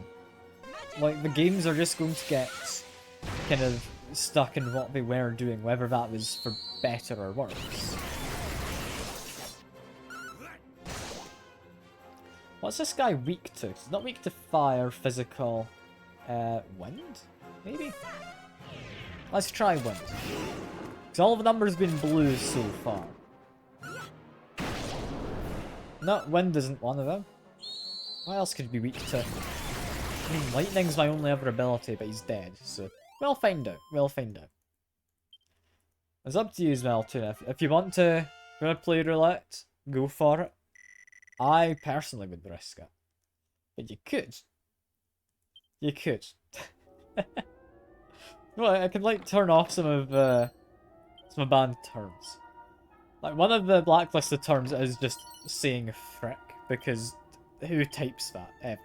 like, the games are just going to get kind of stuck in what they were doing, whether that was for better or worse. What's this guy weak to? He's not weak to fire, physical, wind? Maybe? Let's try wind. Because all of the numbers have been blue so far. No, wind isn't one of them. What else could he be weak to? I mean, lightning's my only other ability, but he's dead, so... We'll find out. We'll find out. It's up to you as well, too. If you want to play roulette, go for it. I personally would risk it. But you could. You could. Well, I can, like, turn off some of banned terms. Like, one of the blacklisted terms is just saying frick, because who types that ever,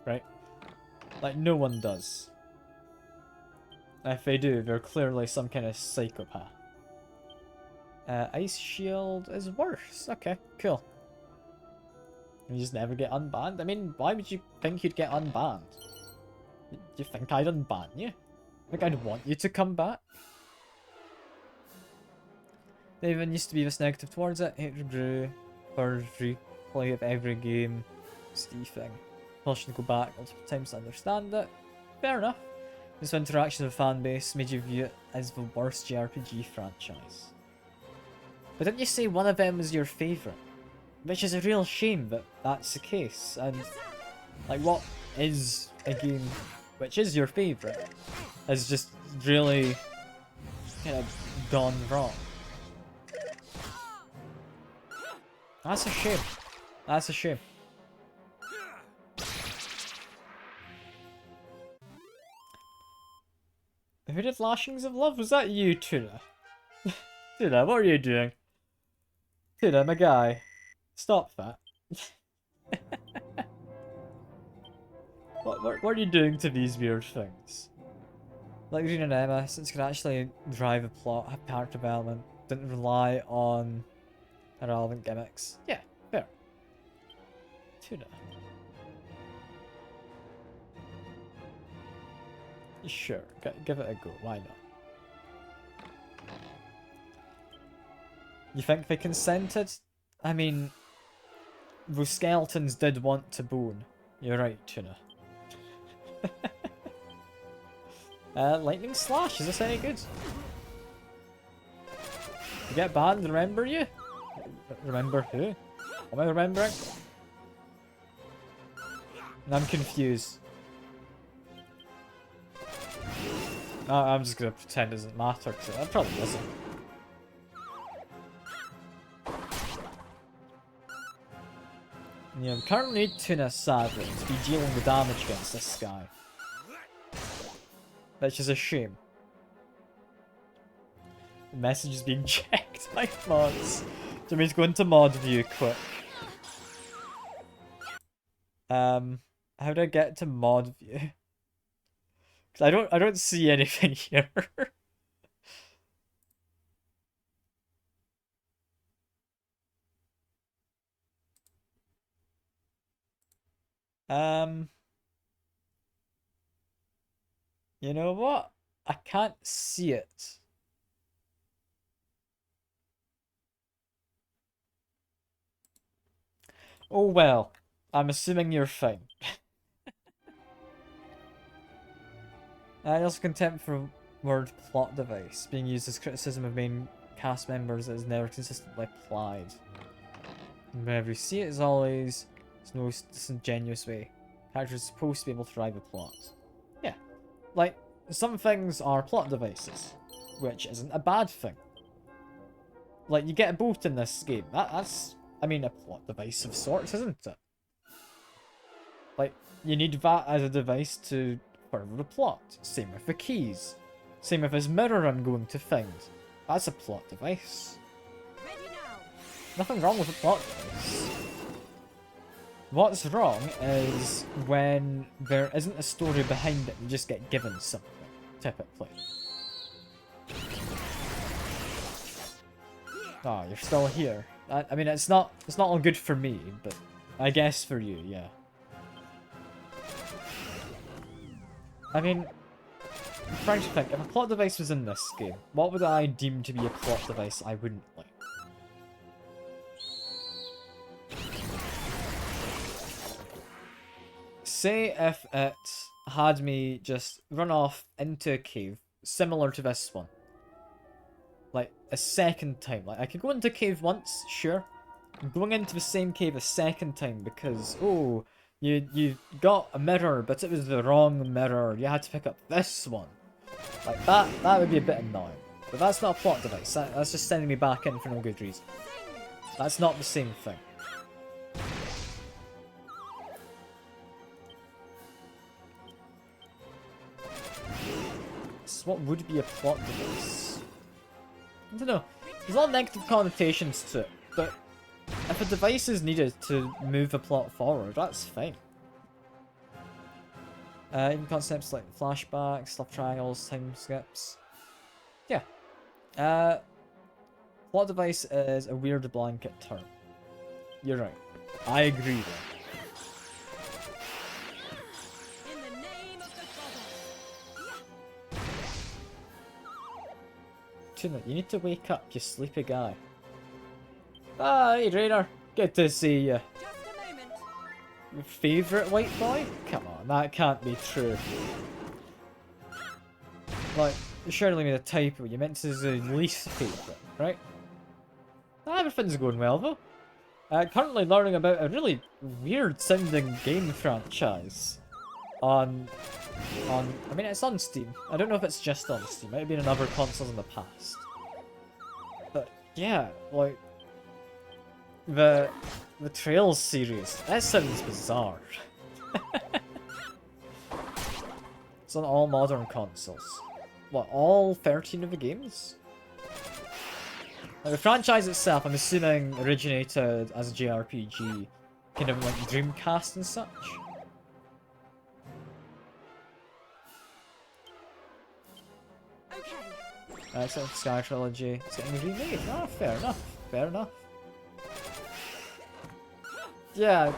right? Like, no one does. If they do, they're clearly some kind of psychopath. Ice Shield is worse. Okay, cool. You just never get unbanned? I mean, why would you think you'd get unbanned? Do you think I'd unban you? Think I'd want you to come back? They even used to be this negative towards it. Hatred grew for replay of every game. Steve thing. People should go back multiple times to understand it. Fair enough. This interaction with the fanbase made you view it as the worst JRPG franchise. But didn't you say one of them was your favourite? Which is a real shame that that's the case, and like, what is a game which is your favourite has just really kind of gone wrong. That's a shame. That's a shame. Who did Lashings of Love? Was that you, Tuna? Tuna, what are you doing? Tuna, my guy. Stop that. What are you doing to these weird things? Like Green and Emma, since it could actually drive a plot, have character development, didn't rely on irrelevant gimmicks. Yeah, fair. Tuna. Sure, give it a go, why not? You think they consented? I mean, those skeletons did want to bone. You're right, Tuna. Lightning Slash, is this any good? You get banned, remember you? Remember who? Am I remembering? I'm confused. I'm just gonna pretend it doesn't matter, because it probably doesn't. Yeah, we currently need Tuna sadly to be dealing the damage against this guy. Which is a shame. The message is being checked by mods. Do you mean to go into mod view quick? How do I get to mod view? Because I don't see anything here. You know what? I can't see it. Oh well, I'm assuming you're fine. Also contempt for word plot device being used as criticism of main cast members that is never consistently applied. And whenever you see it, as always, it's no disingenuous way. Characters are supposed to be able to drive a plot. Yeah. Like, some things are plot devices, which isn't a bad thing. Like, you get a boat in this game. That's, I mean, a plot device of sorts, isn't it? Like, you need that as a device to further the plot. Same with the keys. Same with his mirror I'm going to find. That's a plot device. Ready now. Nothing wrong with a plot device. What's wrong is when there isn't a story behind it, you just get given something, typically. Ah, you're still here. I mean, it's not all good for me, but I guess for you, yeah. I mean, I'm trying to think, if a plot device was in this game, what would I deem to be a plot device I wouldn't like? Say if it had me just run off into a cave, similar to this one. Like, a second time. Like, I could go into a cave once, sure. I'm going into the same cave a second time because, oh, you got a mirror, but it was the wrong mirror. You had to pick up this one. Like, that would be a bit annoying. But that's not a plot device. That's just sending me back in for no good reason. That's not the same thing. So what would be a plot device? I don't know. There's a lot of negative connotations to it, but if a device is needed to move the plot forward, that's fine. Even concepts like flashbacks, love triangles, time skips. Yeah. Plot device is a weird blanket term. You're right. I agree there. In the name of the goddess. Tuna, you need to wake up, you sleepy guy. Ah, hey Rainer. Good to see you. Just a moment. Your favourite white boy? Come on, that can't be true. Like, you surely made a typo. You meant to say least favourite, right? Everything's going well though. Currently learning about a really weird sounding game franchise on I mean, it's on Steam. I don't know if it's just on Steam. It might have been on other consoles in the past. But yeah, like the the Trails series. That sounds bizarre. It's on all modern consoles. What, all 13 of the games? Like, the franchise itself, I'm assuming, originated as a JRPG, kind of like Dreamcast and such. Okay. So Sky Trilogy, it's getting remade. Ah, fair enough. Fair enough. Yeah,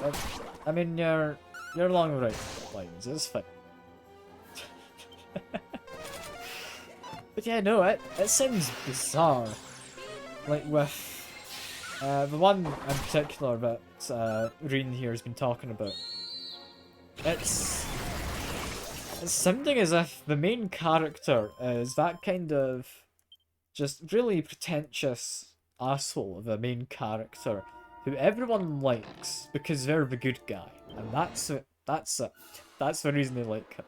I mean, you're along the right lines. It's fine. But yeah, no, it seems bizarre. Like with the one in particular that Reen here has been talking about. It's sounding as if the main character is that kind of just really pretentious asshole of a main character who everyone likes because they're the good guy, and that's it. That's the reason they like him.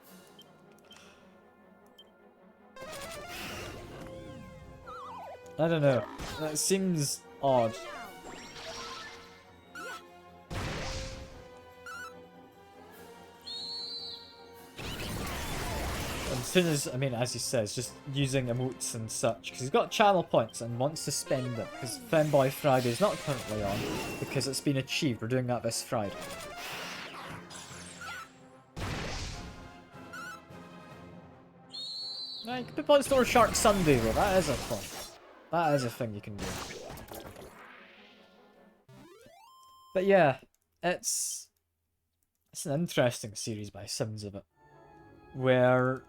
I don't know. It seems odd. As soon as, I mean, as he says, just using emotes and such, because he's got channel points and wants to spend it, because Femboy Friday is not currently on, because it's been achieved. We're doing that this Friday. Now, you can put on Store Shark Sunday though, that is a thing. That is a thing you can do. But yeah, it's an interesting series by sounds of it. Where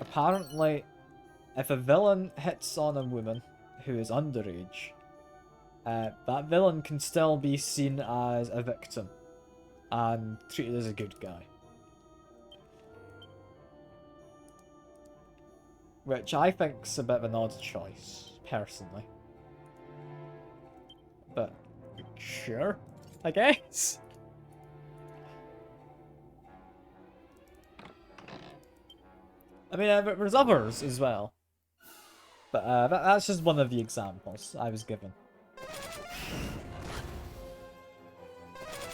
apparently if a villain hits on a woman who is underage, that villain can still be seen as a victim and treated as a good guy. Which I think's a bit of an odd choice, personally. But, sure, I guess. I mean, there's others as well. But that's just one of the examples I was given.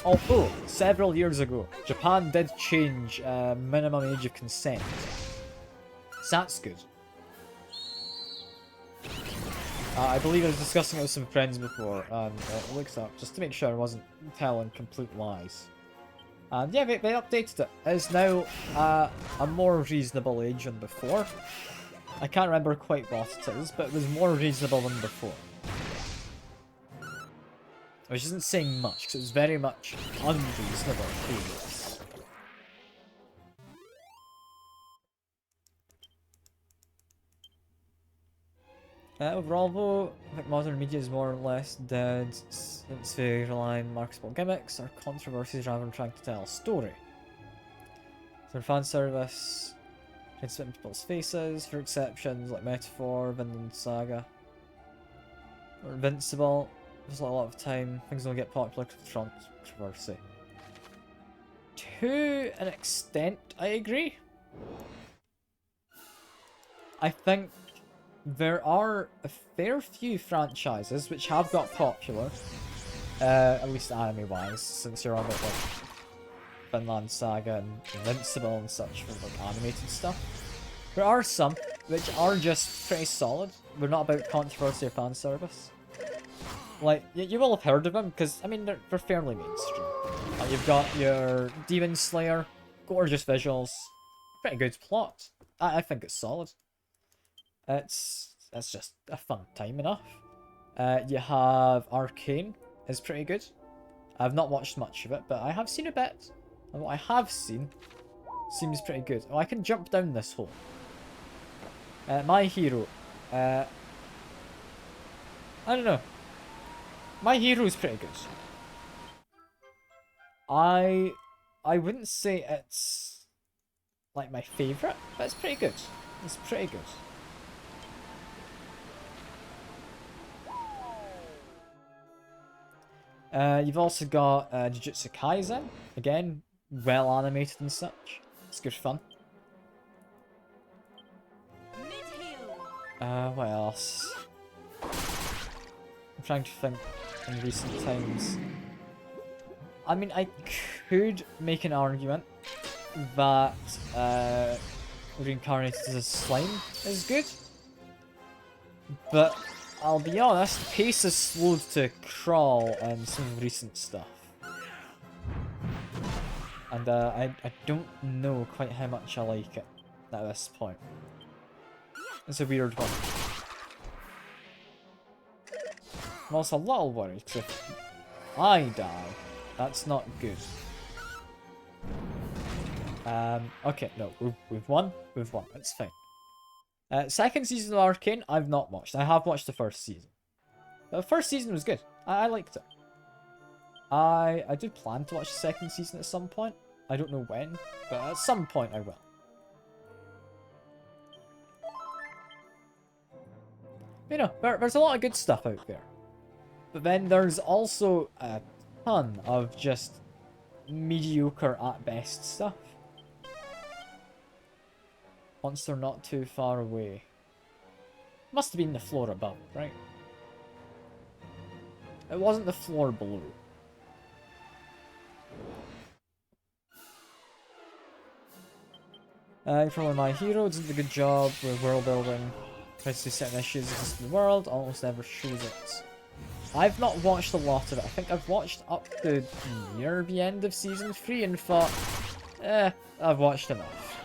Although, several years ago, Japan did change minimum age of consent. So that's good. I believe I was discussing it with some friends before, and I looked up just to make sure I wasn't telling complete lies. And yeah, they updated it. It's now a more reasonable age than before. I can't remember quite what it is, but it was more reasonable than before. Which isn't saying much, because it was very much unreasonable previous. Overall though, I think modern media is more or less dead since they rely on marketable gimmicks or controversies rather than trying to tell a story. So fan service, trying to spit in people's faces, for exceptions like Metaphor, Vinland Saga, or Invincible. There's a lot of time, things don't get popular because of controversy. To an extent, I agree. I think there are a fair few franchises which have got popular, at least anime-wise, since you're on about like Vinland Saga and Invincible and such for like animated stuff. There are some which are just pretty solid. They're not about controversy or fan service. Like, you will have heard of them, because, I mean, they're fairly mainstream. You've got your Demon Slayer, gorgeous visuals, pretty good plot. I think it's solid. It's just a fun time enough. You have Arcane, is pretty good. I've not watched much of it, but I have seen a bit. And what I have seen seems pretty good. Oh, I can jump down this hole. My Hero. I don't know. My Hero is pretty good. I wouldn't say it's like my favourite, but it's pretty good. It's pretty good. You've also got Jujutsu Kaisen. Again, well animated and such. It's good fun. What else? I'm trying to think in recent times. I mean, I could make an argument that reincarnated as a slime is good, but I'll be honest, the pace is slowed to crawl in some recent stuff. And I don't know quite how much I like it at this point. It's a weird one. I'm also a little worried, because if I die, that's not good. Okay, no, we've won. We've won. It's fine. Second season of Arcane, I've not watched. I have watched the first season. The first season was good. I liked it. I do plan to watch the second season at some point. I don't know when, but at some point I will. You know, there's a lot of good stuff out there. But then there's also a ton of just mediocre at best stuff. Once they're not too far away. Must have been the floor above, right? It wasn't the floor below. Probably My Hero does a good job with world building. Tries to set issues exist in the world, almost never shows it. I've not watched a lot of it. I think I've watched up to near the end of season 3 and thought, I've watched enough.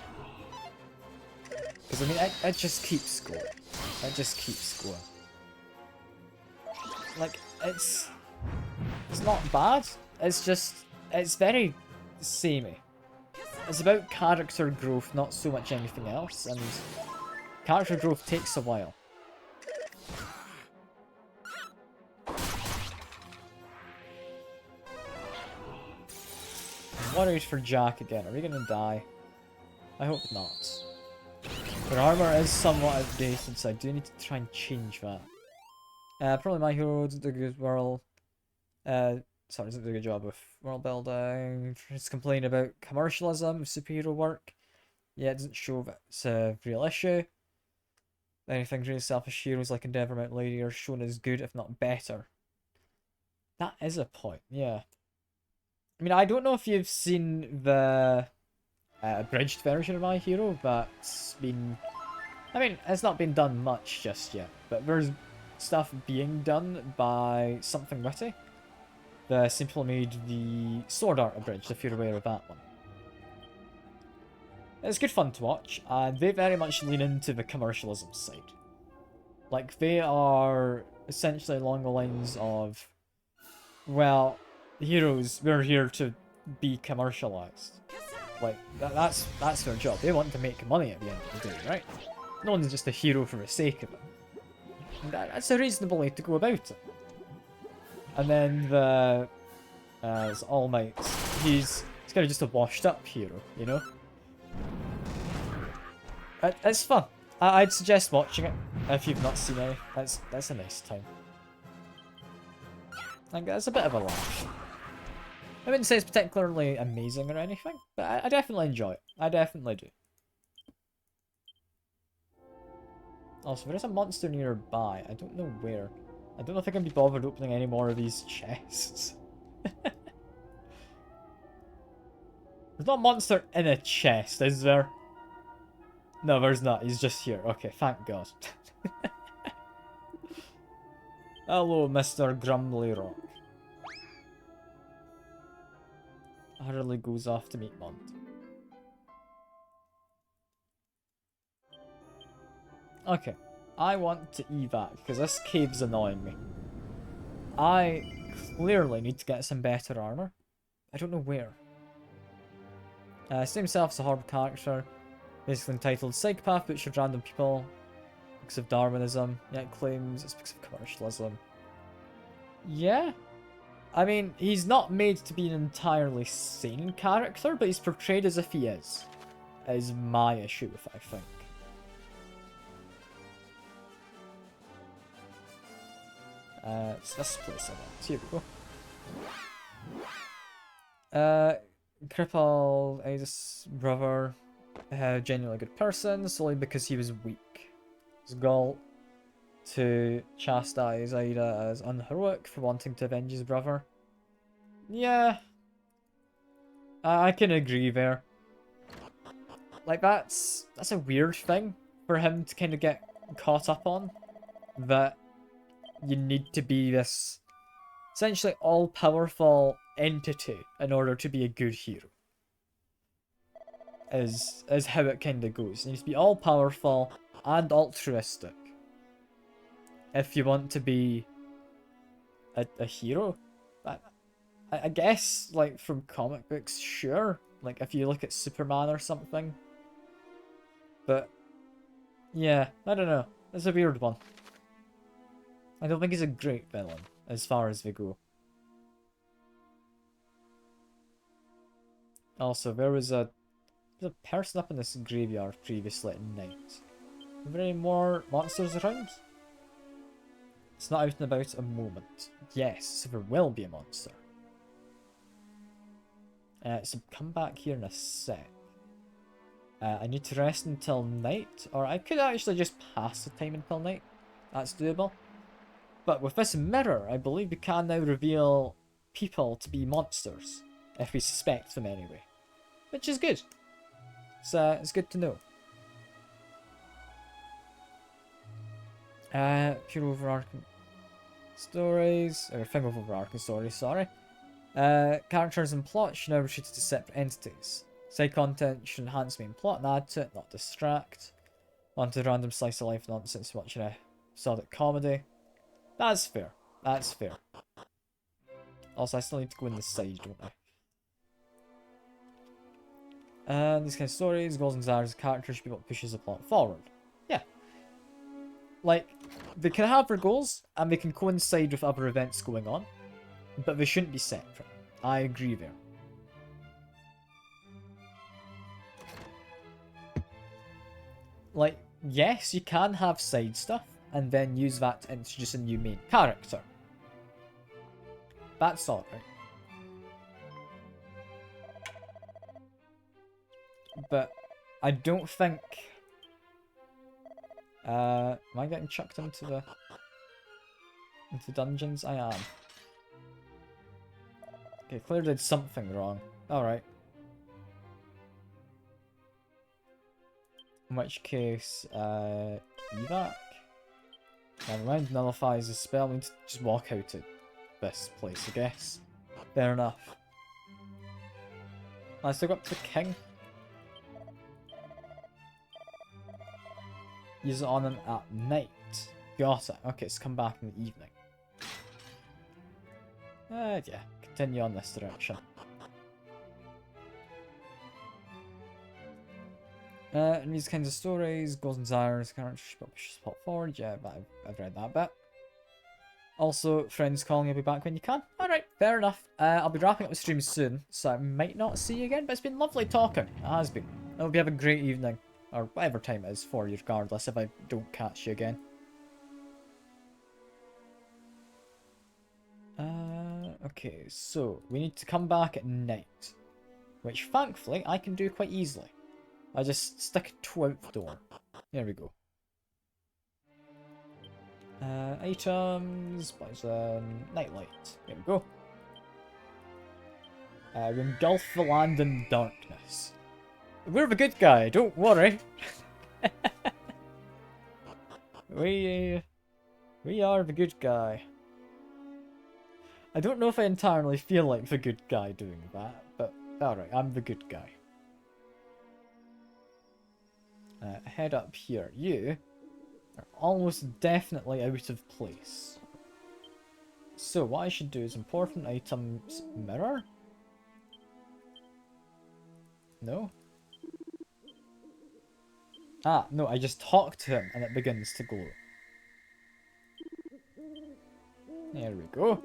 Because I mean, it just keeps going. It just keeps going. Like, it's not bad. It's just, it's very samey. It's about character growth, not so much anything else, and character growth takes a while. I'm worried for Jack again. Are we gonna die? I hope not. Their armor is somewhat outdated, so I do need to try and change that. Probably My Hero doesn't do a good world. Sorry, doesn't do a good job with world building. Just complain about commercialism of superhero work. Yeah, it doesn't show that it's a real issue. Anything really selfish heroes like Endeavor Mount Lady are shown as good, if not better. That is a point, yeah. I mean, I don't know if you've seen the abridged version of My Hero, that's been... I mean, it's not been done much just yet, but there's stuff being done by Something Witty. They simply made the Sword Art abridged, if you're aware of that one. It's good fun to watch, and they very much lean into the commercialism side. Like, they are essentially along the lines of, well, heroes, we're here to be commercialized. Like, that's their job. They want to make money at the end of the day, right? No one's just a hero for the sake of it. And that's a reasonable way to go about it. And then the All Might, he's kind of just a washed up hero, you know? It's fun. I'd suggest watching it if you've not seen any. That's a nice time. Like, that's a bit of a laugh. I wouldn't say it's particularly amazing or anything, but I definitely enjoy it. I definitely do. Also, there is a monster nearby. I don't know where. I don't know if I can be bothered opening any more of these chests. There's not a monster in a chest, is there? No, there's not. He's just here. Okay, thank God. Hello, Mr. Grumbly Rock. Hurley goes off to meet Mont. Okay. I want to evac, because this cave's annoying me. I clearly need to get some better armor. I don't know where. Sees himself as a horrible character. Basically entitled Psychopath butchered random people because of Darwinism, yet claims it's because of commercialism. Yeah? I mean, he's not made to be an entirely sane character, but he's portrayed as if he is my issue with it, I think. It's this place I want. Here we go. Crippled Aida's brother, genuinely good person, solely because he was weak. His goal to chastise Aida as unheroic for wanting to avenge his brother. Yeah, I can agree there. Like, that's a weird thing for him to kind of get caught up on. That you need to be this essentially all-powerful entity in order to be a good hero. Is how it kind of goes. You need to be all-powerful and altruistic if you want to be a hero. I guess, like, from comic books, sure. Like, if you look at Superman or something. But, yeah, I don't know. It's a weird one. I don't think he's a great villain, as far as they go. Also, there was a person up in this graveyard previously at night. Are there any more monsters around? It's not out and about at a moment. Yes, so there will be a monster. So come back here in a sec. I need to rest until night, or I could actually just pass the time until night. That's doable. But with this mirror, I believe we can now reveal people to be monsters, if we suspect them anyway. Which is good. It's good to know. Pure overarching stories, or thing of overarching stories, sorry. Characters and plot should now be treated as separate entities. Side content should enhance main plot and add to it, not distract. Wanted random slice of life nonsense watching a solid comedy. That's fair. That's fair. Also, I still need to go in the side, don't I? These kind of stories, goals and desires of characters should be what pushes the plot forward. Yeah. Like, they can have their goals, and they can coincide with other events going on, but they shouldn't be separate. I agree there. Like, yes, you can have side stuff, and then use that to introduce a new main character. That's alright. But I don't think... am I getting chucked into dungeons? I am. Okay, Claire did something wrong. Alright. In which case, evac? Never mind, nullifies the spell. We need to just walk out of this place, I guess. Fair enough. Let's go up to the king. Use it on him at night. Got it. Okay, let's come back in the evening. Yeah, continue on this direction. And these kinds of stories, goals and desires, characters should push the plot forward. Yeah, but I've read that bit. Also, friends calling, you'll be back when you can. Alright, fair enough. I'll be wrapping up the stream soon, so I might not see you again, but it's been lovely talking. It has been. I hope you have a great evening. Or whatever time it is for you, regardless, if I don't catch you again. Okay, so we need to come back at night. Which, thankfully, I can do quite easily. I just stick a toe out the door. There we go. Items, poison, nightlight. There we go. We engulf the land in darkness. We're the good guy, don't worry. We are the good guy. I don't know if I entirely feel like the good guy doing that, but alright, I'm the good guy. Head up here. You are almost definitely out of place. So what I should do is important items mirror? No? Ah, no, I just talk to him and it begins to glow. There we go.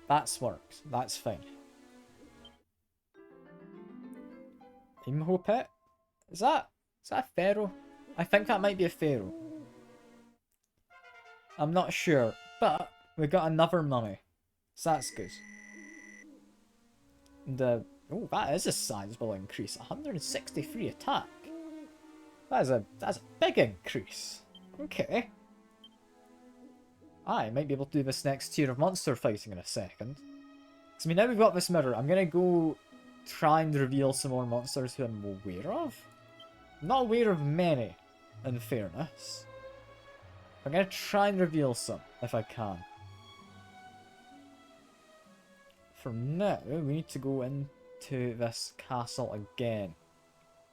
That's worked. That's fine. Imhotep? Is that a pharaoh? I think that might be a pharaoh. I'm not sure, but we got another mummy, so that's good. Oh, that is a sizable increase. 163 attack. That's a big increase. Okay. I might be able to do this next tier of monster fighting in a second. So, I mean, now we've got this mirror, I'm gonna go try and reveal some more monsters who I'm aware of. I'm not aware of many, in fairness. I'm gonna try and reveal some, if I can. For now, we need to go into this castle again.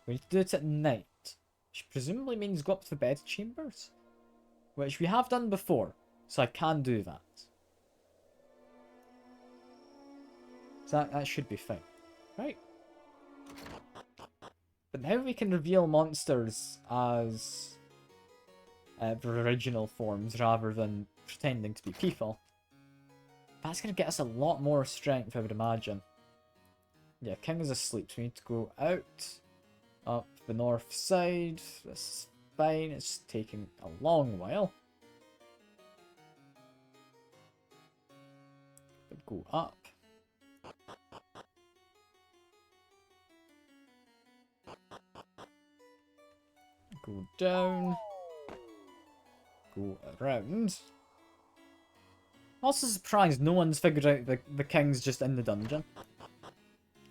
We need to do it at night, which presumably means go up to the bed chambers, which we have done before, so I can do that. So that should be fine, right? But now we can reveal monsters as their original forms rather than pretending to be people. That's going to get us a lot more strength, I would imagine. Yeah, King is asleep, so we need to go out, up the north side. This is fine, it's taking a long while. Go up. Go down. Go around. Also surprised no one's figured out the king's just in the dungeon.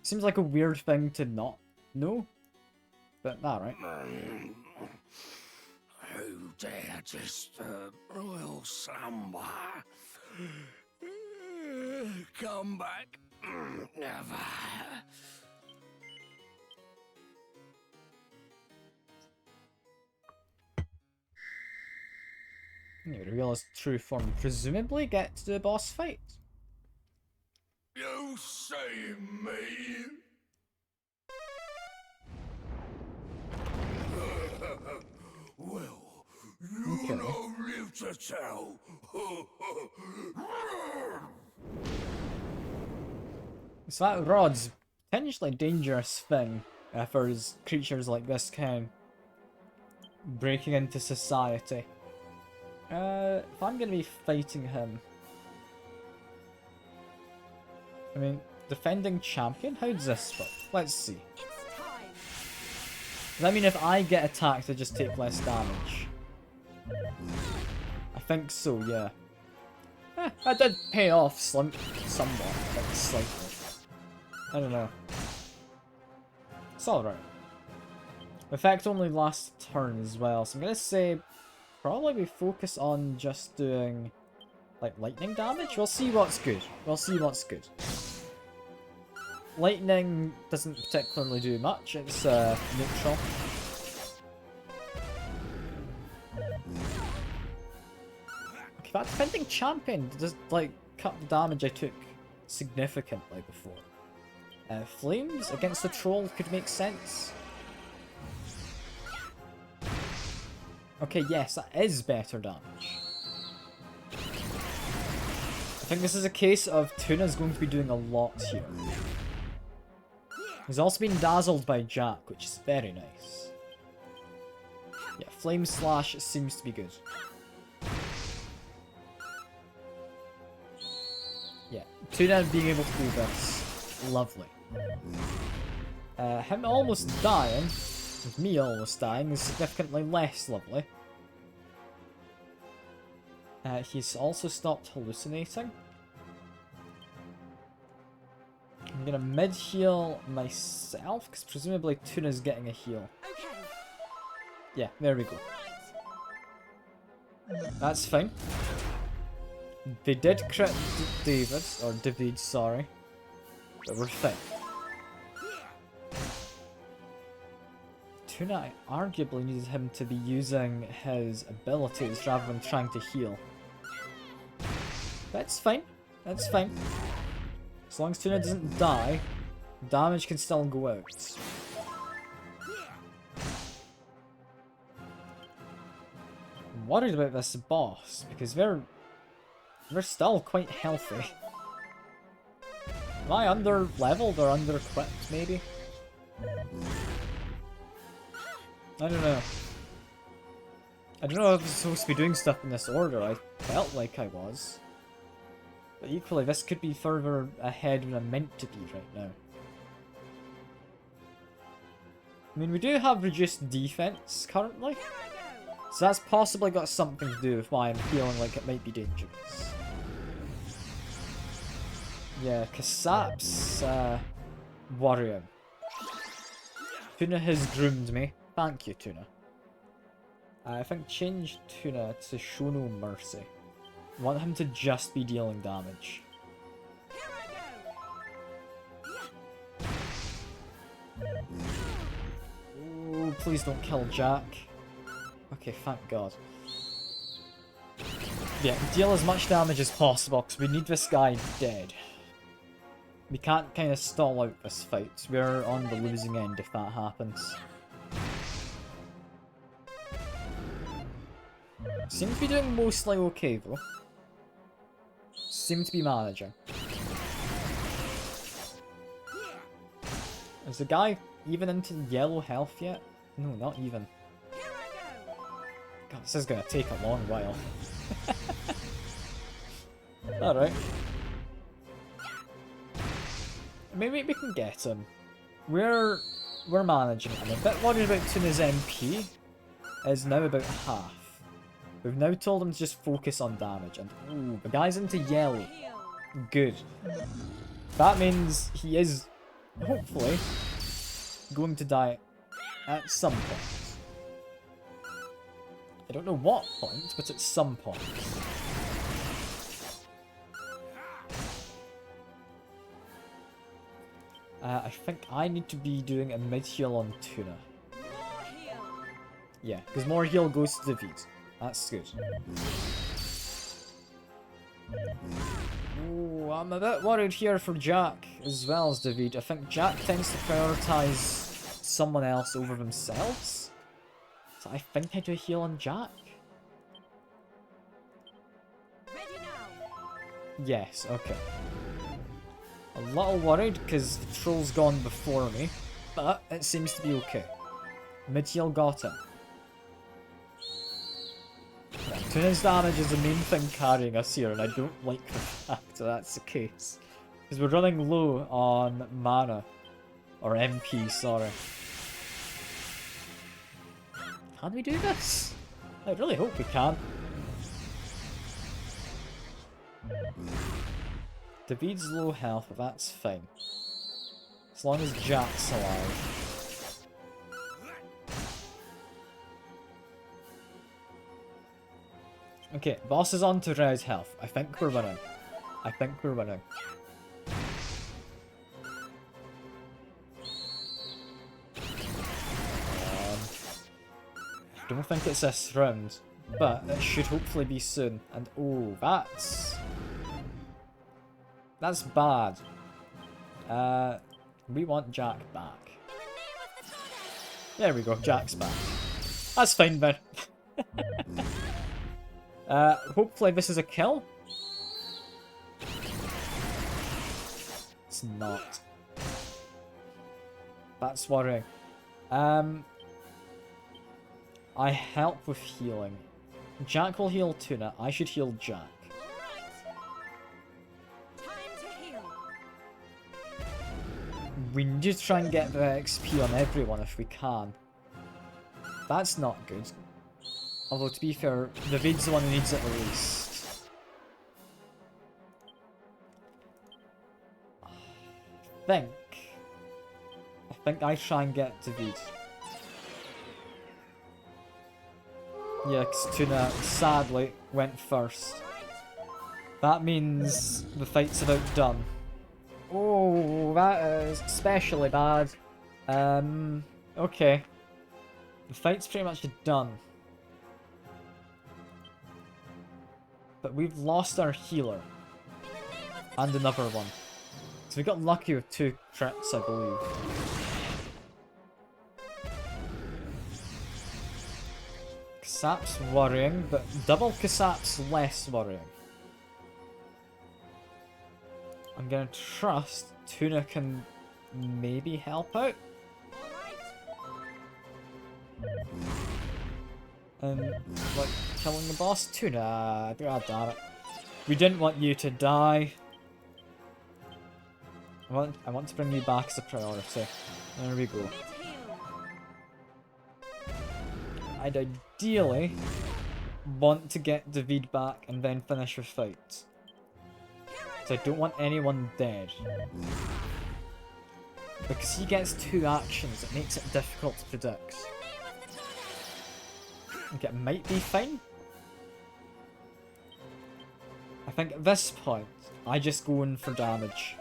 Seems like a weird thing to not know. But alright. Who dare disturb royal slumber? Come back. Never. You reveal his true form, presumably get to the boss fight. You see me? Well, you Okay. don't live to tell. So that rod's potentially dangerous thing for creatures like this kind breaking into society. If I'm gonna be fighting him, I mean, defending champion? How does this work? Let's see. It's time. Does that mean if I get attacked, I just take less damage? I think so, yeah. I did pay off somewhat, like slightly. I don't know. It's alright. Effect only lasts a turn as well, so I'm gonna say probably we focus on just doing like lightning damage. We'll see what's good. We'll see what's good. Lightning doesn't particularly do much, it's neutral. Okay, that defending champion does like cut the damage I took significantly before. Flames against the troll could make sense. Okay, yes, that is better damage. I think this is a case of Tuna's going to be doing a lot here. He's also been dazzled by Jack, which is very nice. Yeah, Flame Slash seems to be good. Yeah, Tuna being able to do this, lovely. Him almost dying, with me almost dying, is significantly less lovely. He's also stopped hallucinating. I'm gonna mid-heal myself, because presumably Tuna's getting a heal. Okay. Yeah, there we go. That's fine. They did crit David, sorry. But we're fine. Tuna, I arguably needed him to be using his abilities rather than trying to heal. That's fine. That's fine. As long as Tuna doesn't die, damage can still go out. I'm worried about this boss, because they're still quite healthy. Am I under-leveled or under-equipped, maybe? I don't know. I don't know if I was supposed to be doing stuff in this order. I felt like I was. But equally, this could be further ahead than I'm meant to be right now. I mean, we do have reduced defense currently. Here I go. So that's possibly got something to do with why I'm feeling like it might be dangerous. Yeah, Kasap's worrying. Tuna has groomed me. Thank you, Tuna. I think change Tuna to show no mercy. I want him to just be dealing damage. Here I go. Oh, please don't kill Jack. Okay, thank God. Yeah, deal as much damage as possible, because we need this guy dead. We can't kind of stall out this fight. We're on the losing end if that happens. Seems to be doing mostly okay, though. Seem to be managing. Is the guy even into yellow health yet? No, not even. Here I go. God, this is gonna take a long while. Alright. Maybe we can get him. We're managing. I'm a bit worried about Tuna's MP. Is now about half. We've now told him to just focus on damage, and ooh, the guy's into yellow. Heal. Good. That means he is, hopefully, going to die at some point. I don't know what point, but at some point. I think I need to be doing a mid-heal on Tuna. More heal. Yeah, because more heal goes to David. That's good. Ooh, I'm a bit worried here for Jack as well as David. I think Jack tends to prioritize someone else over themselves. So I think I do a heal on Jack. Ready now. Yes, okay. A little worried because the troll's gone before me, but it seems to be okay. Mid-heal got him. Tuna's damage is the main thing carrying us here, and I don't like the fact that that's the case. Because we're running low on mana. Or MP, sorry. Can we do this? I really hope we can. David's low health, but that's fine. As long as Jack's alive. Okay, boss is on to res health. I think we're winning. I think we're winning. Don't think it's this round, but it should hopefully be soon. And oh, that's bad. We want Jack back. There we go, Jack's back. That's fine then. Hopefully this is a kill. It's not. That's worrying. I help with healing. Jack will heal Tuna. I should heal Jack. Time to heal. We need to try and get the XP on everyone if we can. That's not good. Although, to be fair, David's the one who needs it the least. I think I try and get David. Yeah, because Tuna, sadly, went first. That means the fight's about done. Oh, that is especially bad. Okay. The fight's pretty much done. But we've lost our healer. And another one. So we got lucky with 2 crits, I believe. Kasap's worrying, but double Kasap's less worrying. I'm gonna trust Tuna can maybe help out. And, like, killing the boss? Tuna, god damn it. We didn't want you to die. I want to bring you back as a priority. There we go. I'd ideally want to get David back and then finish the fight. So I don't want anyone dead. Because he gets 2 actions, it makes it difficult to predict. Okay, it might be fine. I think at this point, I just go in for damage.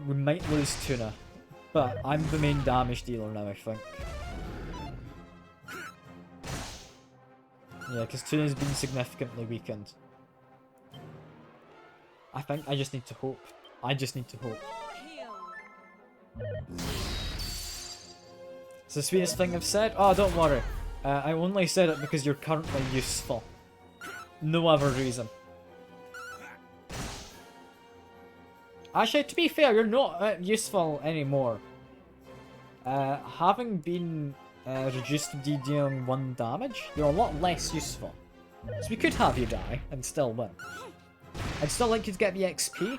We might lose Tuna, but I'm the main damage dealer now, I think. Yeah, because Tuna's been significantly weakened. I think I just need to hope. I just need to hope. It's the sweetest thing I've said. Oh, don't worry. I only said it because you're currently useful. No other reason. Actually, to be fair, you're not useful anymore. Having been reduced to dealing 1 damage, you're a lot less useful. So we could have you die and still win. I'd still like you to get the XP,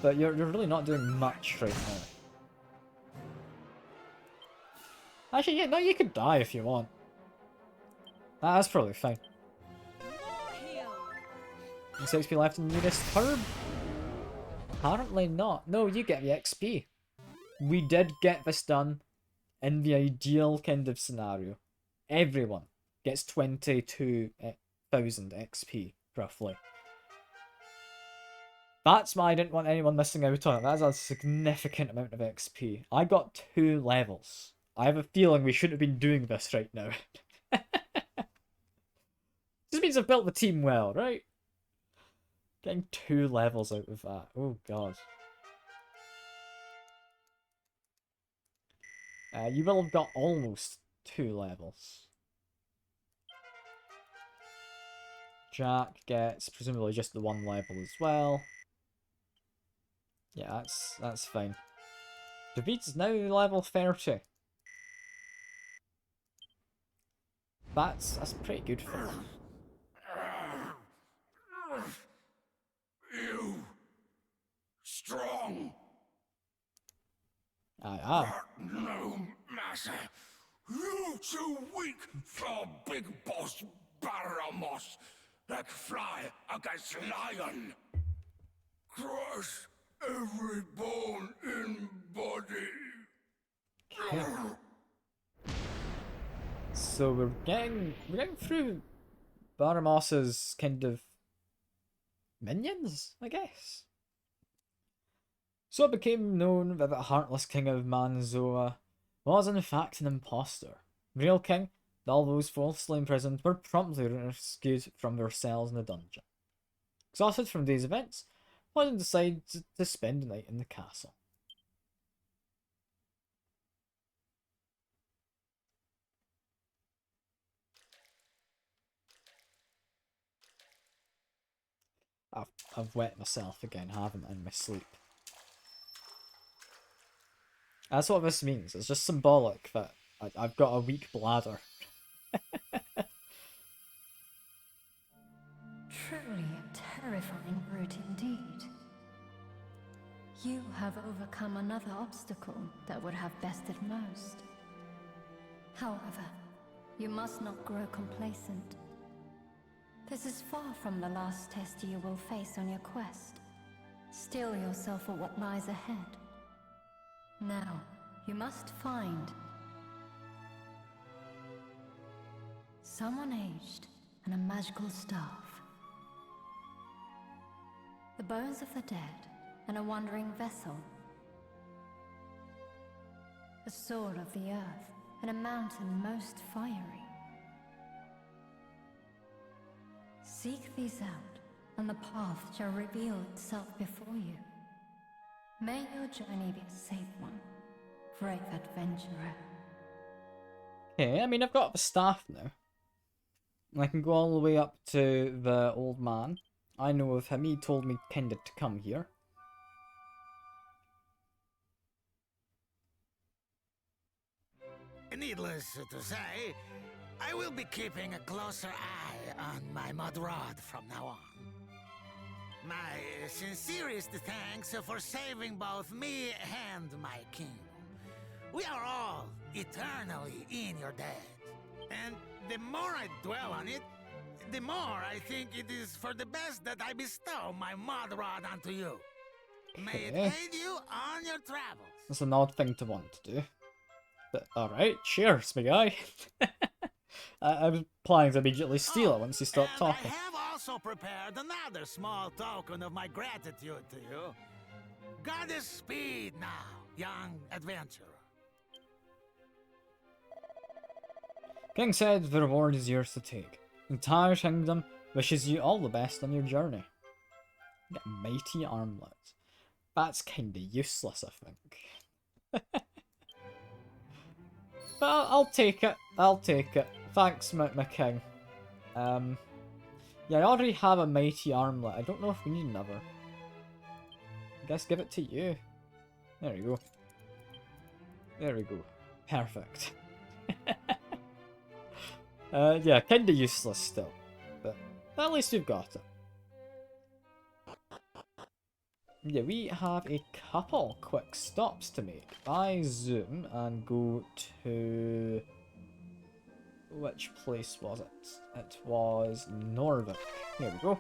but you're really not doing much right now. Actually, yeah, no, you could die if you want. That's probably fine. 6 XP left in the nearest herb? Apparently not. No, you get the XP. We did get this done in the ideal kind of scenario. Everyone gets 22,000 XP, roughly. That's why I didn't want anyone missing out on it. That's a significant amount of XP. I got 2 levels. I have a feeling we shouldn't have been doing this right now. This means I've built the team well, right? Getting 2 levels out of that. Oh god. You will have got almost 2 levels. Jack gets presumably just the 1 level as well. Yeah, that's fine. David's now level 30. That's pretty good for him. You strong. I am. No, master. You too weak for big boss Baramos. Like fly against lion. Crush every bone in body. Okay. So we're getting through Baramos's kind of minions, I guess. So it became known that the Heartless King of Manzoa was in fact an impostor. The real king, and all those falsely imprisoned, were promptly rescued from their cells in the dungeon. Exhausted from these events, London decided to spend the night in the castle. I've wet myself again, haven't I, in my sleep? That's what this means. It's just symbolic that I've got a weak bladder. Truly a terrifying brute indeed. You have overcome another obstacle that would have bested most. However, you must not grow complacent. This is far from the last test you will face on your quest. Steel yourself for what lies ahead. Now, you must find someone aged and a magical staff. The bones of the dead and a wandering vessel. A sword of the earth and a mountain most fiery. Seek these out, and the path shall reveal itself before you. May your journey be a safe one, brave adventurer. Okay, I mean, I've got the staff now. I can go all the way up to the old man. I know of him, he told me kinda to come here. Needless to say, I will be keeping a closer eye on my mud rod from now on. My sincerest thanks for saving both me and my king. We are all eternally in your debt. And the more I dwell on it, the more I think it is for the best that I bestow my mud rod onto you. May it Okay. aid you on your travels. That's an odd thing to want to do. But alright, cheers, my guy. I was planning to immediately steal it once he stopped and talking. I have also prepared another small token of my gratitude to you. Goddess speed now, young adventurer. King said the reward is yours to take. The entire kingdom wishes you all the best on your journey. Get mighty armlet. That's kinda useless, I think. But I'll take it. I'll take it. Thanks, my king. Yeah, I already have a mighty armlet. I don't know if we need another. I guess give it to you. There we go. There we go. Perfect. Yeah, kinda useless still. But at least we've got it. Yeah, we have a couple quick stops to make. I zoom and go to... Which place was it? It was Norvik. Here we go.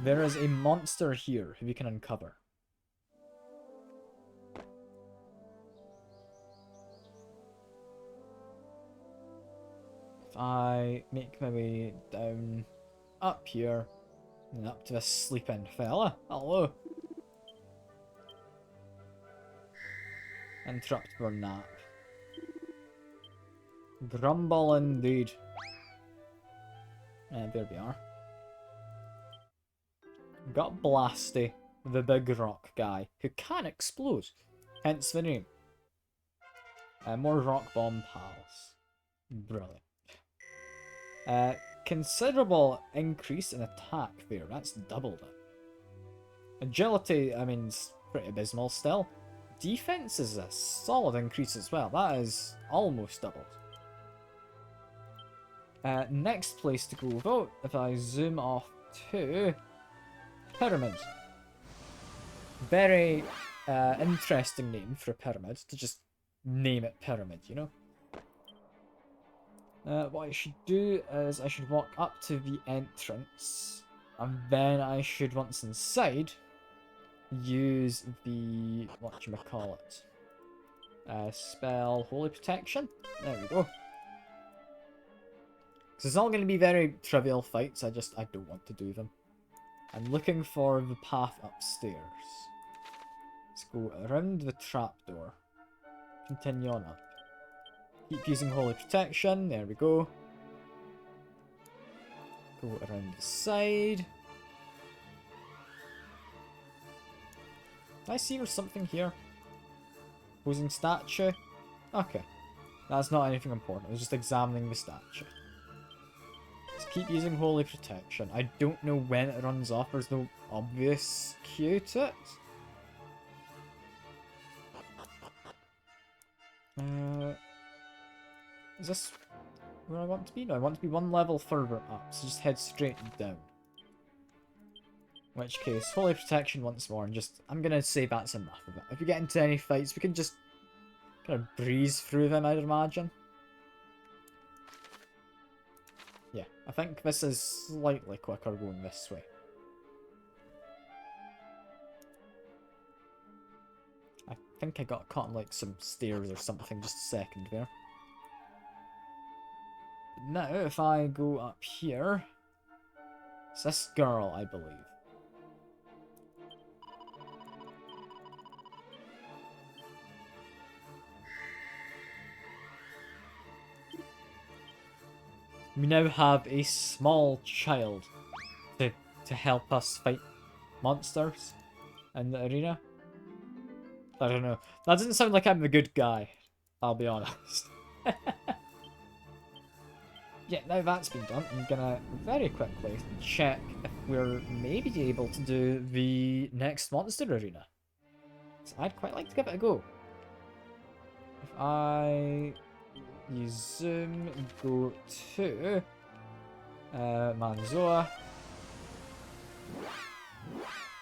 There is a monster here who we can uncover. If I make my way down up here, and up to this sleeping fella. Hello. Interrupt your nap. Grumble indeed. And there we are. Got Blasty, the big rock guy, who can explode. Hence the name. More rock bomb pals. Brilliant. Considerable increase in attack there. That's doubled it. Agility, I mean, it's pretty abysmal still. Defense is a solid increase as well. That is almost doubled. Next place to go vote, if I zoom off to Pyramid. Very interesting name for a pyramid, to just name it Pyramid, you know? What I should do is I should walk up to the entrance, and then I should, once inside, use the, whatchamacallit, spell Holy Protection. There we go. Because it's all going to be very trivial fights, I don't want to do them. I'm looking for the path upstairs. Let's go around the trapdoor. Continue on up. Keep using Holy Protection, there we go. Go around the side. Did I see there's something here? Opposing statue? Okay. That's not anything important, I was just examining the statue. Let's keep using Holy Protection. I don't know when it runs off, there's no obvious cue to it. Is this where I want to be? No, I want to be one level further up, so just head straight down. In which case, Holy Protection once more, and just, I'm gonna say that's enough of it. If we get into any fights, we can just kind of breeze through them, I'd imagine. Yeah, I think this is slightly quicker going this way. I think I got caught on like some stairs or something just a second there. Now, if I go up here, it's this girl, I believe. We now have a small child to help us fight monsters in the arena. I don't know. That doesn't sound like I'm the good guy, I'll be honest. Yeah, now that's been done, I'm gonna very quickly check if we're maybe able to do the next monster arena. So I'd quite like to give it a go. If I use zoom and go to Manzoa.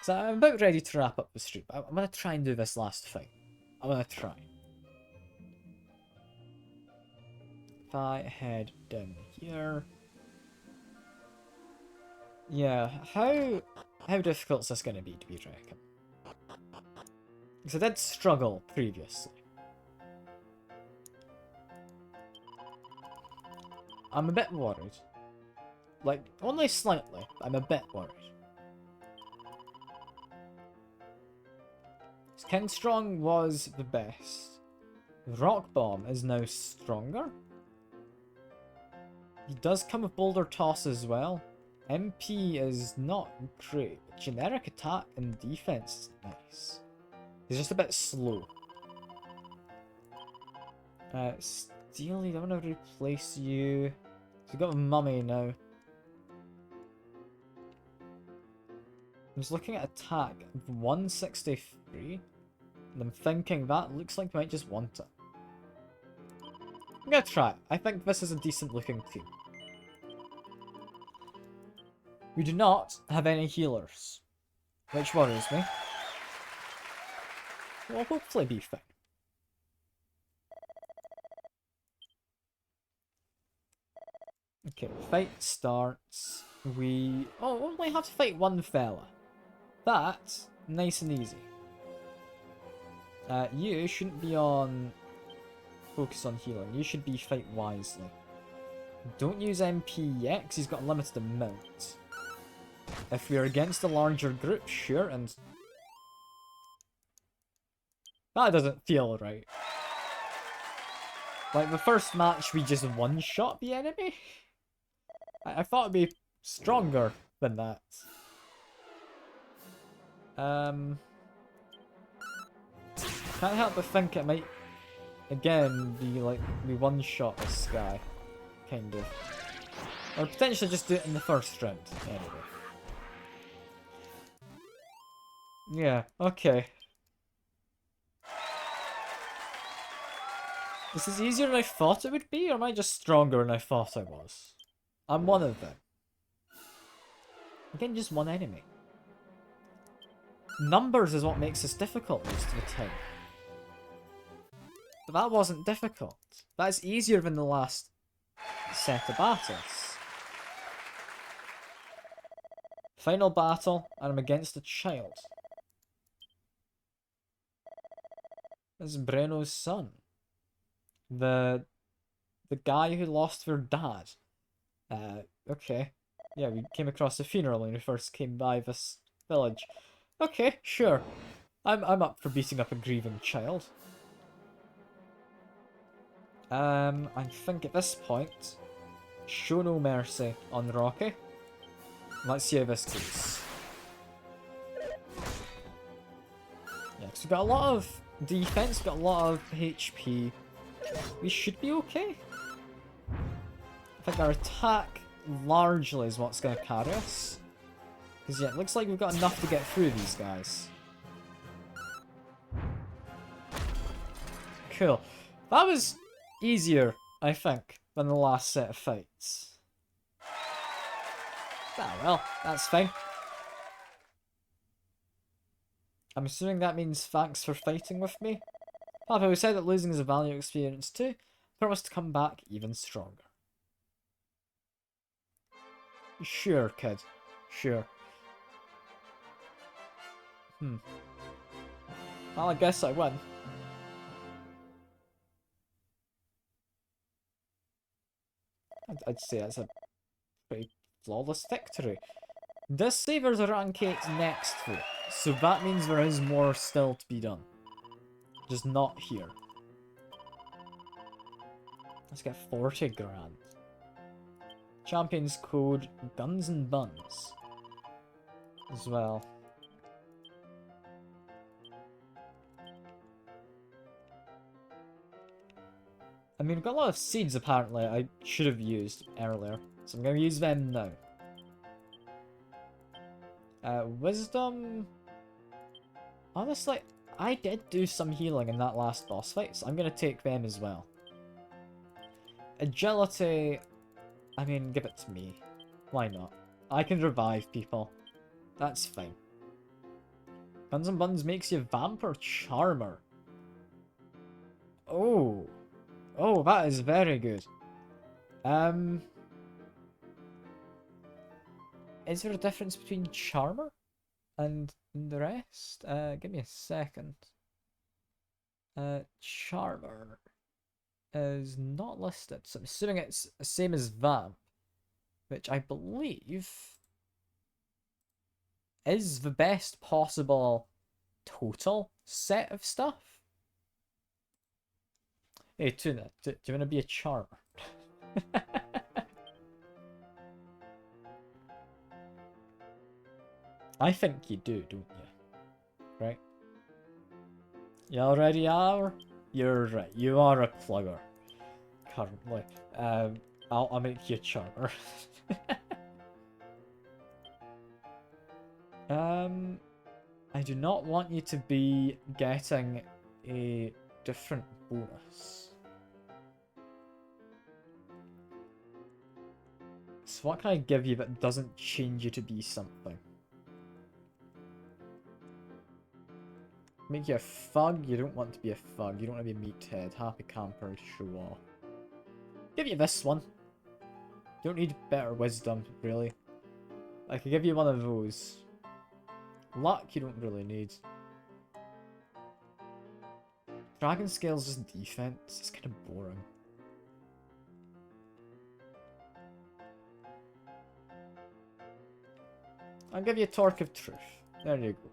So I'm about ready to wrap up the stream. I'm gonna try and do this last fight. I'm gonna try. If I head down here, Yeah, how difficult is this going to be, do we reckon? Because I did struggle previously. I'm a bit worried. Like, only slightly, but I'm a bit worried. King Strong was the best. Rock Bomb is now stronger. He does come with Boulder Toss as well. MP is not great, but generic attack and defense is nice. He's just a bit slow. Steely, I want to replace you. So we've got a Mummy now. I was looking at attack of 163, and I'm thinking that looks like we might just want it. I'm gonna try it. I think this is a decent looking team. We do not have any healers, which worries me. We'll hopefully be fine. Okay, fight starts. We only have to fight one fella. That's nice and easy. You shouldn't be on focus on healing. You should be fight wisely. Don't use MP yet, because he's got a limited amount. If we're against a larger group, sure, and... That doesn't feel right. Like, the first match, we just one-shot the enemy? I thought it'd be stronger than that. Can't help but think it might, again, be like, we one-shot this guy. Kind of. Or potentially just do it in the first round, anyway. Yeah, okay. This is easier than I thought it would be, or am I just stronger than I thought I was? I'm one of them. Again, just one enemy. Numbers is what makes this difficult most of the time. But that wasn't difficult. That's easier than the last set of battles. Final battle, and I'm against a child. This is Breno's son. The guy who lost their dad. Okay. Yeah, we came across the funeral when we first came by this village. Okay, sure. I'm up for beating up a grieving child. I think at this point, show no mercy on Rocky. Let's see how this goes. Yeah, because we've got a lot of defense, got a lot of HP. We should be okay. I think our attack largely is what's going to carry us. Because yeah, it looks like we've got enough to get through these guys. Cool. That was easier, I think, than the last set of fights. Ah, well, that's fine. I'm assuming that means thanks for fighting with me. Papa, we said that losing is a valuable experience too. Promise to come back even stronger. Sure, kid. Sure. Well, I guess I win. I'd say that's a pretty flawless victory. This savours a rank 8 next fight, so that means there is more still to be done. Just not here. Let's get 40 grand. Champion's code Guns and Buns as well. I mean, we've got a lot of seeds apparently I should have used earlier, so I'm going to use them now. Wisdom... Honestly, I did do some healing in that last boss fight, so I'm going to take them as well. Agility... I mean, give it to me. Why not? I can revive people. That's fine. Guns and Buns makes you Vampire Charmer. Oh. Oh, that is very good. is there a difference between Charmer and the rest? Give me a second. Charmer is not listed, so I'm assuming it's the same as Vamp, which I believe is the best possible total set of stuff. Hey, Tuna, do you want to be a Charmer? I think you do, don't you? Right? You already are? You're right, you are a plugger. Currently. I'll make you a Charmer. I do not want you to be getting a different bonus. So what can I give you that doesn't change you to be something? Make you a thug? You don't want to be a thug. You don't want to be a meathead. Happy camper, show off. Give you this one. You don't need better wisdom, really. I could give you one of those. Luck you don't really need. Dragon Scale's just defense. It's kind of boring. I'll give you a Torque of Truth. There you go.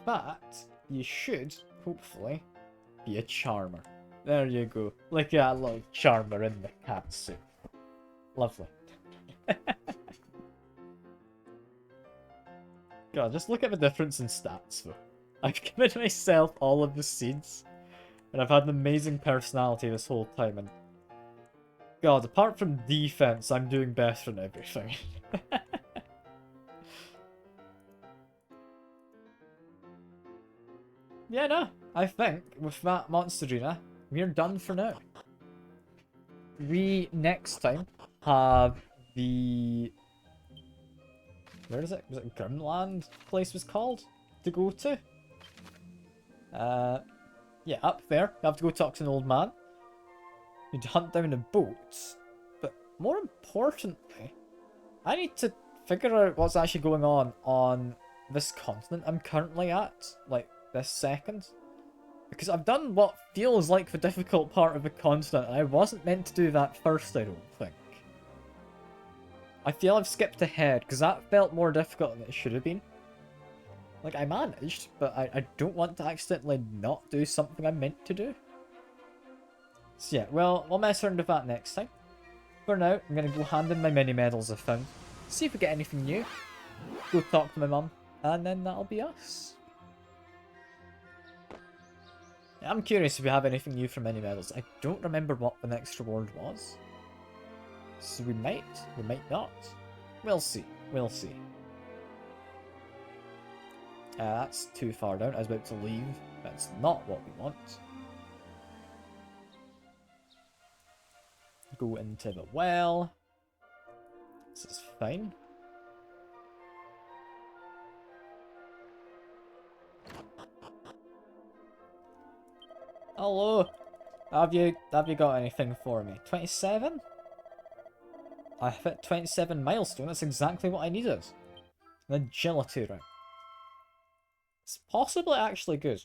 But you should, hopefully, be a Charmer. There you go. Look at that little Charmer in the cat suit. Lovely. God, just look at the difference in stats, though. I've given myself all of the seeds, and I've had an amazing personality this whole time, and God, apart from defense, I'm doing better in everything. Yeah, no, I think with that Monsterina, we're done for now. We, next time, have the... Where is it? Was it Grimland place was called? To go to? Yeah, up there. We have to go talk to an old man. We need to hunt down a boat. But more importantly, I need to figure out what's actually going on this continent I'm currently at. Like, this second. Because I've done what feels like the difficult part of the continent, and I wasn't meant to do that first, I don't think. I feel I've skipped ahead, because that felt more difficult than it should have been. Like, I managed, but I don't want to accidentally not do something I'm meant to do. So yeah, well, we'll mess around with that next time. For now, I'm going to go hand in my mini medals I've found, see if we get anything new, go talk to my mum, and then that'll be us. I'm curious if we have anything new from mini medals. I don't remember what the next reward was. So we might not. We'll see. We'll see. That's too far down. I was about to leave. That's not what we want. Go into the well. This is fine. Hello. Have you got anything for me? 27? I hit 27 milestone. That's exactly what I needed. An agility ring. It's possibly actually good.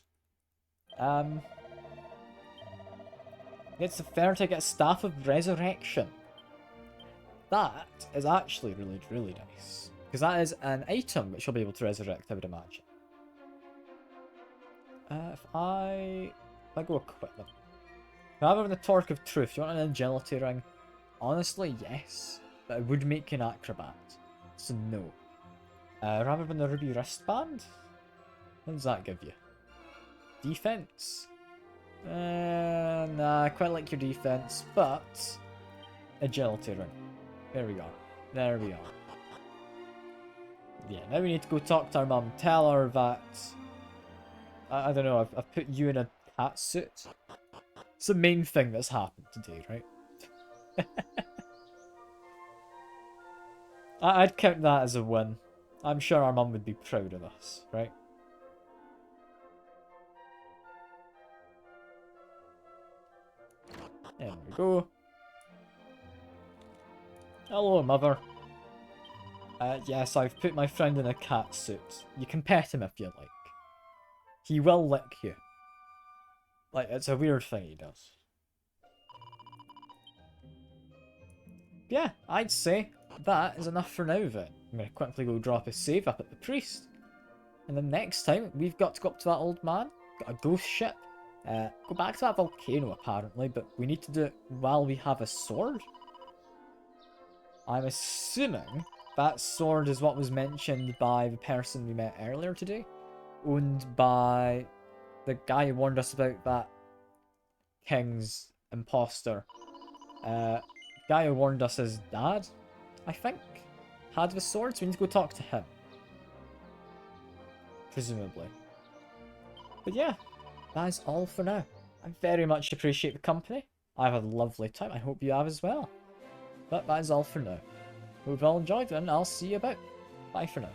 It's fair to get Staff of Resurrection. That is actually really, really nice. Because that is an item which you'll be able to resurrect, I would imagine. If I go equipment. Rather than the Torque of Truth, you want an agility ring? Honestly, yes. But it would make you an acrobat. So no. Rather than the Ruby Wristband? What does that give you? Defense? Nah, I quite like your defense, but agility ring. There we are. There we are. Yeah, now we need to go talk to our mum. Tell her that... I don't know, I've put you in a cat suit. It's the main thing that's happened today, right? I'd count that as a win. I'm sure our mum would be proud of us, right? There we go. Hello, mother. Yes, I've put my friend in a cat suit. You can pet him if you like. He will lick you. Like, it's a weird thing he does. Yeah, I'd say that is enough for now then. I'm going to quickly go drop a save up at the priest. And then next time, we've got to go up to that old man. Got a ghost ship. Go back to that volcano apparently, but we need to do it while we have a sword. I'm assuming that sword is what was mentioned by the person we met earlier today. Owned by the guy who warned us about that King's imposter. Guy who warned us his dad, I think, had the sword, so we need to go talk to him. Presumably. But yeah, that is all for now. I very much appreciate the company. I've had a lovely time. I hope you have as well. But that is all for now. Hope you've all enjoyed, and I'll see you about. Bye for now.